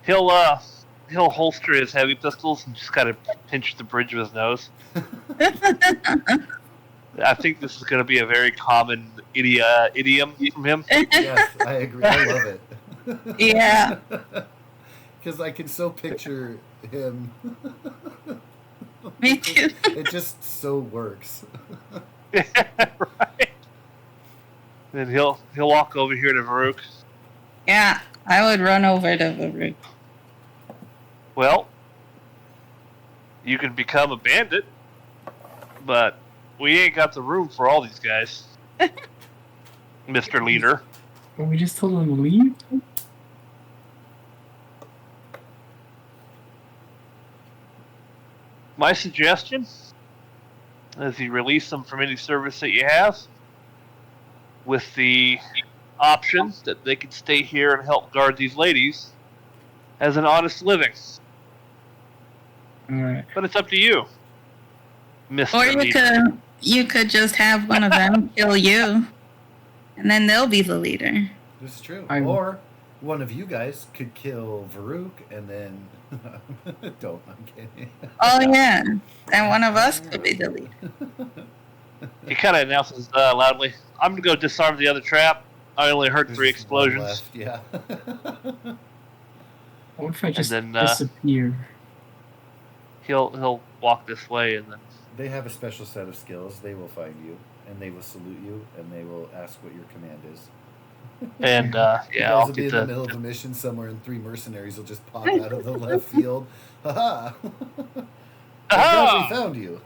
He'll holster his heavy pistols and just kind of pinch the bridge of his nose. I think this is going to be a very common idiom from him. Yes, I agree. I love it. Yeah. Because I can so picture him. Me too. It just so works. Right. Then he'll walk over here to Varuk. Yeah, I would run over to Varuk. Well, you can become a bandit, but we ain't got the room for all these guys. Mr. Leader. Well, we just told him to leave? My suggestion is you release them from any service that you have with the option that they can stay here and help guard these ladies as an honest living. Alright. But it's up to you, Mr. Or Leader. you could just have one of them kill you, and then they'll be the leader. This is true. I'm- Or one of you guys could kill Varuk and then... Don't, I'm kidding. Oh yeah, and one of us could be the leader. He kind of announces loudly, I'm going to go disarm the other trap. I only heard There's 3 just one explosions. left, yeah. What if I just then, disappear? He'll walk this way and then... They have a special set of skills. They will find you, and they will salute you, and they will ask what your command is. And, You yeah, guys I'll will be get in the middle of a mission somewhere, and 3 mercenaries will just pop out of the left field. Ha-ha! Aha! We found you.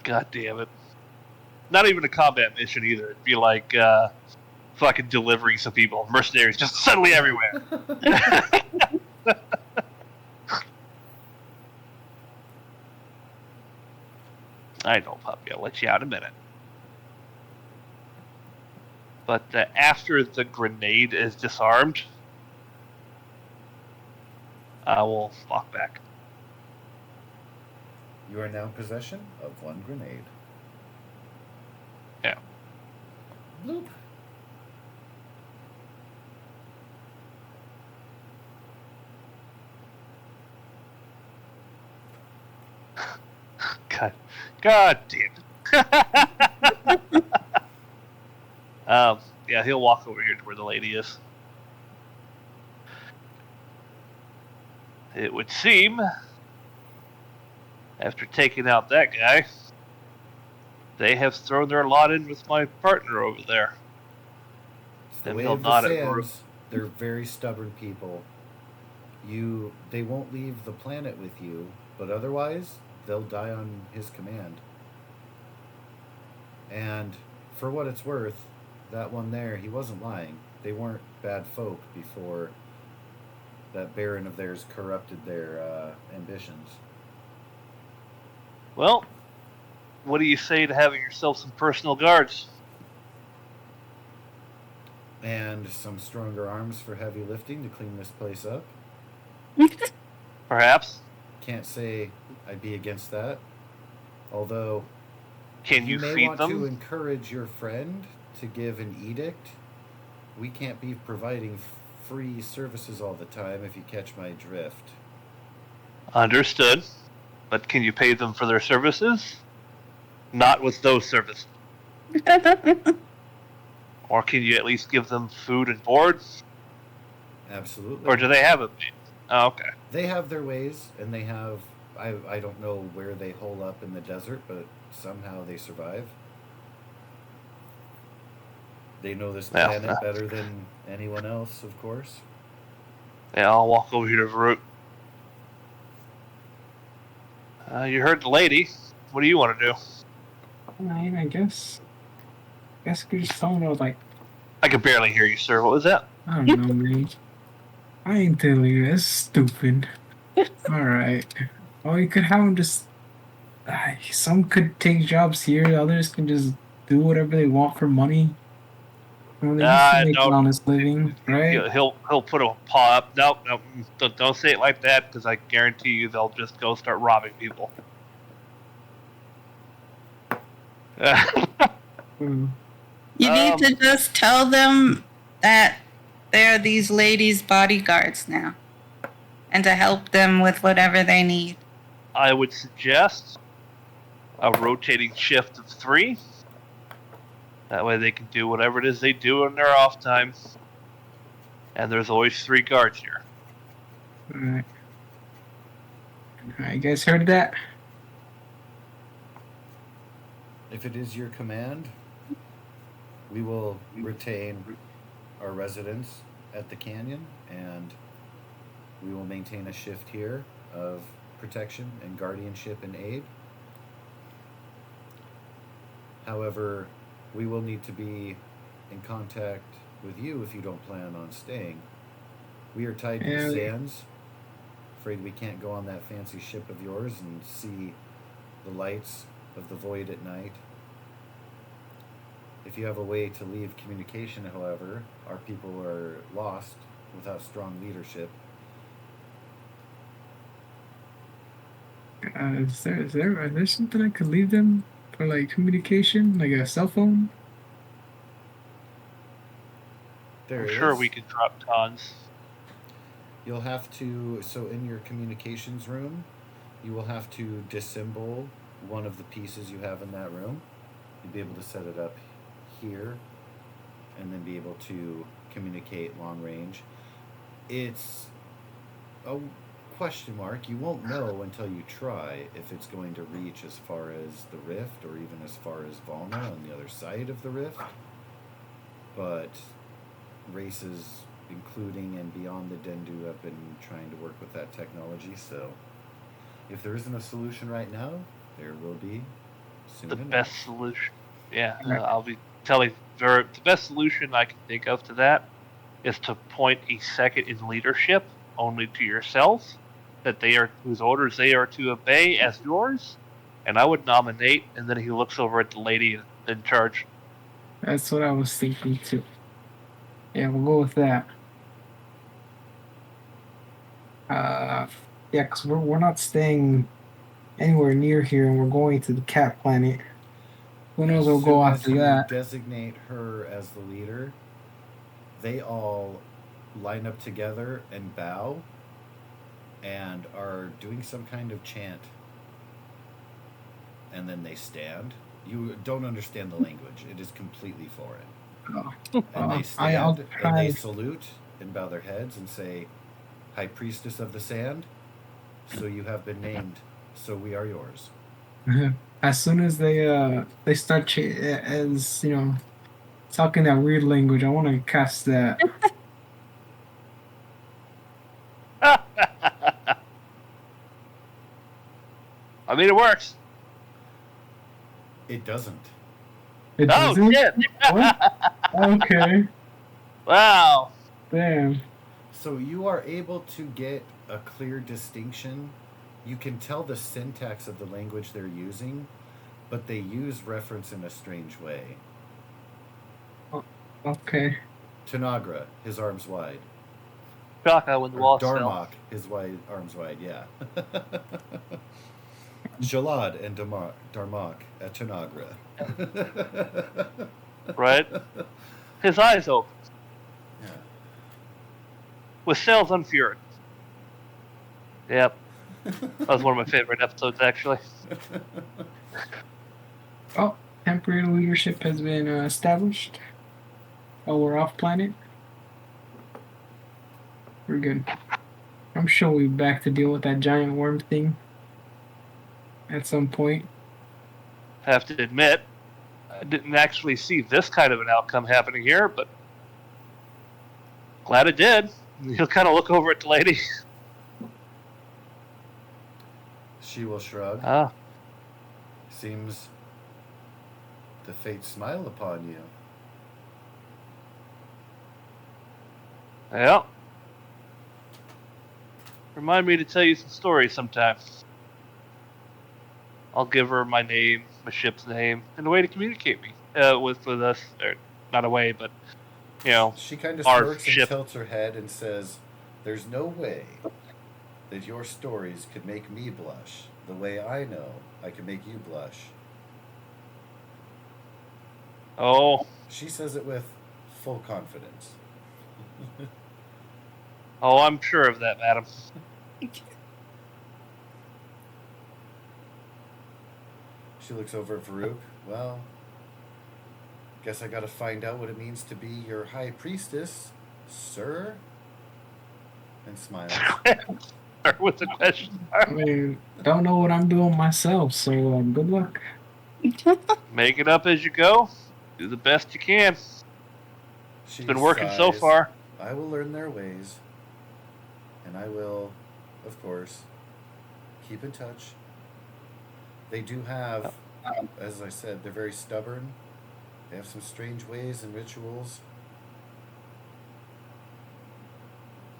God damn it. Not even a combat mission either. It'd be like fucking delivering some people. Mercenaries just suddenly everywhere. I know, puppy. I'll let you out in a minute. But after the grenade is disarmed, I will walk back. You are now in possession of 1 grenade. Yeah. Bloop. God damn it. Yeah, he'll walk over here to where the lady is. It would seem, after taking out that guy, they have thrown their lot in with my partner over there. It's the Then way he'll of the nod at Varuk. Sands. They're very stubborn people. They won't leave the planet with you, but otherwise, they'll die on his command. And for what it's worth, that one there, he wasn't lying. They weren't bad folk before that Baron of theirs corrupted their ambitions. Well, what do you say to having yourself some personal guards? And some stronger arms for heavy lifting to clean this place up. Perhaps. Can't say I'd be against that. Although, Can you may feed want to them? encourage your friend to give an edict. We can't be providing free services all the time, if you catch my drift. Understood. But can you pay them for their services? Not with those services. Or can you at least give them food and board? Absolutely. Or do they have it? Oh, okay. They have their ways, and they have... I don't know where they hole up in the desert, but somehow they survive. They know this Yeah. planet better than anyone else, of course. Yeah, I'll walk over here to Varuk. You heard the lady. What do you want to do? I guess we could just tell him about, like, I can barely hear you, sir. What was that? I don't know, man. I ain't telling you. That's stupid. Alright. Well, you could have them just... some could take jobs here. Others can just do whatever they want for money. You know, they used to make No, an honest living, right? he'll put a paw up. Nope, don't say it like that, because I guarantee you they'll just go start robbing people. Mm. You need to just tell them that they're these ladies' bodyguards now, and to help them with whatever they need. I would suggest a rotating shift of 3. That way they can do whatever it is they do in their off time. And there's always 3 guards here. Alright. You guys heard that? If it is your command, we will retain our residents at the canyon, and we will maintain a shift here of protection and guardianship and aid. However, we will need to be in contact with you if you don't plan on staying. We are tied to the sands. Afraid we can't go on that fancy ship of yours and see the lights of the void at night. If you have a way to leave communication, however, our people are lost without strong leadership. Is there something I could leave them for, like, communication, like a cell phone? I'm sure we could drop tons. You'll have to, so in your communications room, you will have to disassemble one of the pieces you have in that room. You'll be able to set it up here and then be able to communicate long range. It's a question mark. You won't know until you try if it's going to reach as far as the rift or even as far as Volna on the other side of the rift. But races including and beyond the Dendu have been trying to work with that technology, so if there isn't a solution right now, there will be soon The enough. best solution, I'll be telling the best solution I can think of to that is to point a second in leadership only to yourself, that they are whose orders they are to obey as yours, and I would nominate, and then he looks over at the lady in charge. That's what I was thinking too. Yeah, we'll go with that. Yeah, because we're not staying anywhere near here, and we're going to the cat planet. Who knows? We'll go after that. Designate her as the leader. They all line up together and bow, and are doing some kind of chant. And then they stand. You don't understand the language; it is completely foreign. And they stand and they salute and bow their heads and say, "High Priestess of the Sand, so you have been named, so we are yours." As soon as they start talking that weird language, I want to cast that. I mean, it works. It doesn't. It doesn't? Shit! What? Okay. Wow. Damn. So you are able to get a clear distinction. You can tell the syntax of the language they're using, but they use reference in a strange way. Okay. Tanagra, his arms wide. Shaka when the wall fell. Darmok, his arms wide, yeah. Jalad and Darmok at Tanagra. Right? His eyes open. Yeah. With sails unfurled. Yep. That was one of my favorite episodes, actually. Oh, temporary leadership has been established. Oh, we're off planet. We're good. I'm sure we'll be back to deal with that giant worm thing at some point. I have to admit, I didn't actually see this kind of an outcome happening here, but glad it did. He'll kind of look over at the lady. She will shrug. Seems the fates smile upon you. Yeah. Remind me to tell you some stories sometime. I'll give her my name, my ship's name, and a way to communicate me with us, or not away, but She kind of our smirks and ship. tilts her head and says, "There's no way that your stories could make me blush the way I know I can make you blush." Oh, She says it with full confidence. I'm sure of that, madam. She looks over at Farouk. "Well, guess I gotta find out what it means to be your high priestess, sir." And smiles. Start with the question. I mean, don't know what I'm doing myself, so good luck. Make it up as you go. Do the best you can. She It's been working so sighs. far. "I will learn their ways, and I will, of course, keep in touch. They do have, as I said, they're very stubborn. They have some strange ways and rituals.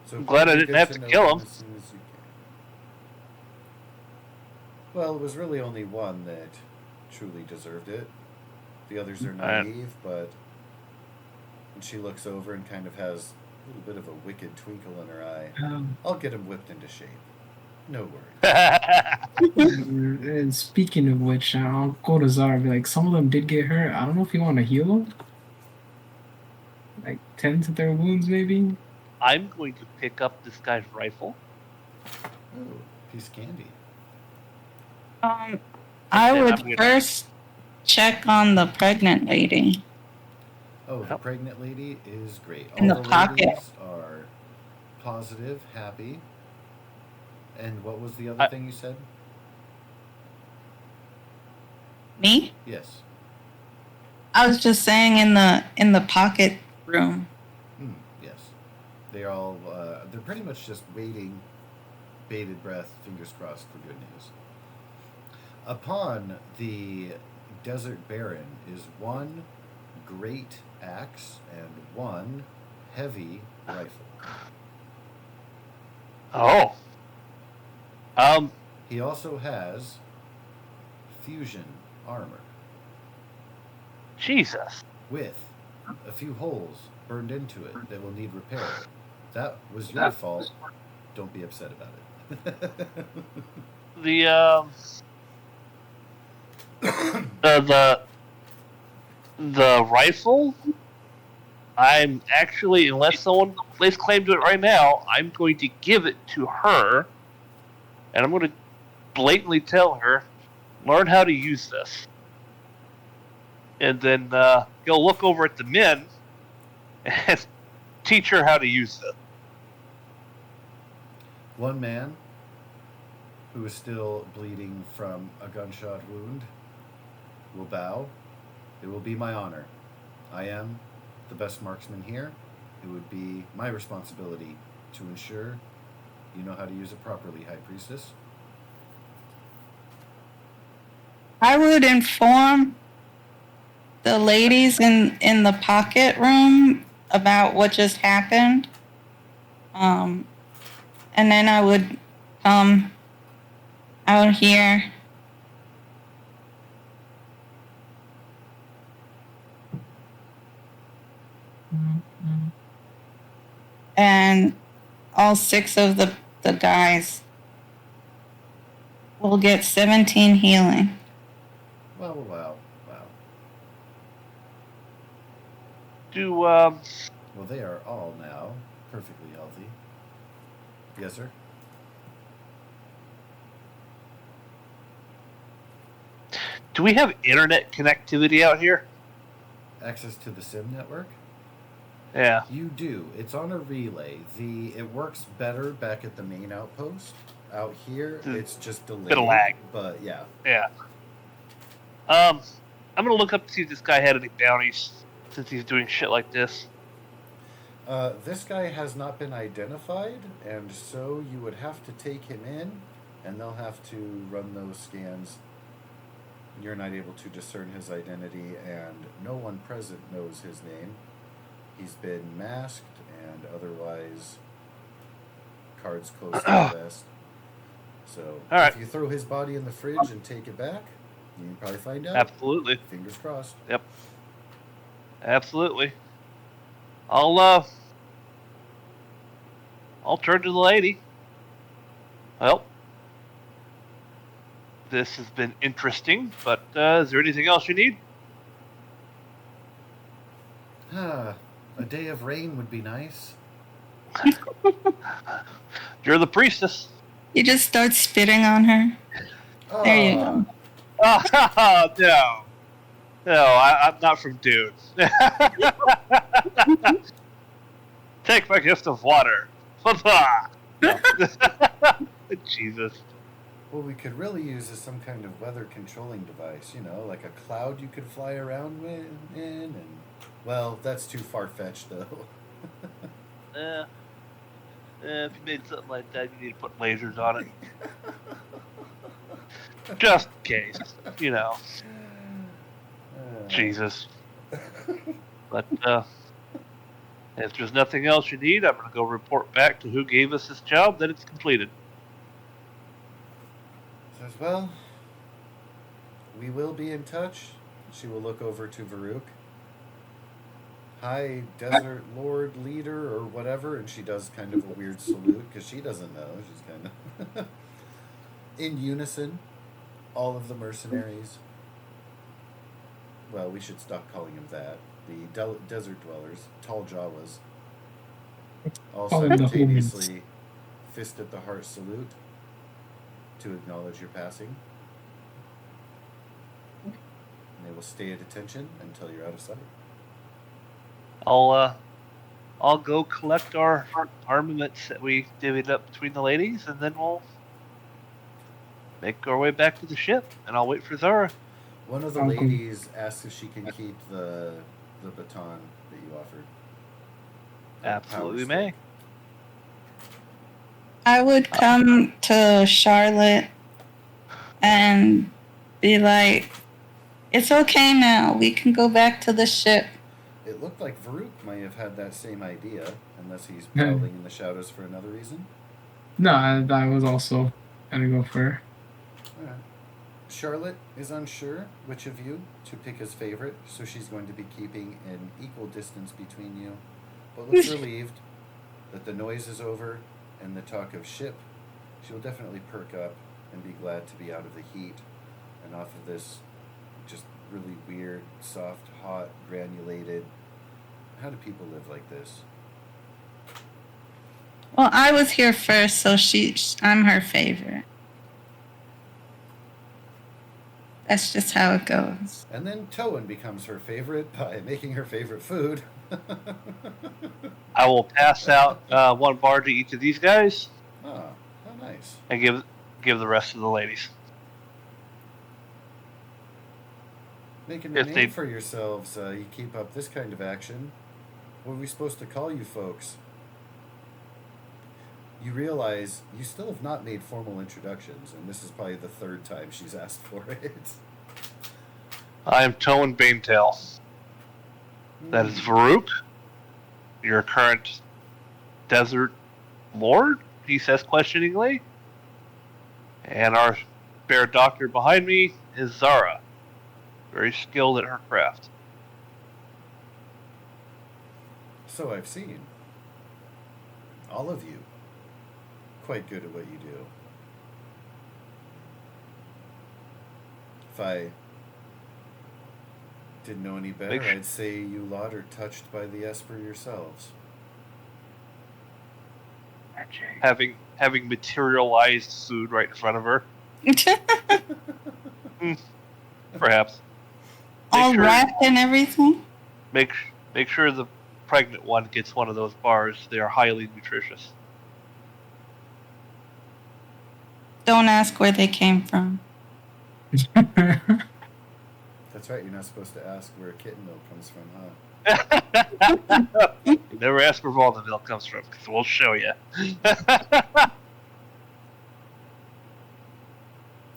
So I'm glad I it'd be didn't good have to know kill them him. as soon as you can." Well, it was really only one that truly deserved it. The others are naive, but... And she looks over and kind of has a little bit of a wicked twinkle in her eye. "I'll get him whipped into shape. No worries." And speaking of which, I'll go to Zara. Be like, some of them did get hurt. I don't know if you want to heal them. Like, tend to their wounds, maybe. I'm going to pick up this guy's rifle. Oh, piece of candy. I then would I'm gonna- first check on the pregnant lady. Oh, the Yep. pregnant lady is great. In All the the pocket. ladies are positive, happy. And what was the other thing you said? Me? Yes. I was just saying in the pocket room. Yes. They're all, they're pretty much just waiting, bated breath, fingers crossed for good news. Upon the desert baron is one great axe and one heavy rifle. Oh. He also has fusion armor Jesus. with a few holes burned into it that will need repair. That was your fault. Don't be upset about it. The rifle. I'm actually, unless someone lays claim to it right now, I'm going to give it to her, and I'm going to blatantly tell her, learn how to use this. And then he'll look over at the men and teach her how to use this. One man who is still bleeding from a gunshot wound will bow. "It will be my honor. I am the best marksman here. It would be my responsibility to ensure you know how to use it properly, High Priestess." I would inform the ladies in the pocket room about what just happened. And then I would come out here. And all 6 of the guys will get 17 healing. Wow. Do Well, they are all now perfectly healthy. Yes, sir? we have internet connectivity out here? Access to the SIM network? Yeah. You do. It's on a relay. It works better back at the main outpost. Out here, it's just delayed. Bit of lag. But yeah. Yeah. I'm gonna look up to see if this guy had any bounties since he's doing shit like this. This guy has not been identified, and so you would have to take him in, and they'll have to run those scans. You're not able to discern his identity, and no one present knows his name. He's been masked and otherwise cards close to the vest. So All right. if you throw his body in the fridge and take it back, you can probably find out. Absolutely. Fingers crossed. Yep. Absolutely. I'll turn to the lady. Well, this has been interesting, but is there anything else you need? A day of rain would be nice. You're the priestess. You just start spitting on her. There you go. Oh, no. No, I'm not from Dune. Take my gift of water. Jesus. What we could really use is some kind of weather controlling device, like a cloud you could fly around in, and well, that's too far-fetched, though. If you made something like that, you need to put lasers on it. Just in case, Jesus. But if there's nothing else you need, I'm going to go report back to who gave us this job that it's completed. Says, well, we will be in touch. She will look over to Varuk. Hi, Desert Lord Leader, or whatever, and she does kind of a weird salute, because she doesn't know. She's kind of... in unison, all of the mercenaries... Well, we should stop calling him that. The desert dwellers, tall Jawas, all simultaneously fist at the heart salute to acknowledge your passing. And they will stay at attention until you're out of sight. I'll go collect our armaments that we divvied up between the ladies, and then we'll make our way back to the ship, and I'll wait for Zara. One of the ladies asks if she can keep the baton that you offered. Absolutely may. I would come to Charlotte and be like, it's okay now. We can go back to the ship. It looked like Varuk might have had that same idea, unless he's prowling in the shadows for another reason. No, I was also going to go for her. All right. Charlotte is unsure which of you to pick as favorite, so she's going to be keeping an equal distance between you, but looks relieved that the noise is over and the talk of ship. She will definitely perk up and be glad to be out of the heat and off of this just really weird, soft, hot, granulated... How do people live like this? Well, I was here first, so I'm her favorite. That's just how it goes. And then Towan becomes her favorite by making her favorite food. I will pass out one bar to each of these guys. Oh, how nice. And give the rest to the ladies. Making a name for yourselves, you keep up this kind of action. What are we supposed to call you folks? You realize you still have not made formal introductions, and this is probably the third time she's asked for it. I am Towan Banetail. That is Varuk, your current desert lord, he says questioningly. And our fair doctor behind me is Zara, very skilled at her craft. So I've seen. All of you. Quite good at what you do. If I didn't know any better, I'd say you lot are touched by the Esper yourselves. Having materialized food right in front of her. Perhaps. All wrapped and everything? Make sure the pregnant one gets one of those bars. They are highly nutritious. Don't ask where they came from. That's right, you're not supposed to ask where kitten milk comes from, huh? You never ask where all the milk comes from, because we'll show you.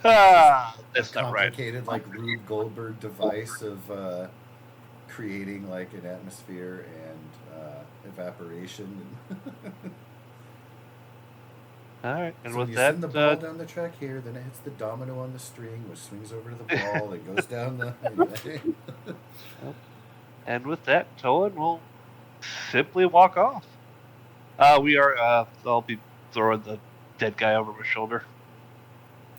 That's not right. Complicated, like Rube Goldberg device of creating like an atmosphere and evaporation. All right, and so with you that, send the ball down the track here, then it hits the domino on the string, which swings over to the ball. It goes down the. And with that, Tolan will simply walk off. I'll be throwing the dead guy over my shoulder.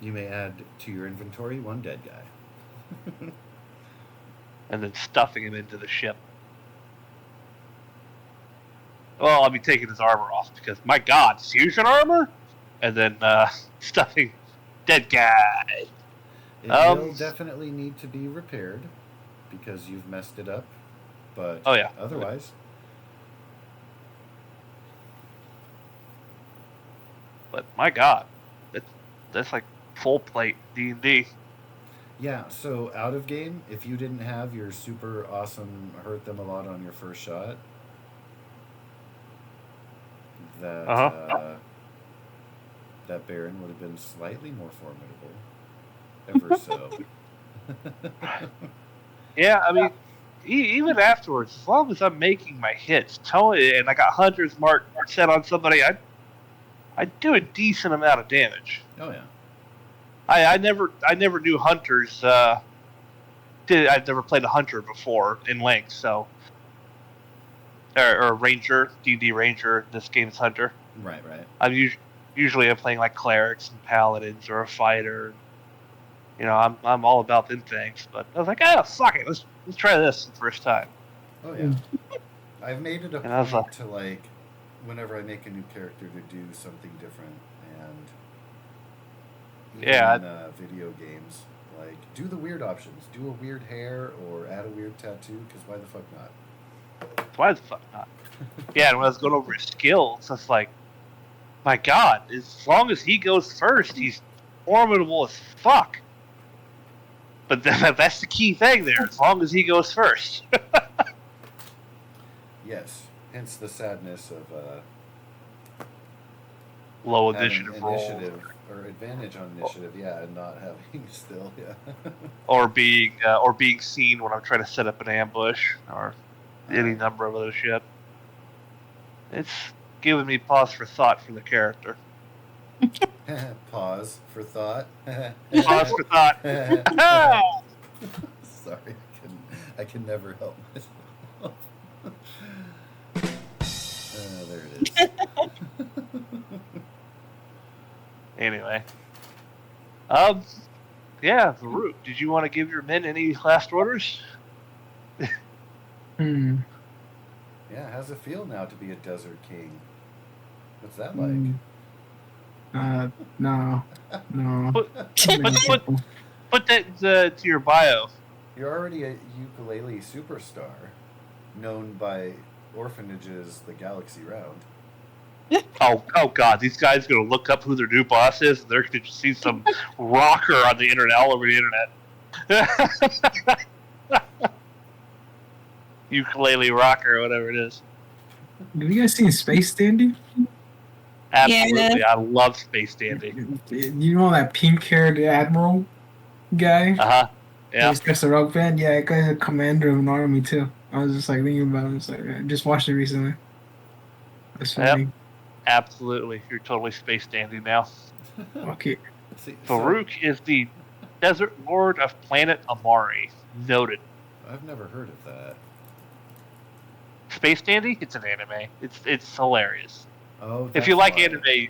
You may add to your inventory 1 dead guy. And then stuffing him into the ship. Well, I'll be taking his armor off because, my God, fusion armor? And then stuffing dead guy. It will definitely need to be repaired because you've messed it up. But otherwise... But my God, that's like full plate D&D. Yeah, so out of game, if you didn't have your super awesome hurt them a lot on your first shot, that that Baron would have been slightly more formidable. Ever so. Yeah, I mean, even afterwards, as long as I'm making my hits, and I got Hunter's Mark set on somebody, I do a decent amount of damage. Oh yeah. I never knew Hunters. I've never played a Hunter before in Link, so or Ranger, D&D Ranger. This game is Hunter. Right. I'm usually playing like clerics and paladins or a fighter. You know, I'm all about them things. But I was like, fuck it, let's try this the first time. Oh yeah. I've made it a point to like, whenever I make a new character, to do something different, and in video games, like do the weird options, do a weird hair or add a weird tattoo, because why the fuck not? Why the fuck not? Yeah, and when I was going over his skills, it's like, my God, as long as he goes first, he's formidable as fuck. But that's the key thing there, as long as he goes first. Yes, hence the sadness of low initiative or advantage on initiative, and not having still, or being seen when I'm trying to set up an ambush, or any number of other shit. It's giving me pause for thought for the character. Pause for thought. Pause for thought. Sorry, I can never help myself. There it is. Anyway, Varuk, did you want to give your men any last orders? Yeah, how's it feel now to be a desert king? What's that like? No. Put that to your bio. You're already a ukulele superstar, known by orphanages the galaxy round. Oh God! These guys are gonna look up who their new boss is, and they're gonna just see some rocker on the internet, all over the internet. Ukulele rocker, whatever it is. Have you guys seen Space Dandy? Absolutely, I love Space Dandy. You know that pink-haired admiral guy? Yeah. He's just a rock band. Yeah, that guy's a commander of an army too. I was just like thinking about it. It's like, I just watched it recently. That's funny. Yep. Absolutely, you're totally Space Dandy now. Okay. Farouk is the Desert Lord of Planet Amari. Noted. I've never heard of that. Space Dandy? It's an anime. It's hilarious. Oh, if you like anime, I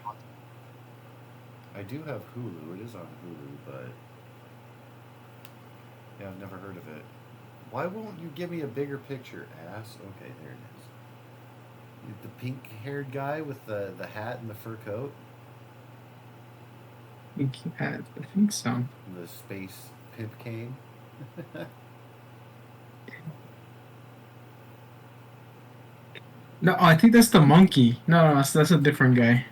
do have Hulu. It is on Hulu, but yeah, I've never heard of it. Why won't you give me a bigger picture, ass? Okay, there it is. The pink-haired guy with the hat and the fur coat. Pink hat? I think so. The space pimp cane. No, I think that's the monkey. No, that's a different guy.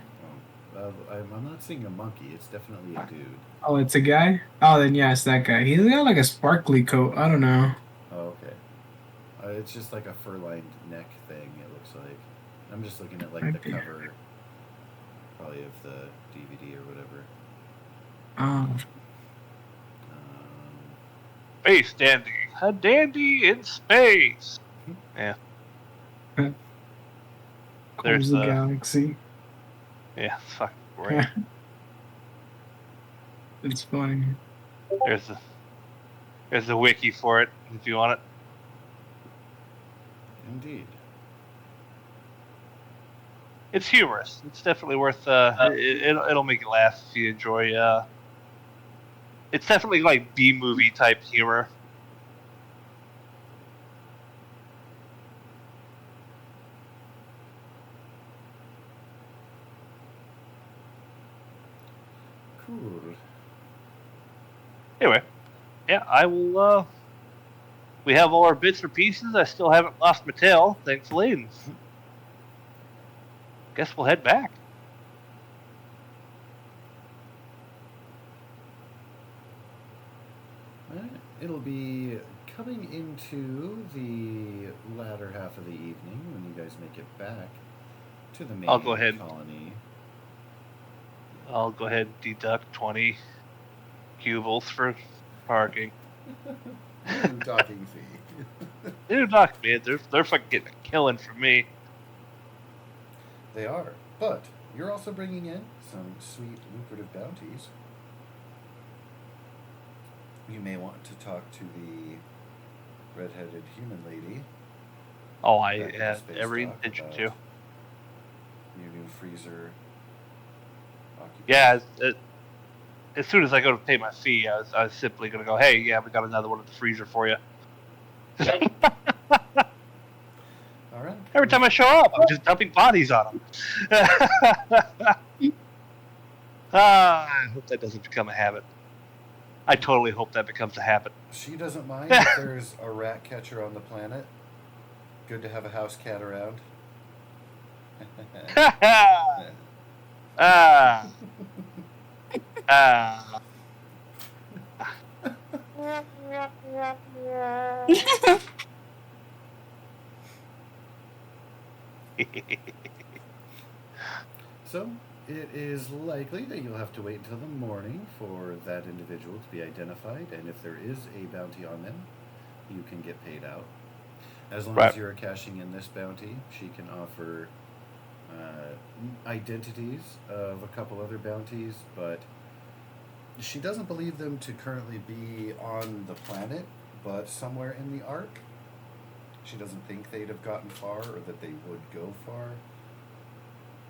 I'm not seeing a monkey. It's definitely a dude. Oh, it's a guy? Oh, then yeah, it's that guy. He's got like a sparkly coat. I don't know. Oh, okay. It's just like a fur-lined neck thing, it looks like. I'm just looking at like the cover, probably of the DVD or whatever. Space Dandy. A dandy in space. Yeah. There's the galaxy. Yeah, it's fucking great. It's funny. There's the wiki for it if you want it. Indeed. It's humorous. It's definitely worth. It'll make you laugh if you enjoy. It's definitely like B-movie type humor. Cool. Anyway, yeah, I will. We have all our bits or pieces. I still haven't lost my tail, thankfully. And guess we'll head back. Alright. It'll be coming into the latter half of the evening when you guys make it back to the main I'll go ahead. colony. I'll go ahead and deduct 20 cubiles for parking. New docking fee. Dude, knock me. They're fucking getting a killing from me. They are. But you're also bringing in some sweet, lucrative bounties. You may want to talk to the red-headed human lady. Oh, I back at the have space every dock intention about to. Your new freezer occupation. Yeah, as soon as I go to pay my fee, I was simply going to go, hey, yeah, we got another one at the freezer for you. All right. Every time I show up, I'm just dumping bodies on them. I hope that doesn't become a habit. I totally hope that becomes a habit. She doesn't mind if there's a rat catcher on the planet. Good to have a house cat around. Ah. So, it is likely that you'll have to wait until the morning for that individual to be identified, and if there is a bounty on them, you can get paid out. As long as you're cashing in this bounty, she can offer identities of a couple other bounties, but she doesn't believe them to currently be on the planet, but somewhere in the arc. She doesn't think they'd have gotten far or that they would go far,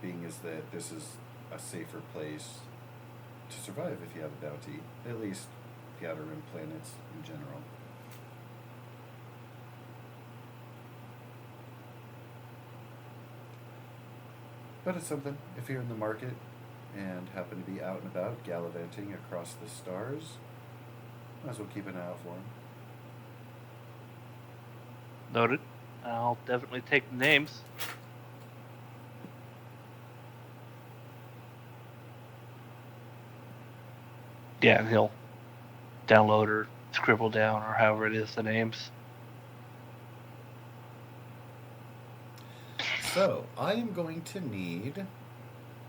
being as that this is a safer place to survive if you have a bounty, at least the Outer Rim planets in general. But it's something, if you're in the market and happen to be out and about gallivanting across the stars, might as well keep an eye out for them. Noted. I'll definitely take the names. Yeah, and he'll download or scribble down or however it is the names. So, I am going to need,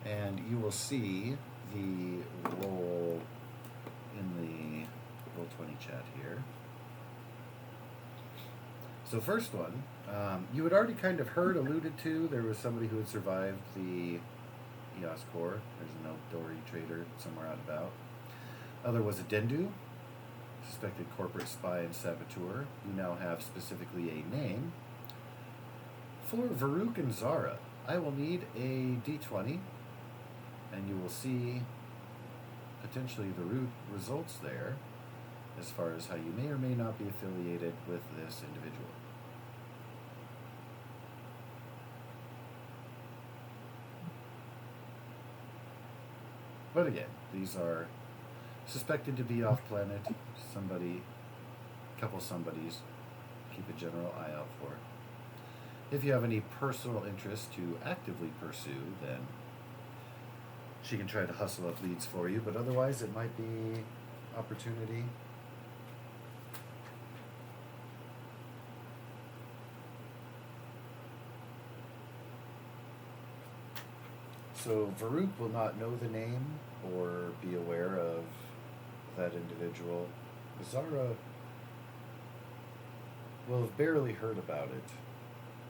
and you will see the roll in the Roll20 chat here. So first one, you had already kind of heard alluded to, there was somebody who had survived the EOS core. There's an Eldori trader somewhere out about. Other was a Dendu, suspected corporate spy and saboteur. You now have specifically a name. For Varuk and Zara, I will need a D20, and you will see potentially the root results there as far as how you may or may not be affiliated with this individual. But again, these are suspected to be off planet. Somebody, couple somebodies, keep a general eye out for. If you have any personal interest to actively pursue, then she can try to hustle up leads for you, but otherwise it might be opportunity. So Varuk will not know the name or be aware of that individual. Zara will have barely heard about it.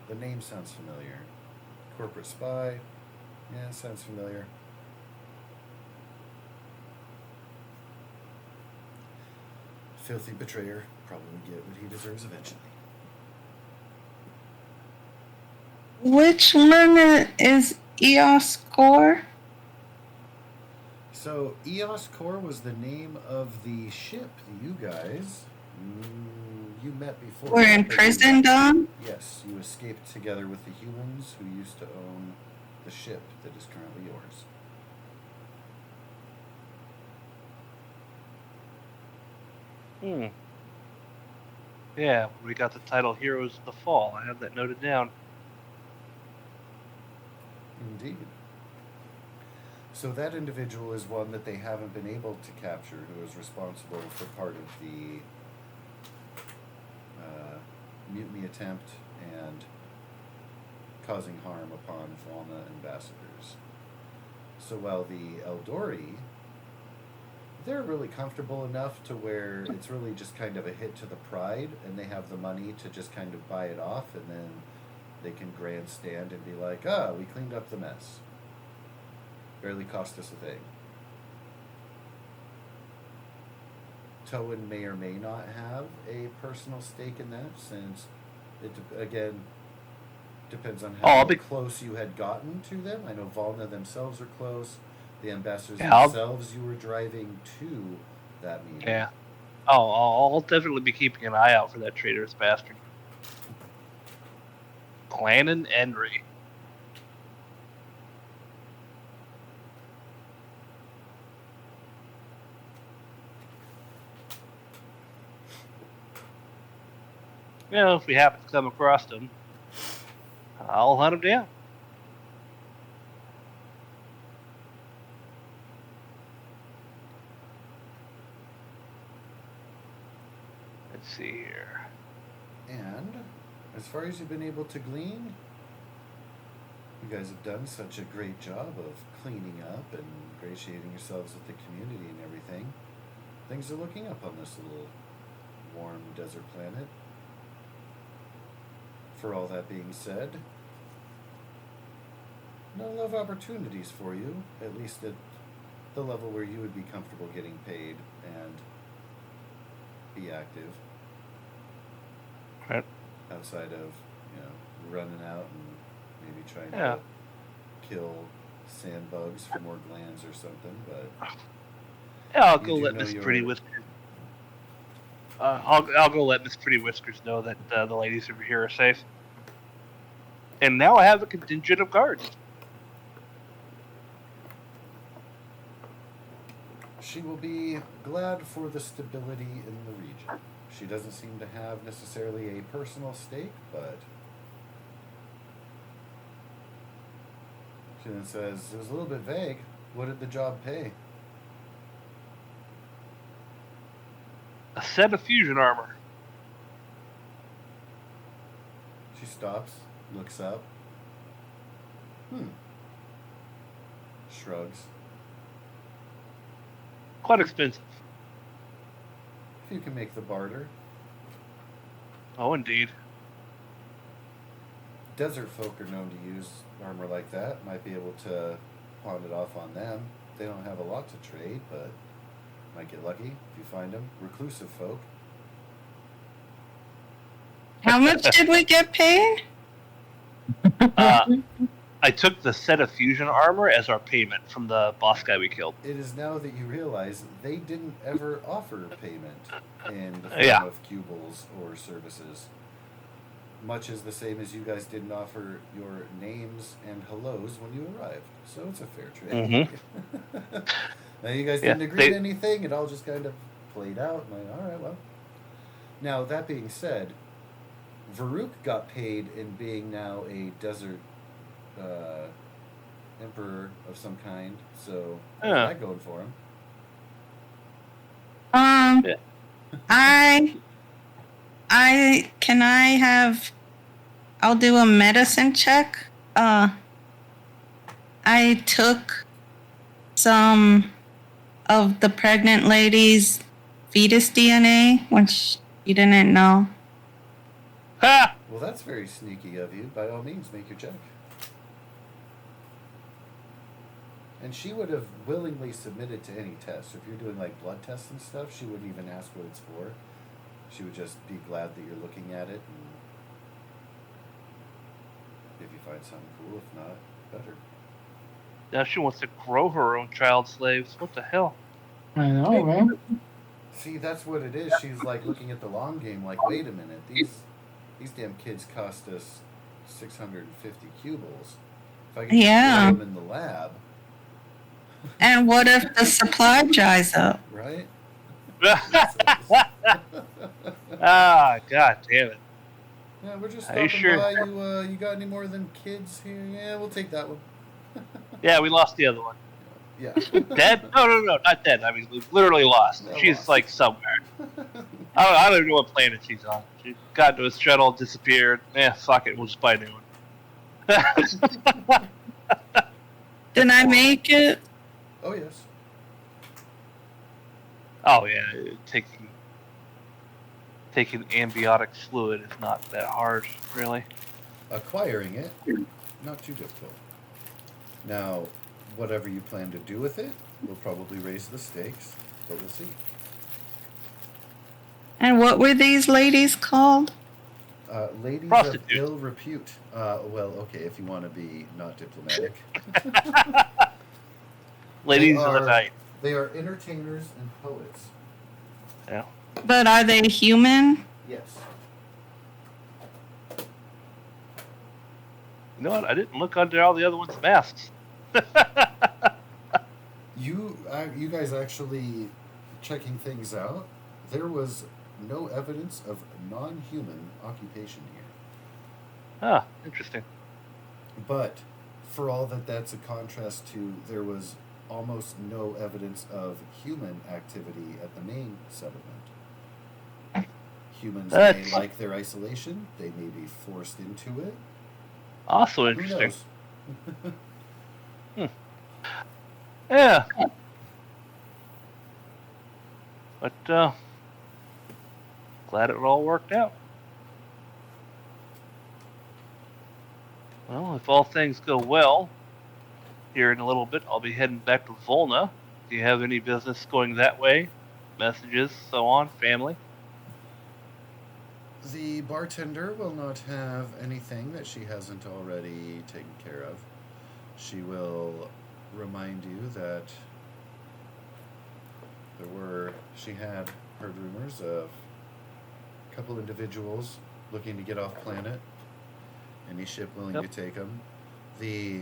The name sounds familiar. Corporate spy, yeah, sounds familiar. Filthy betrayer, probably get what he deserves eventually. Which one is EOS Core? So, EOS Core was the name of the ship that you guys you met before. We're that, but you- imprisoned on? Yes, you escaped together with the humans who used to own the ship that is currently yours. Yeah, when we got the title Heroes of the Fall. I have that noted down. Indeed. So that individual is one that they haven't been able to capture, who is responsible for part of the mutiny attempt and causing harm upon Volna ambassadors. So while the Eldori, they're really comfortable enough to where it's really just kind of a hit to the pride, and they have the money to just kind of buy it off, and then they can grandstand and be like, we cleaned up the mess. Barely cost us a thing. Towan may or may not have a personal stake in that, since it, again, depends on how close you had gotten to them. I know Volna themselves are close. The ambassadors themselves, you were driving to that meeting. Yeah. I'll definitely be keeping an eye out for that traitorous bastard. Clannon Henry. If we happen to come across them, I'll hunt them down. Let's see here. And as far as you've been able to glean, you guys have done such a great job of cleaning up and ingratiating yourselves with the community and everything. Things are looking up on this little warm desert planet. For all that being said, not a lot of opportunities for you, at least at the level where you would be comfortable getting paid and be active. Right. Outside of, running out and maybe trying to kill sand bugs for more glands or something, but I'll go let Miss Pretty Whiskers. I'll go let Miss Pretty Whiskers know that the ladies over here are safe. And now I have a contingent of guards. She will be glad for the stability in the region. She doesn't seem to have necessarily a personal stake, but she then says, it was a little bit vague. What did the job pay? A set of fusion armor. She stops, looks up. Shrugs. Quite expensive. If you can make the barter. Oh, indeed. Desert folk are known to use armor like that. Might be able to pawn it off on them. They don't have a lot to trade, but might get lucky if you find them. Reclusive folk. How much did we get paid? I took the set of fusion armor as our payment from the boss guy we killed. It is now that you realize they didn't ever offer payment in the form of cubles or services. Much as the same as you guys didn't offer your names and hellos when you arrived. So it's a fair trade. Now you guys didn't agree to anything. It all just kind of played out. And all right, well. Now, that being said, Varuk got paid in being now a desert emperor of some kind. So how's that going for him? I'll do a medicine check. I took some of the pregnant lady's fetus DNA, which you didn't know. Ha! Well, that's very sneaky of you. By all means, make your check. And she would have willingly submitted to any test. If you're doing like blood tests and stuff, she wouldn't even ask what it's for. She would just be glad that you're looking at it. And if you find something cool. If not, better. Now she wants to grow her own child slaves. What the hell? I know, man. See, that's what it is. She's like looking at the long game. Like, wait a minute, these damn kids cost us 650 cubles. If I can just Yeah. grow them in the lab, And what if the supply dries up? right? Ah, god damn it. Yeah, we're just Are you stopping sure? by. You got any more than kids here? Yeah, we'll take that one. Yeah, we lost the other one. Yeah. Dead? No, not dead. I mean, we literally lost. Yeah, She's lost. like somewhere. I don't even know what planet she's on. She got into a shuttle, disappeared. Fuck it, we'll just buy a new one. Did I make it? Oh yes. Oh yeah, taking amniotic fluid is not that hard, really. Acquiring it, not too difficult. Now, whatever you plan to do with it will probably raise the stakes, but we'll see. And what were these ladies called? Ladies Prostitute. of ill repute. Well, okay, if you want to be not diplomatic. Ladies of the night. They are entertainers and poets. Yeah. But are they human? Yes. You know what? I didn't look under all the other ones' masks. You guys actually checking things out. There was no evidence of non-human occupation here. Ah, interesting. But for all that's a contrast to, there was almost no evidence of human activity at the main settlement. Humans may That's- like their isolation. They may be forced into it. Also Who interesting. knows? Yeah. But, glad it all worked out. Well, if all things go well, here in a little bit, I'll be heading back to Volna. Do you have any business going that way? Messages, so on, family? The bartender will not have anything that she hasn't already taken care of. She will remind you that she had heard rumors of a couple individuals looking to get off planet. Any ship willing to take them. The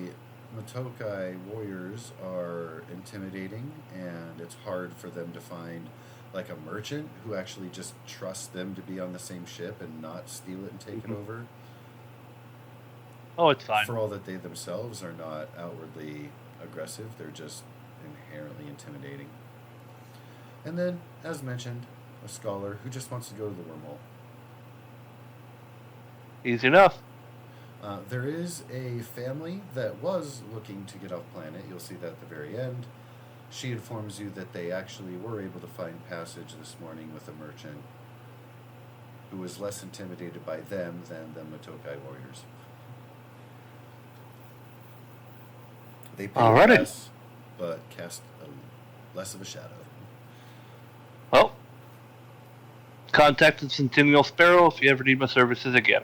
Matokai warriors are intimidating, and it's hard for them to find like a merchant who actually just trusts them to be on the same ship and not steal it and take it over. Oh, it's fine. For all that they themselves are not outwardly aggressive, they're just inherently intimidating. And then, as mentioned, a scholar who just wants to go to the wormhole. Easy enough. There is a family that was looking to get off planet. You'll see that at the very end. She informs you that they actually were able to find passage this morning with a merchant who was less intimidated by them than the Matokai warriors. They pay Alrighty. less, but cast less of a shadow. Well, contact the Centennial Sparrow if you ever need my services again.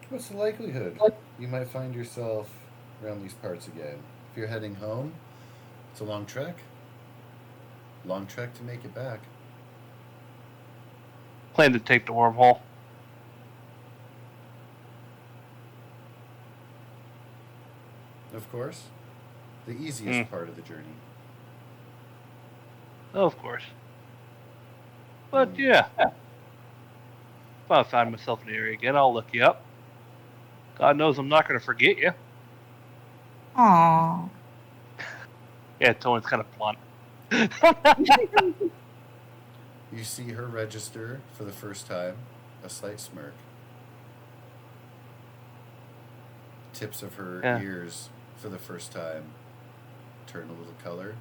What's the likelihood you might find yourself around these parts again? If you're heading home, it's a long trek. Long trek to make it back. Plan to take the wormhole. Of course. The easiest part of the journey. Oh, of course. But yeah. If I find myself in the area again, I'll look you up. God knows I'm not going to forget you. Aww. Yeah, Tone's kind of blunt. You see her register for the first time, a slight smirk. Tips of her ears for the first time turn a little color,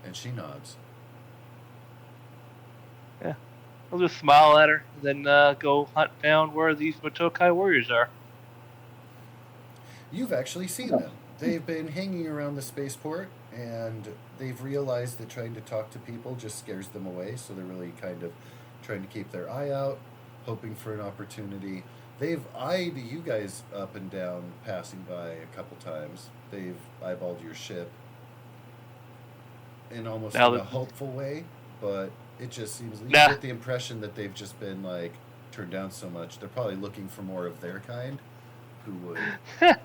and she nods. Yeah. I'll just smile at her, then go hunt down where these Matokai warriors are. You've actually seen them. They've been hanging around the spaceport, and they've realized that trying to talk to people just scares them away, so they're really kind of trying to keep their eye out, hoping for an opportunity. They've eyed you guys up and down, passing by a couple times. They've eyeballed your ship in almost Now in a that- hopeful way, but it just seems you Nah. get the impression that they've just been like turned down so much. They're probably looking for more of their kind, who would. That's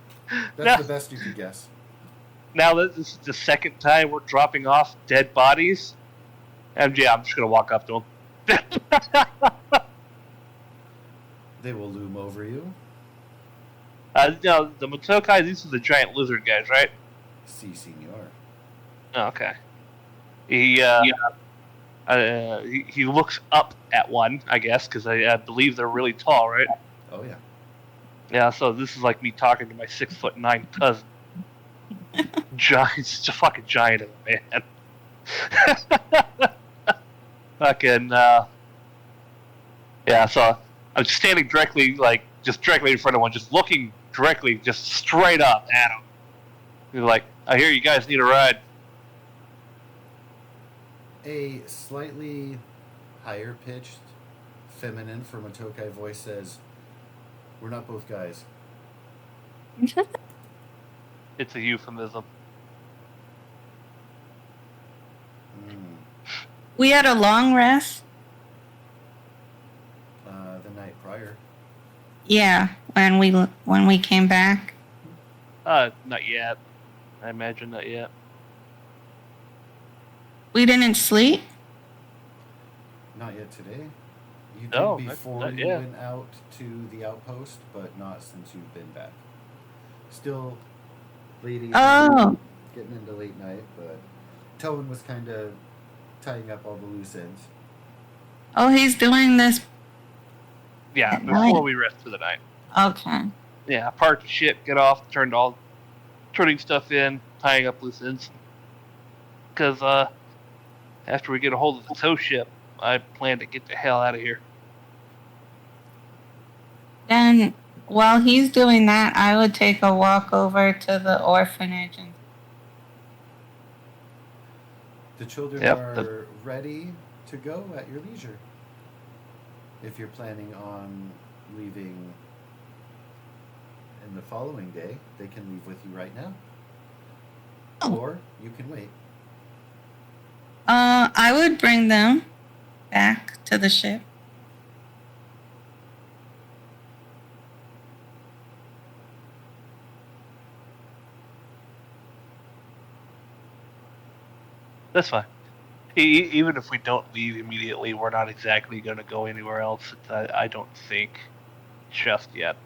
Now- the best you could guess. Now that this is the second time we're dropping off dead bodies, MJ, I'm just gonna walk up to them. They will loom over you. No, the Motokai, these are the giant lizard guys, right? Si, senor. Oh, okay. He looks up at one, I guess, because I believe they're really tall, right? Oh yeah. Yeah, so this is like me talking to my 6'9" cousin. Giant, just a fucking giant of a man. Fucking, yeah, so I'm just standing directly, just directly in front of one, just looking directly, just straight up at him. He's like, I hear you guys need a ride. A slightly higher pitched, feminine from a Tokai voice says, "We're not both guys." It's a euphemism. Mm. We had a long rest. The night prior. Yeah, when we came back. Not yet. I imagine not yet. We didn't sleep. Not yet today. You did No, before not you yet. went out to the outpost, but not since you've been back. Still late Oh, getting into late night, but Tobin was kind of tying up all the loose ends. oh, he's doing this. Yeah, At before night. we rest for the night. Okay. Yeah, parked the ship, get off, turning stuff in, tying up loose ends. Because after we get a hold of the tow ship, I plan to get the hell out of here. Then while he's doing that, I would take a walk over to the orphanage and The children Yep, are ready to go at your leisure. If you're planning on leaving in the following day, they can leave with you right now. Oh. Or you can wait. I would bring them back to the ship. That's fine. Even if we don't leave immediately, we're not exactly going to go anywhere else. I don't think just yet.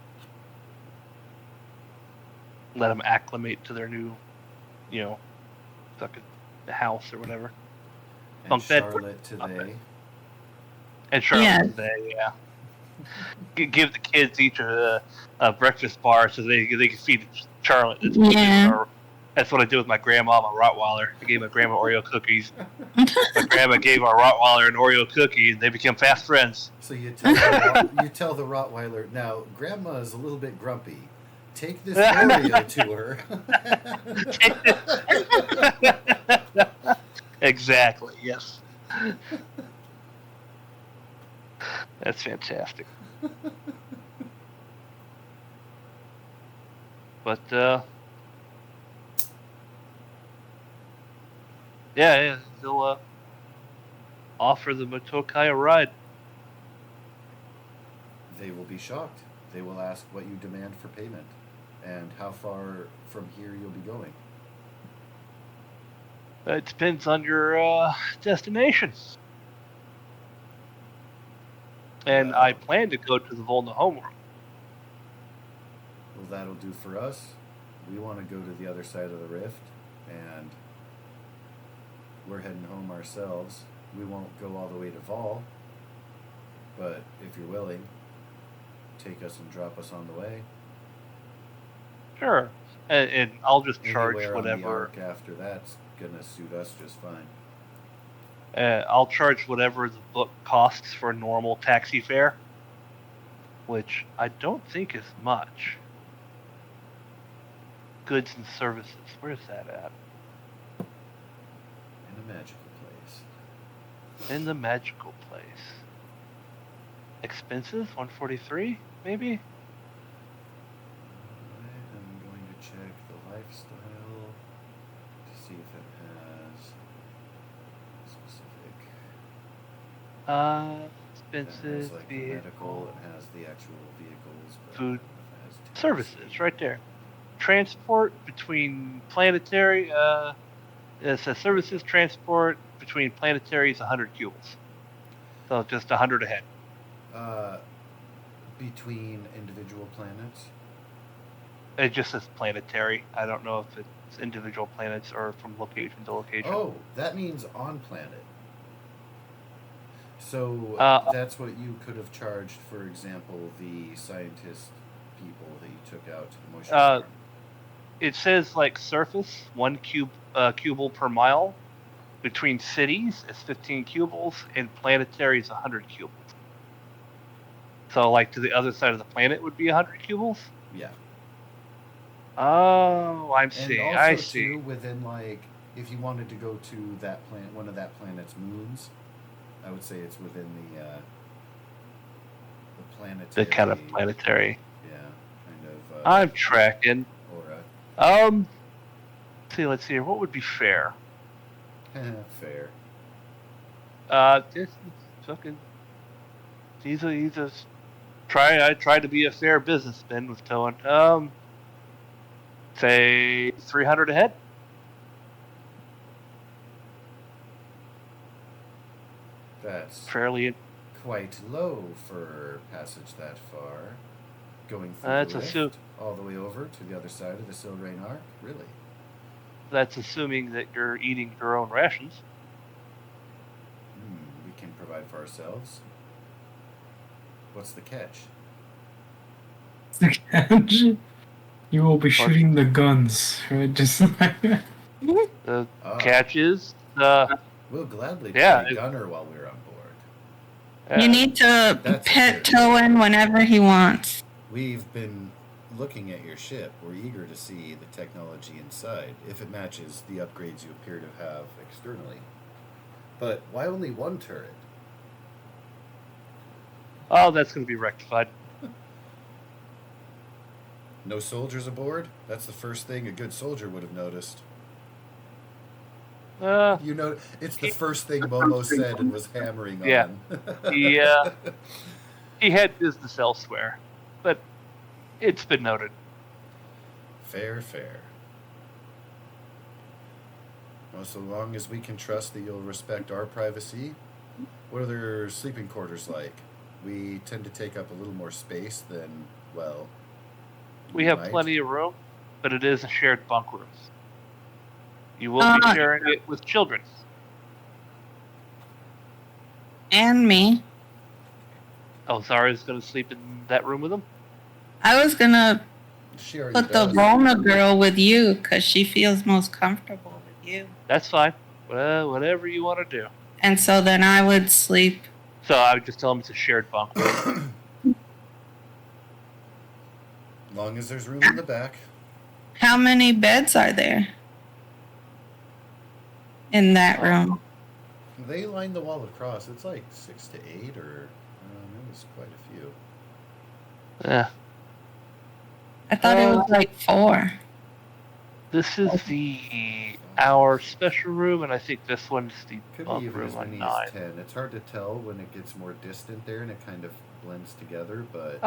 Let them acclimate to their new, fucking house or whatever. And Bunk bed. Charlotte today. And Charlotte Yes. today, yeah. Give the kids each a breakfast bar so they can feed Charlotte. That's what I do with my grandma, my Rottweiler. I gave my grandma Oreo cookies. My grandma gave our Rottweiler an Oreo cookie, and they became fast friends. So you tell the Rottweiler, now Grandma is a little bit grumpy. Take this Oreo to her. Exactly, yes. That's fantastic. But, yeah, he'll offer the Motokai a ride. They will be shocked. They will ask what you demand for payment and how far from here you'll be going. It depends on your destination. And I plan to go to the Volna homeworld. Well, that'll do for us. We want to go to the other side of the rift, and we're heading home ourselves. We won't go all the way to Vol, but if you're willing, take us and drop us on the way. Sure. And I'll just charge Anywhere on the whatever. arc after that's gonna suit us just fine. I'll charge whatever the book costs for a normal taxi fare, which I don't think is much. Goods and services. Where's that at? In a magical place. In the magical place. Expenses? 143, maybe? It Expenses, has like the vehicle, medical, it has the actual vehicles, but food, I don't know if it has TC. services, right there. Transport between planetary. It says services transport between planetaries 100 cubics. So just 100 ahead. Between individual planets. It just says planetary. I don't know if it's individual planets or from location to location. Oh, that means on planet. So that's what you could have charged, for example, the scientist people that you took out to the motion farm. It says like surface 1 cubal per mile. Between cities is 15 cubics, and planetary is 100 cubics. So like to the other side of the planet would be 100 cubics. Yeah. Oh, I'm And seeing. also I see. too, within like, if you wanted to go to that planet, one of that planet's moons, I would say it's within the planetary. The kind of planetary. Yeah, kind of. I'm tracking. Aura. Let's see here. What would be fair? Fair. This is fucking. He's a. I tried to be a fair businessman with towing. Say 300 ahead. That's fairly quite low for passage that far. Going through That's the lift, all the way over to the other side of the Silrain Arc? Really? That's assuming that you're eating your own rations. We can provide for ourselves. What's the catch? The catch? You will be shooting the guns, right? Just like the catch is we'll gladly play gunner while we're on board. You need to pet Towen whenever he wants. We've been looking at your ship. We're eager to see the technology inside, if it matches the upgrades you appear to have externally. But why only one turret? Oh, that's going to be rectified. No soldiers aboard? That's the first thing a good soldier would have noticed. You know, it's the first thing Momo said and was hammering on. He had business elsewhere, but it's been noted. Fair. Well, so long as we can trust that you'll respect our privacy. What are their sleeping quarters like? We tend to take up a little more space than, well... We have plenty of room, but it is a shared bunk room. You will be sharing it with children. And me. Oh, Zara's going to sleep in that room with them? I was going to put the Rona girl with you because she feels most comfortable with you. That's fine. Well, whatever you want to do. And so then I would sleep. So I would just tell them it's a shared bunk room. As long as there's room in the back. How many beds are there in that room? They line the wall across. It's like 6 to 8 or it was quite a few. Yeah. I thought it was like 4. This is our special room, and I think this one's the bunk room. Could be even as many 9. as 10. It's hard to tell when it gets more distant there, and it kind of blends together, but...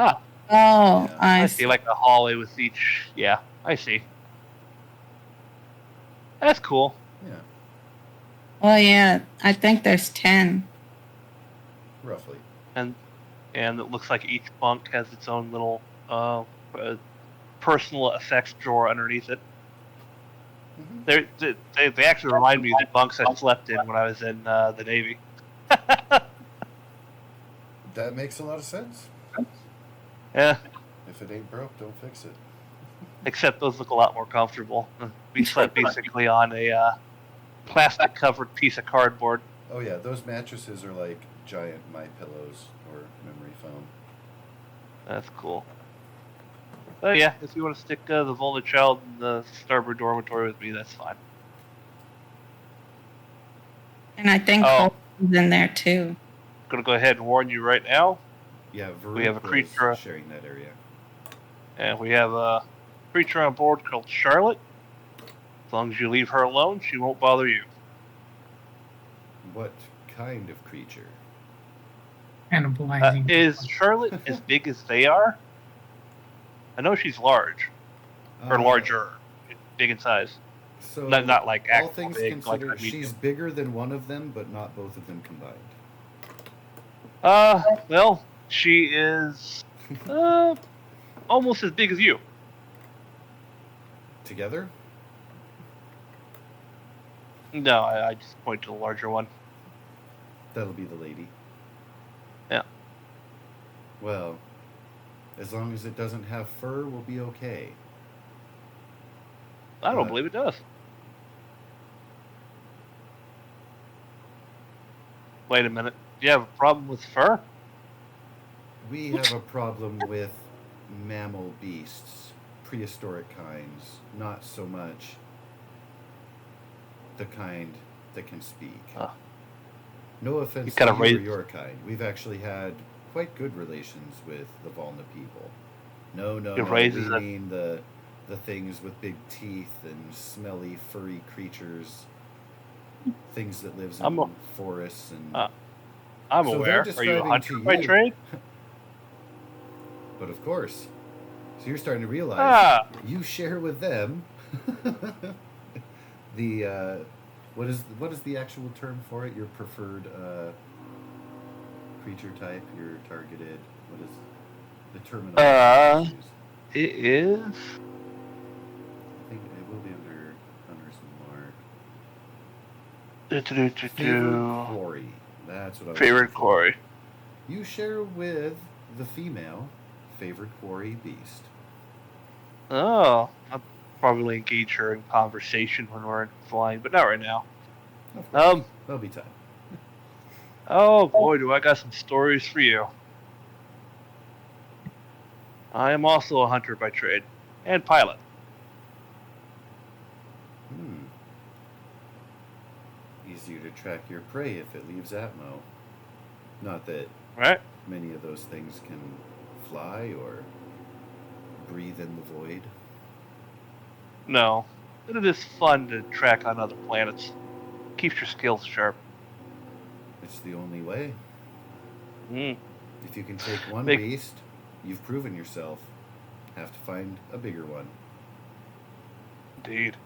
I see. Like a hallway with each... Yeah, I see. That's cool. Yeah. Well, yeah, I think there's 10. Roughly. And it looks like each bunk has its own little personal effects drawer underneath it. Mm-hmm. They actually remind me of the bunks I slept in when I was in the Navy. That makes a lot of sense. Yeah. If it ain't broke, don't fix it. Except those look a lot more comfortable. We slept basically on a plastic-covered piece of cardboard. Oh yeah, those mattresses are like giant My Pillows or memory foam. That's cool. But yeah, if you want to stick the Volna child in the starboard dormitory with me, that's fine. And I think Cole's in there too. I'm gonna go ahead and warn you right now. Yeah, we have a creature sharing that area. And we have a creature on board called Charlotte. As long as you leave her alone, she won't bother you. What kind of creature? Cannibalizing. Is Charlotte as big as they are? I know she's large. Or larger. Big in size. So Not like all actual things big, considered, like a medium. she's bigger than one of them, but not both of them combined. Well, she is almost as big as you. Together? No, I just point to the larger one. That'll be the lady. Yeah. Well, as long as it doesn't have fur, we'll be okay. I don't believe it does. Wait a minute. Do you have a problem with fur? We have a problem with mammal beasts, prehistoric kinds, not so much the kind that can speak. No offense to you or your kind. We've actually had quite good relations with the Volna people. No, we mean the things with big teeth and smelly, furry creatures, things that lives in forests and. I'm aware. Are you a hunter by trade? But of course. So you're starting to realize you share with them the what is the actual term for it? Your preferred creature type, your targeted. What is the terminology? It is. I think it will be under Hunter's Mark. Favorite quarry. That's what I was favorite quarry. You share with the female favorite quarry beast. Oh, I'll probably engage her in conversation when we're flying, but not right now. There'll be time. Oh boy, do I got some stories for you. I am also a hunter by trade and pilot. Easier to track your prey if it leaves Atmo. Not that many of those things can fly or breathe in the void. No, but it is fun to track on other planets. Keeps your skills sharp. It's the only way. If you can take one beast, you've proven yourself. Have to find a bigger one. Indeed.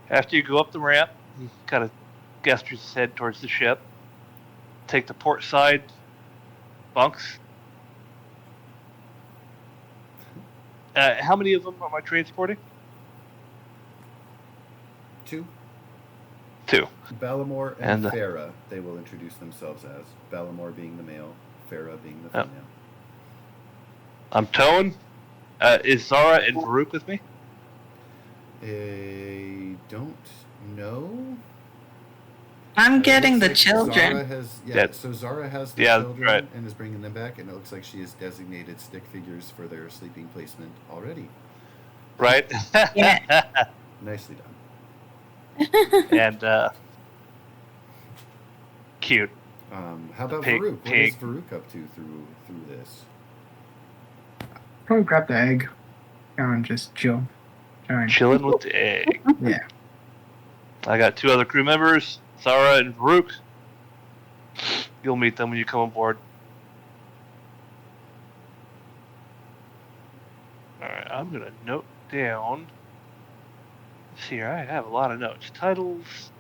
After you go up the ramp, you kind of gestures his head towards the ship. Take the port side bunks. How many of them am I transporting? 2. Balamor and Farah, they will introduce themselves as. Balamor being the male, Farah being the female. I'm towing. Is Zara and Farouk with me? I don't know. I'm getting the children. Zara has, so Zara has the children and is bringing them back, and it looks like she has designated stick figures for their sleeping placement already. Right? Nicely done. And cute. How about Farouk? What is Farouk up to through this? Probably grab the egg and just chill. Chilling with the egg. Yeah. I got 2 other crew members, Sarah and Farouk. You'll meet them when you come on board. Alright, I'm going to note down. Let's see here, I have a lot of notes. Titles.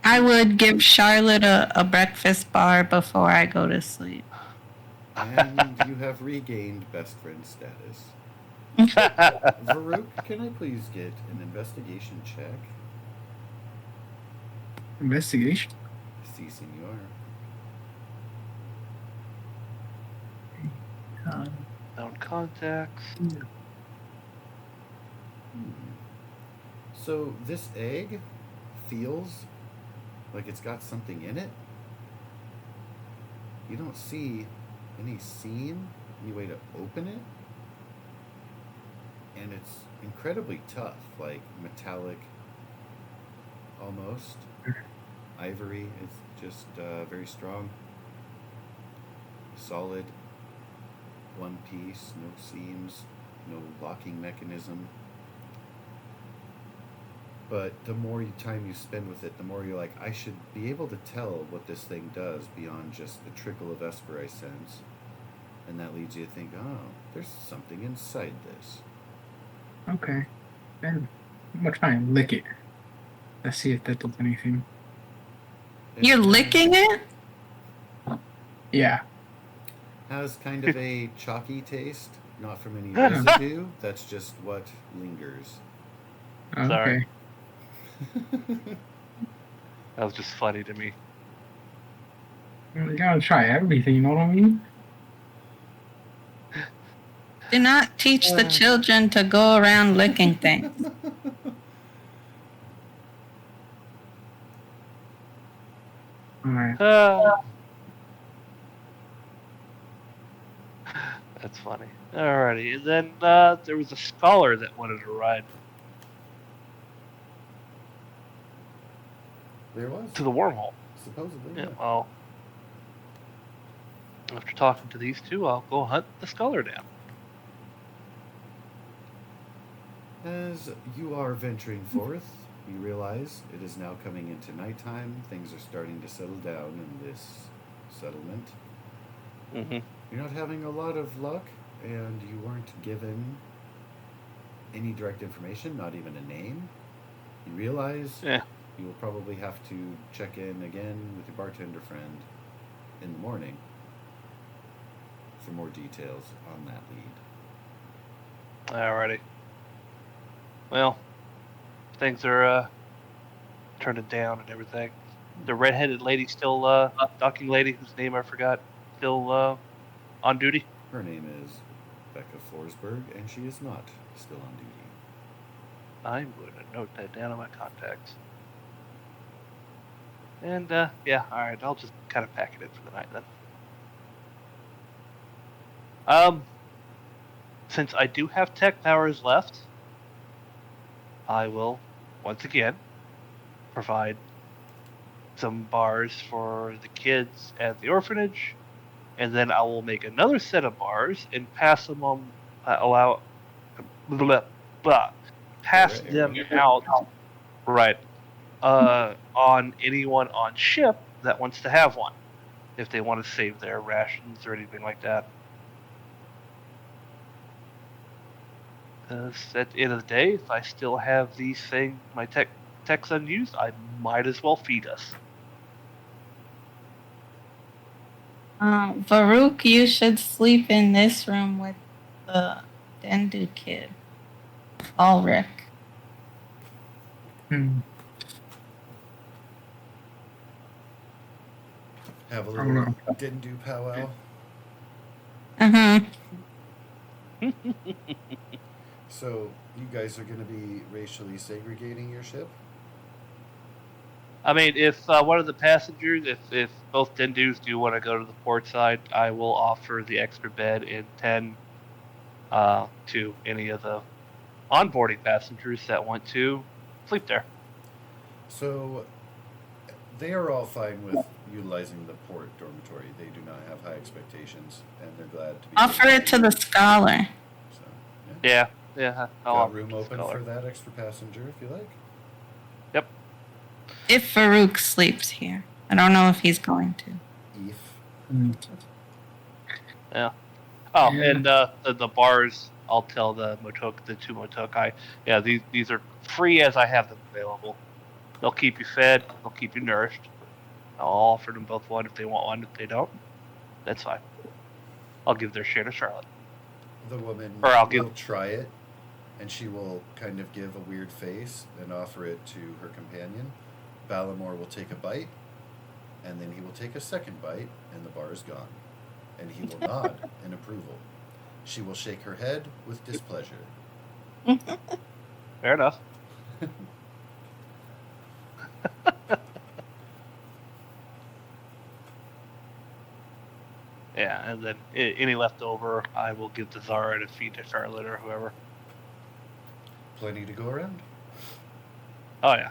I would give Charlotte a breakfast bar before I go to sleep. And you have regained best friend status. Farouk, can I please get an investigation check? Investigation? Si, senor. Known contacts. So this egg feels like it's got something in it. You don't see any seam, any way to open it. And it's incredibly tough, like metallic almost. Ivory is just very strong. Solid. One piece, no seams, no locking mechanism. But the more time you spend with it, the more you're like, I should be able to tell what this thing does beyond just the trickle of Esper I sense. And that leads you to think, oh, there's something inside this. Okay. Then I'm gonna try and lick it. Let's see if that does anything. You're licking it? Yeah. Has kind of a chalky taste, not from any residue. That's just what lingers. Sorry. Okay. That was just funny to me. You gotta try everything, you know what I mean? Do not teach the children to go around licking things. Alright. That's funny. Alrighty, and then there was a scholar that wanted to ride There was. to the wormhole. Supposedly, Yeah, yeah. well, after talking to these two, I'll go hunt the scholar down. As you are venturing forth, you realize it is now coming into nighttime. Things are starting to settle down in this settlement. Mm-hmm. You're not having a lot of luck, and you weren't given any direct information, not even a name. You realize you will probably have to check in again with your bartender friend in the morning for more details on that lead. Alrighty. Well, things are turning down and everything. The redheaded lady still, docking lady whose name I forgot, still on duty. Her name is Becca Forsberg, and she is not still on duty. I'm going to note that down in my contacts. And, yeah, alright, I'll just kind of pack it in for the night then. Since I do have tech powers left, I will, once again, provide some bars for the kids at the orphanage, and then I will make another set of bars and pass them on, pass them out, right, on anyone on ship that wants to have one, if they want to save their rations or anything like that. At the end of the day, if I still have these things, my tech's unused, I might as well feed us. Farouk, you should sleep in this room with the Dendu kid. Ulrich. Have a little didn't do powwow. So you guys are going to be racially segregating your ship? I mean, if one of the passengers, if both Dendus do want to go to the port side, I will offer the extra bed in 10 to any of the onboarding passengers that want to sleep there. So they are all fine with utilizing the port dormitory. They do not have high expectations, and they're glad to be. Offer it to the scholar. So, yeah. Got room open for that extra passenger if you like. Yep. If Farouk sleeps here. I don't know if he's going to. If. Yeah. Oh, and the bars, I'll tell the two Motokai, these are free as I have them available. They'll keep you fed, they'll keep you nourished. I'll offer them both one if they want one. If they don't, that's fine. I'll give their share to Charlotte. The woman will try it, and she will kind of give a weird face and offer it to her companion. Ballamore will take a bite, and then he will take a second bite, and the bar is gone. And he will nod in approval. She will shake her head with displeasure. Fair enough. Yeah, and then any leftover, I will give to Zara to feed to Charlotte or whoever. Plenty to go around. Oh yeah,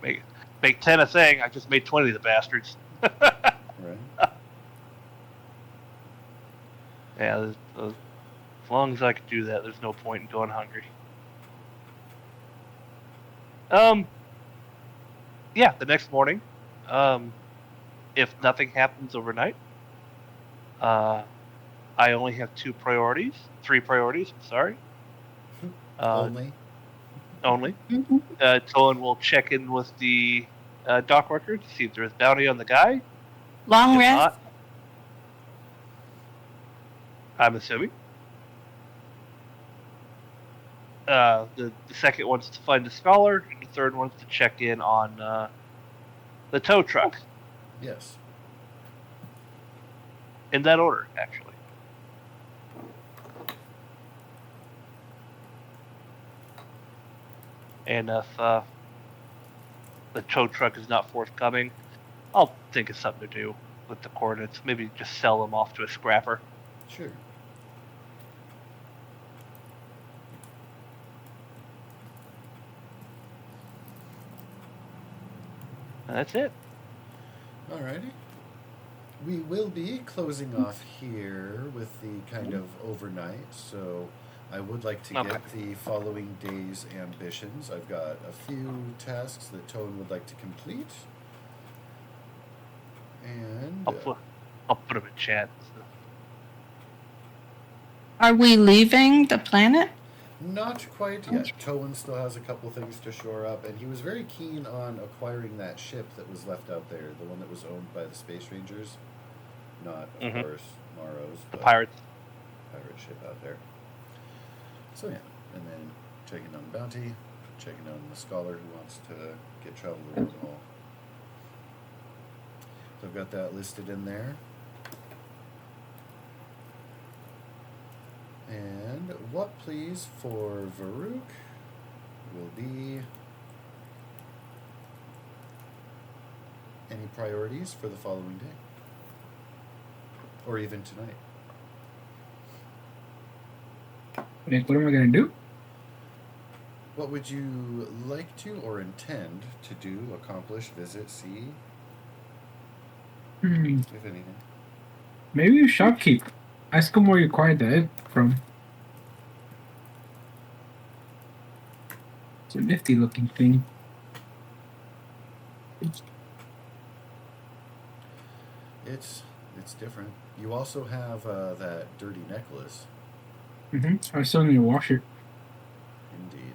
make 10 a thing. I just made 20 of the bastards. Right. Yeah, as long as I can do that, there's no point in going hungry. Yeah, the next morning, if nothing happens overnight, I only have three priorities. I'm sorry. Only. Only. Mhm. Tolan will check in with the dock worker to see if there's bounty on the guy. Long If rest. not, I'm assuming. The second one's to find the scholar, and the third one's to check in on the tow truck. Yes. In that order, actually. And if the tow truck is not forthcoming, I'll think of something to do with the coordinates. Maybe just sell them off to a scrapper. Sure. And that's it. Alrighty. We will be closing off here with the kind of overnight, so I would like to Okay. get the following day's ambitions. I've got a few tasks that Tone would like to complete. And I'll put them in chat. Are we leaving the planet? not quite yet. Towan still has a couple things to shore up, and he was very keen on acquiring that ship that was left out there, the one that was owned by the Space Rangers. Not, of course, Morrow's, The but pirates. pirate ship out there. So yeah, and then checking on Bounty, checking on the scholar who wants to get travel the wormhole. So I've got that listed in there. And what, please, for Varuk will be any priorities for the following day? Or even tonight? Like, what am I gonna do? What would you like to or intend to do, accomplish, visit, see, if anything? Maybe shopkeep. Ask him where you acquired the egg from. It's a nifty looking thing. It's different. You also have that dirty necklace. I still need to wash it. Indeed.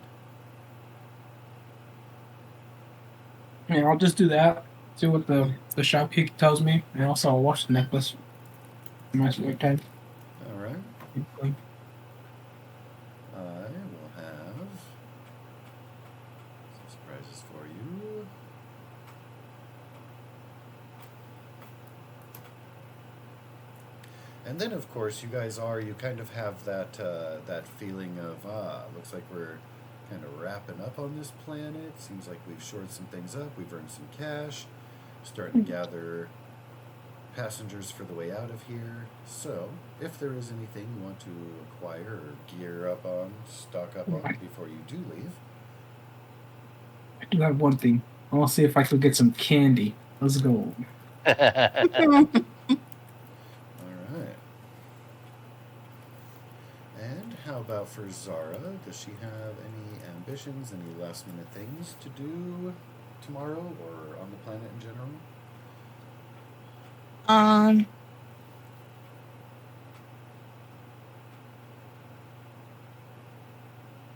Yeah, I'll just do that. See what the shopkeep tells me, and also I'll wash the necklace. Nice white type. All right. I will have some surprises for you. And then, of course, you kind of have that that feeling of, looks like we're kind of wrapping up on this planet. Seems like we've shored some things up. We've earned some cash. Starting to gather passengers for the way out of here. So, if there is anything you want to acquire or gear up on, stock up on before you do leave. I do have one thing. I want to see if I could get some candy. Let's go. All right. And how about for Zara? Does she have any ambitions, any last minute things to do tomorrow or on the planet in general?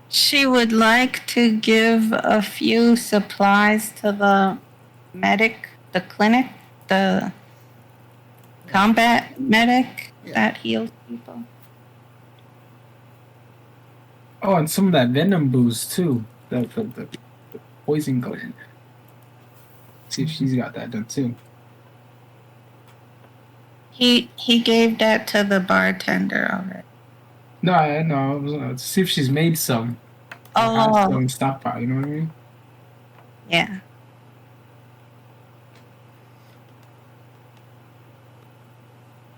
She would like to give a few supplies to the medic, the clinic, the combat medic that heals people. Oh, and some of that venom booze too. The poison gland. See if she's got that done too. He gave that to the bartender already. No, I know. See if she's made some. Oh, Stockpile. You know what I mean? yeah.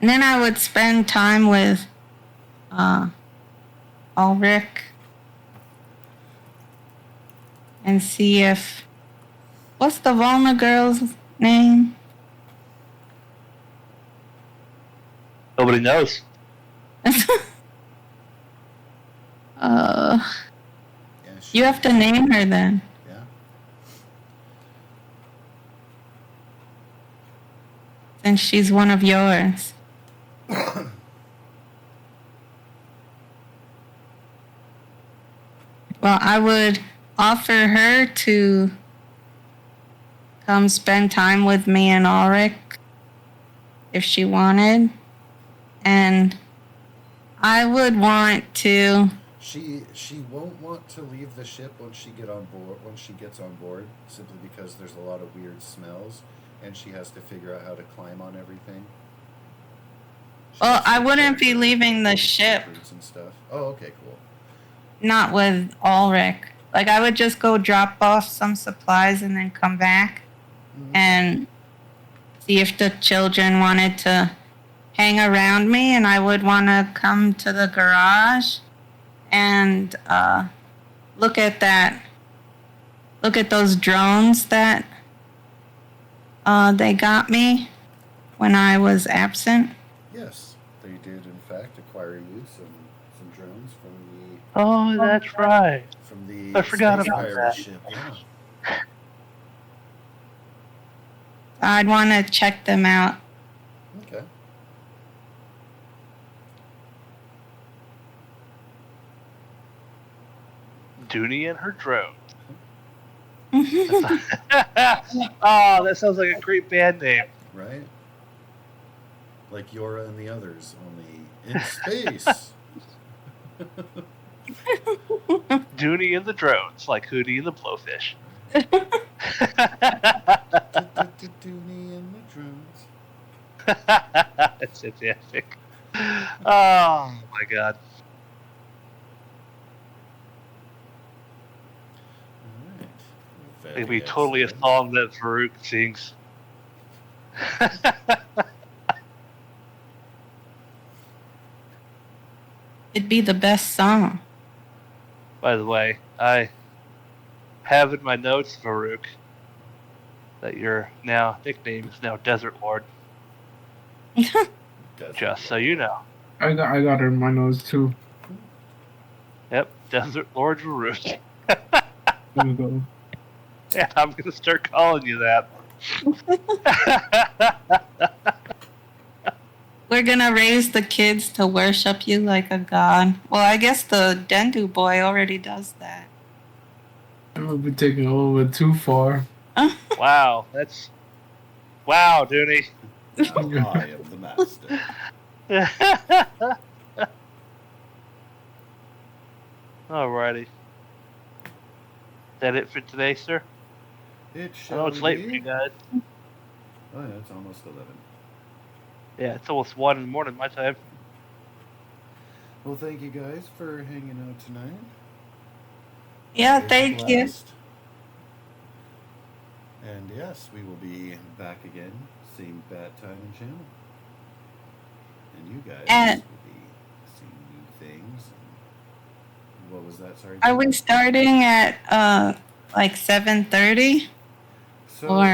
And then I would spend time with Ulrich and see if, what's the Volna girl's name? Nobody knows. Yeah, You have to name her then. Yeah. since she's one of yours. Well, I would offer her to come spend time with me and Ulrich if she wanted. And I would want to. She won't want to leave the ship once she gets on board, simply because there's a lot of weird smells, and she has to figure out how to climb on everything. Well, I wouldn't be leaving the ship. And stuff. Oh, okay, cool. Not with Ulrich. Like, I would just go drop off some supplies and then come back and see if the children wanted to hang around me, and I would want to come to the garage and look at those drones that they got me when I was absent. Yes, they did in fact acquire you some drones from Oh, that's right. the I forgot space about pirate that. ship. Yeah. I'd want to check them out. Okay. Dooney and her drone. Oh, that sounds like a great band name. Right? Like Yora and the Others, only in space. Dooney and the drones, like Hootie and the Blowfish. Dooney and the drones. That's fantastic. Oh my god. Alright. It'd be totally a song that Farouk sings. It'd be the best song. By the way, I have in my notes, Farouk, that your nickname is now Desert Lord. Just so you know. I got her in my nose too. Yep, Desert Lord Farouk. There we go. Yeah, I'm gonna start calling you that. We're gonna raise the kids to worship you like a god. Well, I guess the Dendu boy already does that. I'm gonna be taking it a little bit too far. Wow, wow, Dooney. Now I am the master. Alrighty. Is that it for today, sir? It I shall know it's late be. for you guys. Oh yeah, it's almost 11. Yeah, it's almost 1 in the morning my time. Well, thank you guys for hanging out tonight. Yeah, It was a thank you. blast. And yes, we will be back again, same bat time and channel. And you guys And- will be seeing new things. And what was that? Sorry. Are we starting at like 7:30? So Or